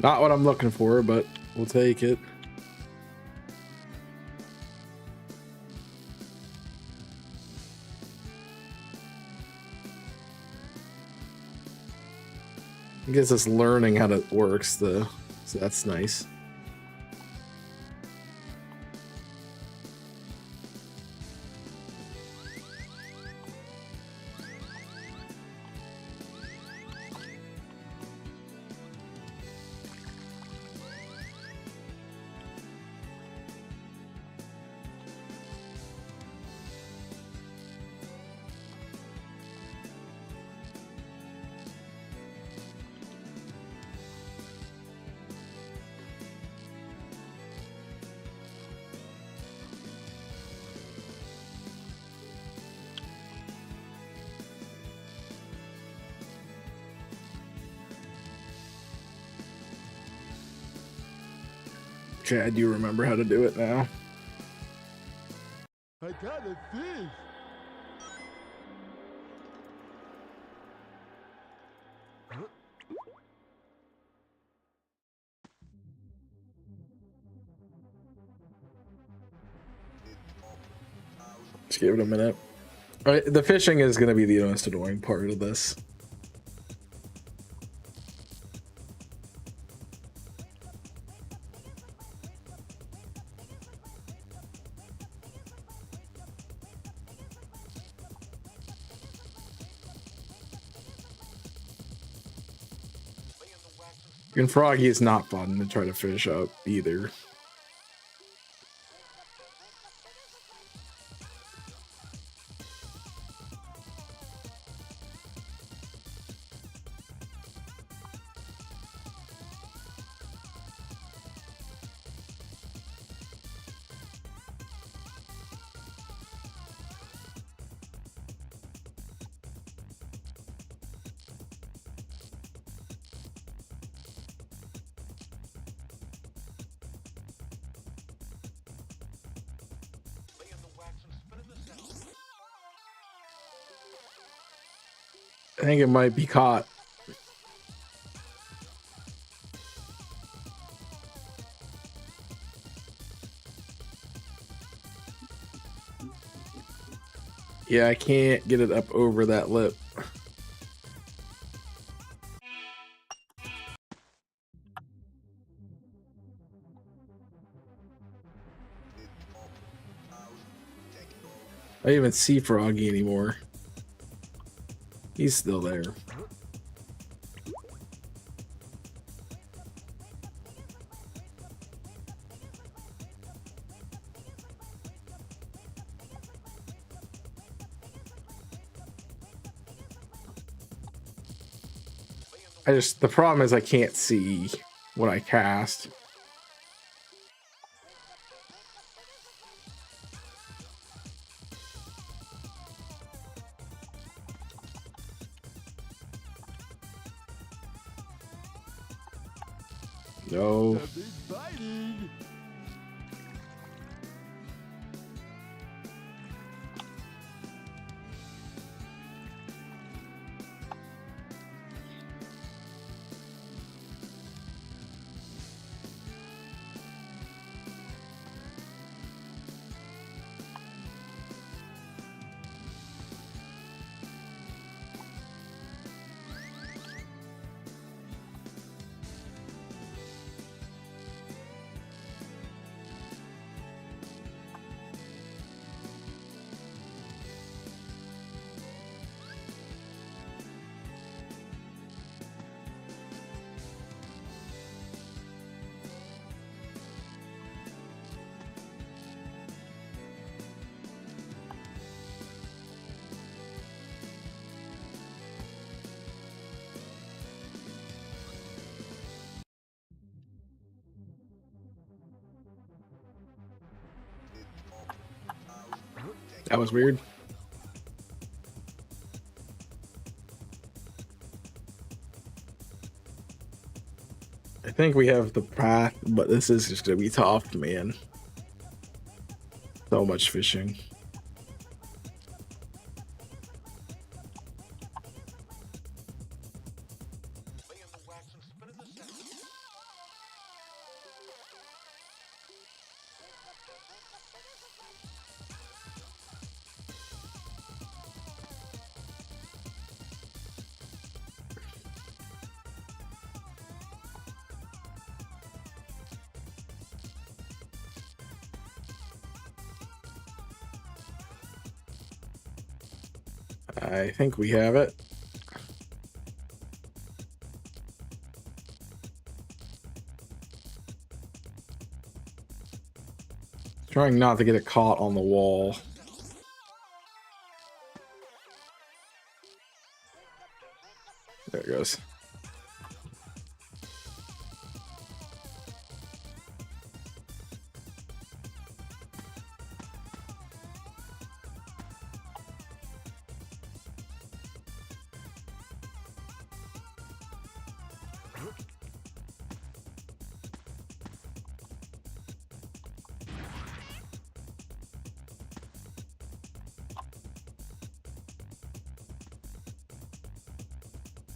Not what I'm looking for, but we'll take it. I guess it's learning how it works, though, so that's nice. Okay, I do remember how to do it now. I got a fish. Just give it a minute. All right, the fishing is going to be the most annoying part of this. And Froggy is not fun to try to fish up either. I think it might be caught. Yeah, I can't get it up over that lip. I don't even see Froggy anymore. He's still there. The problem is I can't see what I cast. No. Something's biting. That was weird. I think we have the path, but this is just gonna be tough, man. So much fishing. I think we have it. Trying not to get it caught on the wall. There it goes.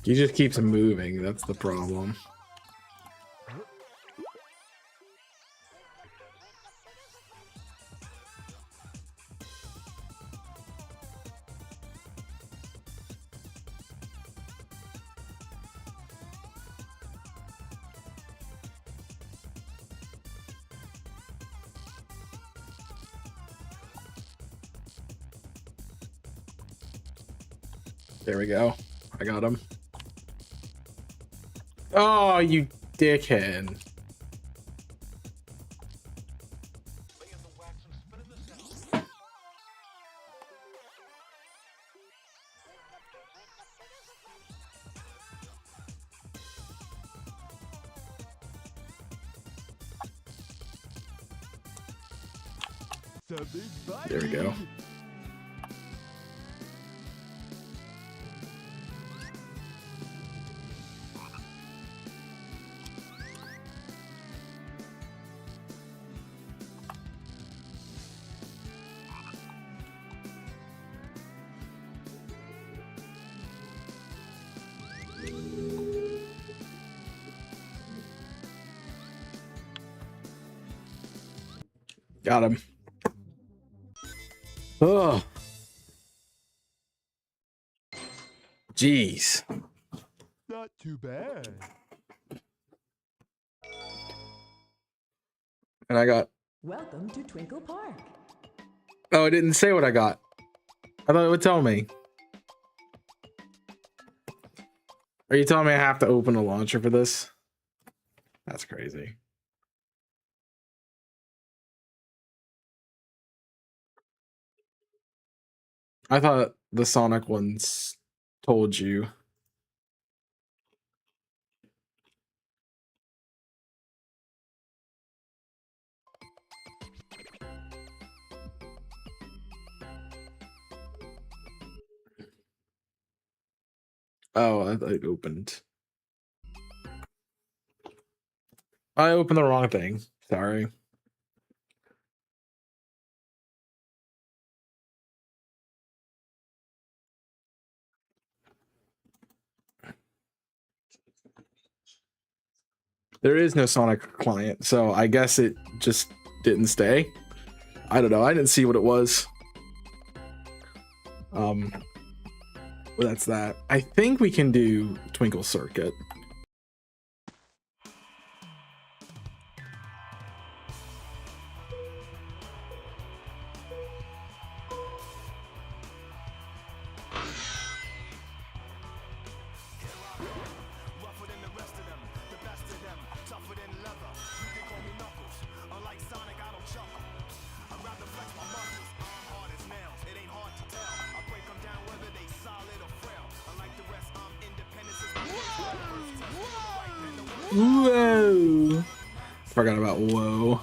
He just keeps moving, that's the problem. There we go. I got him. Oh, you dickhead. Something's biting. There we go. Got him. Oh. Jeez. Not too bad. And I got... Welcome to Twinkle Park. Oh, it didn't say what I got. I thought it would tell me. Are you telling me I have to open a launcher for this? That's crazy. I thought the Sonic ones told you. Oh, I thought it opened. I opened the wrong thing. Sorry. There is no Sonic client, so I guess it just didn't stay. I don't know. I didn't see what it was. Well, that's that. I think we can do Twinkle Circuit. Whoa! Forgot about whoa.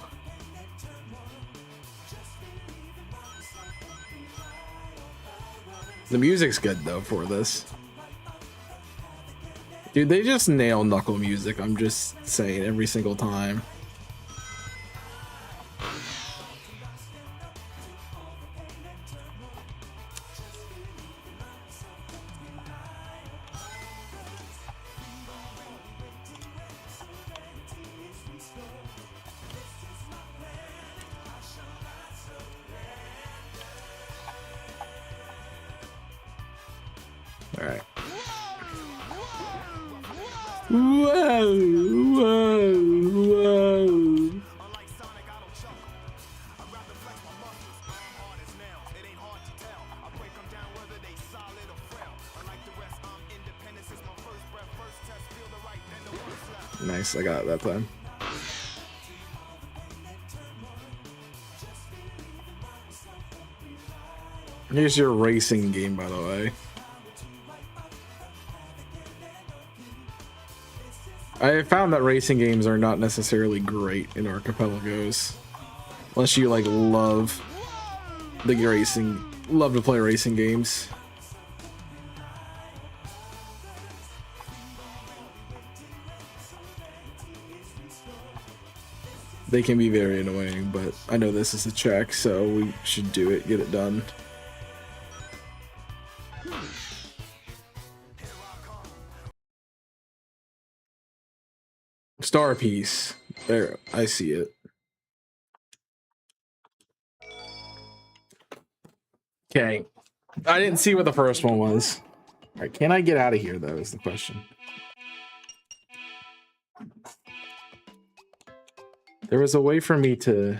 The music's good though for this. Dude, they just nail knuckle music. I'm just saying every single time. All right. Whoa, whoa, whoa. Nice, I got it that time. Here's your racing game, by the way. I found that racing games are not necessarily great in Archipelagos, unless you like love to play racing games. They can be very annoying, but I know this is a check, so we should do it, get it done. Star piece. There, I see it. Okay. I didn't see what the first one was. All right, can I get out of here, though, is the question. There was a way for me to...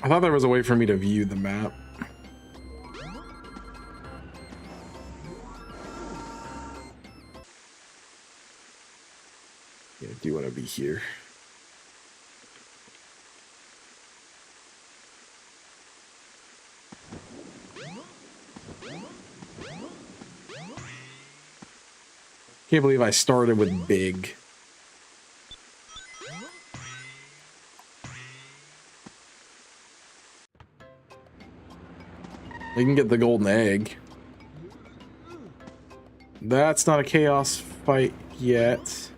I thought there was a way for me to view the map. Yeah, do you want to be here? Can't believe I started with big. You can get the golden egg. That's not a chaos fight yet.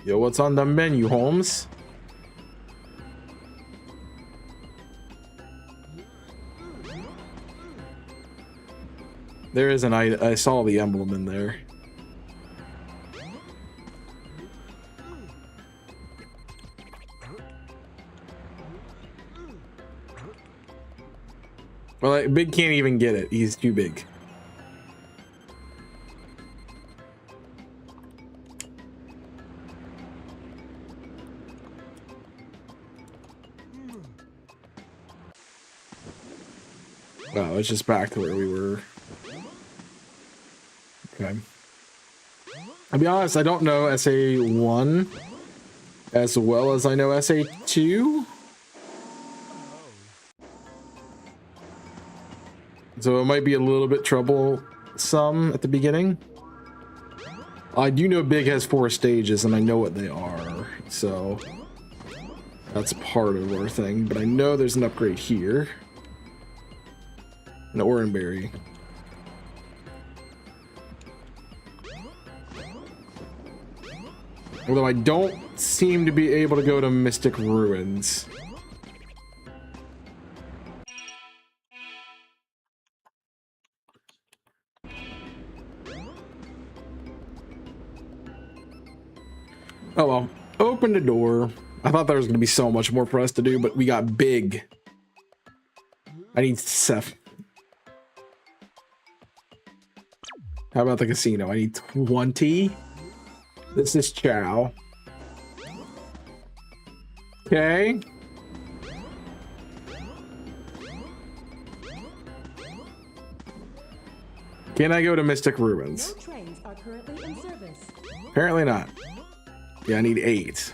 Yo, what's on the menu, Holmes? There is an I saw the emblem in there. Well, like, Big can't even get it. He's too big. Wow, it's just back to where we were. Okay. I'll be honest, I don't know SA1 as well as I know SA2. So it might be a little bit troublesome at the beginning. I do know Big has 4 stages and I know what they are. So that's part of our thing. But I know there's an upgrade here. An Oranberry. Although I don't seem to be able to go to Mystic Ruins. Oh well, open the door. I thought there was going to be so much more for us to do, but we got Big. I need Seth. How about the casino? I need 20. This is Chow. Okay. Can I go to Mystic Ruins? No trains are currently in service. Apparently not. Yeah, I need 8.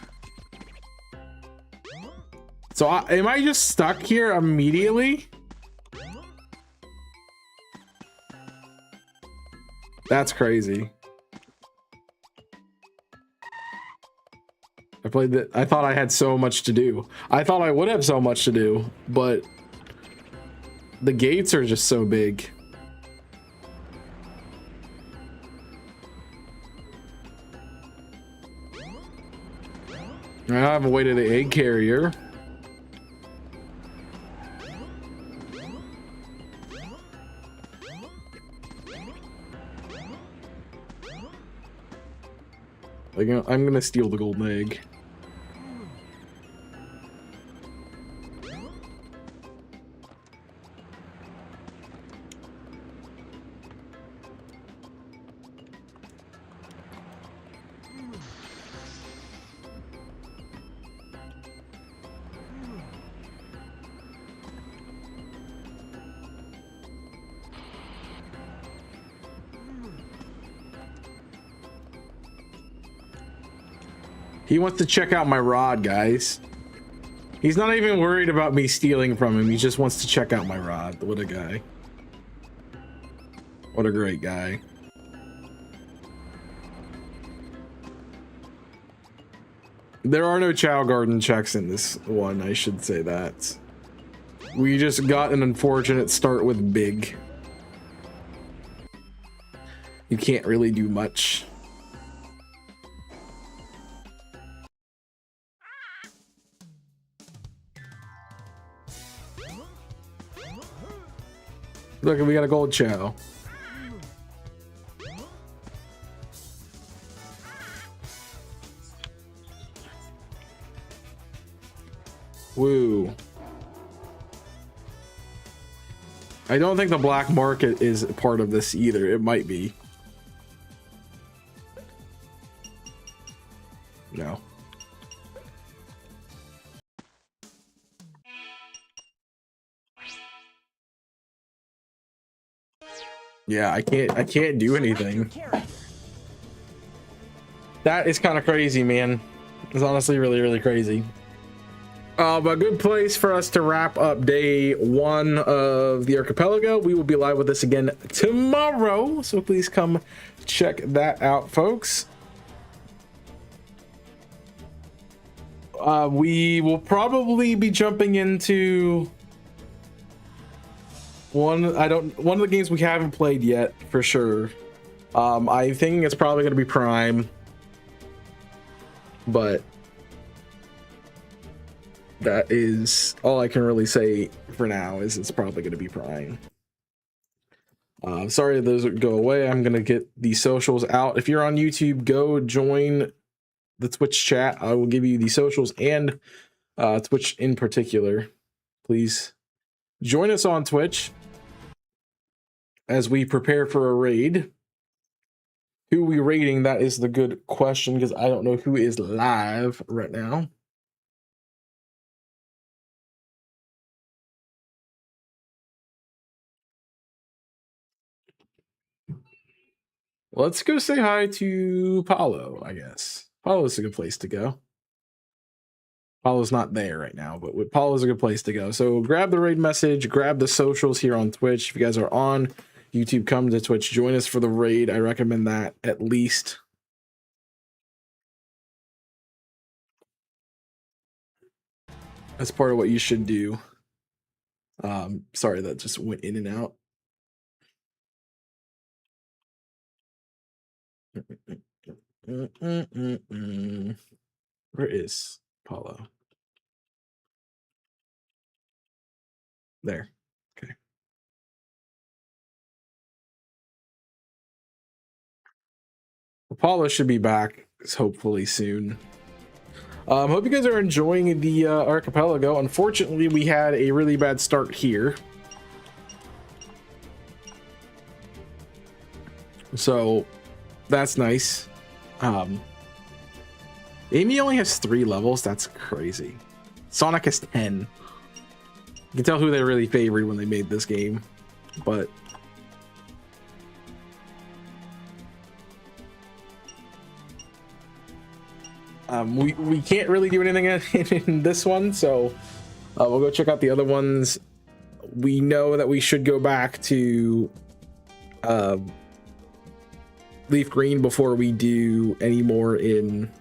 So am I just stuck here immediately? That's crazy. I played that. I thought I had so much to do. I thought I would have so much to do, but the gates are just so big. I have a way to the egg carrier. Like, I'm gonna steal the golden egg. He wants to check out my rod, guys. He's not even worried about me stealing from him. He just wants to check out my rod. What a guy. What a great guy. There are no Chow Garden checks in this one, I should say that. We just got an unfortunate start with Big. You can't really do much. Look, we got a gold Chow. Woo. I don't think the black market is part of this either. It might be. No. Yeah, I can't do anything. That is kind of crazy, man. It's honestly really crazy. But a good place for us to wrap up day 1 of the archipelago. We will be live with this again tomorrow, so please come check that out, folks. We will probably be jumping into one of the games we haven't played yet for sure. I think it's probably going to be Prime, but that is all I can really say for now. Is it's probably going to be Prime. Sorry those would go away. I'm gonna get the socials out. If you're on YouTube, go join the Twitch chat. I will give you the socials and Twitch in particular. Please join us on Twitch as we prepare for a raid. Who are we raiding? That is the good question, because I don't know who is live right now. Let's go say hi to Paulo, I guess. Paulo's a good place to go. Paulo's not there right now, but Paulo's a good place to go. So grab the raid message, grab the socials here on Twitch. If you guys are on YouTube, come to Twitch, join us for the raid. I recommend that at least. That's part of what you should do. Sorry, that just went in and out. Where is Paulo? There. Okay. Paulo should be back hopefully soon. Hope you guys are enjoying the archipelago. Unfortunately, we had a really bad start here. So that's nice. Amy only has 3 levels. That's crazy. Sonic has 10. You can tell who they really favored when they made this game, but we can't really do anything in this one, so we'll go check out the other ones. We know that we should go back to LeafGreen before we do any more in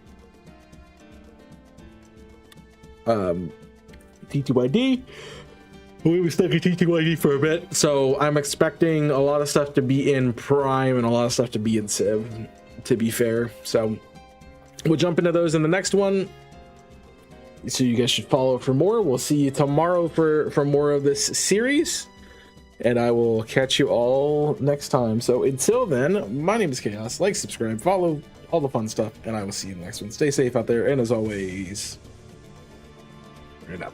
TTYD. We were stuck in TTYD for a bit, so I'm expecting a lot of stuff to be in Prime and a lot of stuff to be in Civ, to be fair. So we'll jump into those in the next one. So you guys should follow for more. We'll see you tomorrow for more of this series, and I will catch you all next time. So until then, my name is Chaos. Like, subscribe, follow, all the fun stuff, and I will see you in the next one. Stay safe out there, and as always, right up.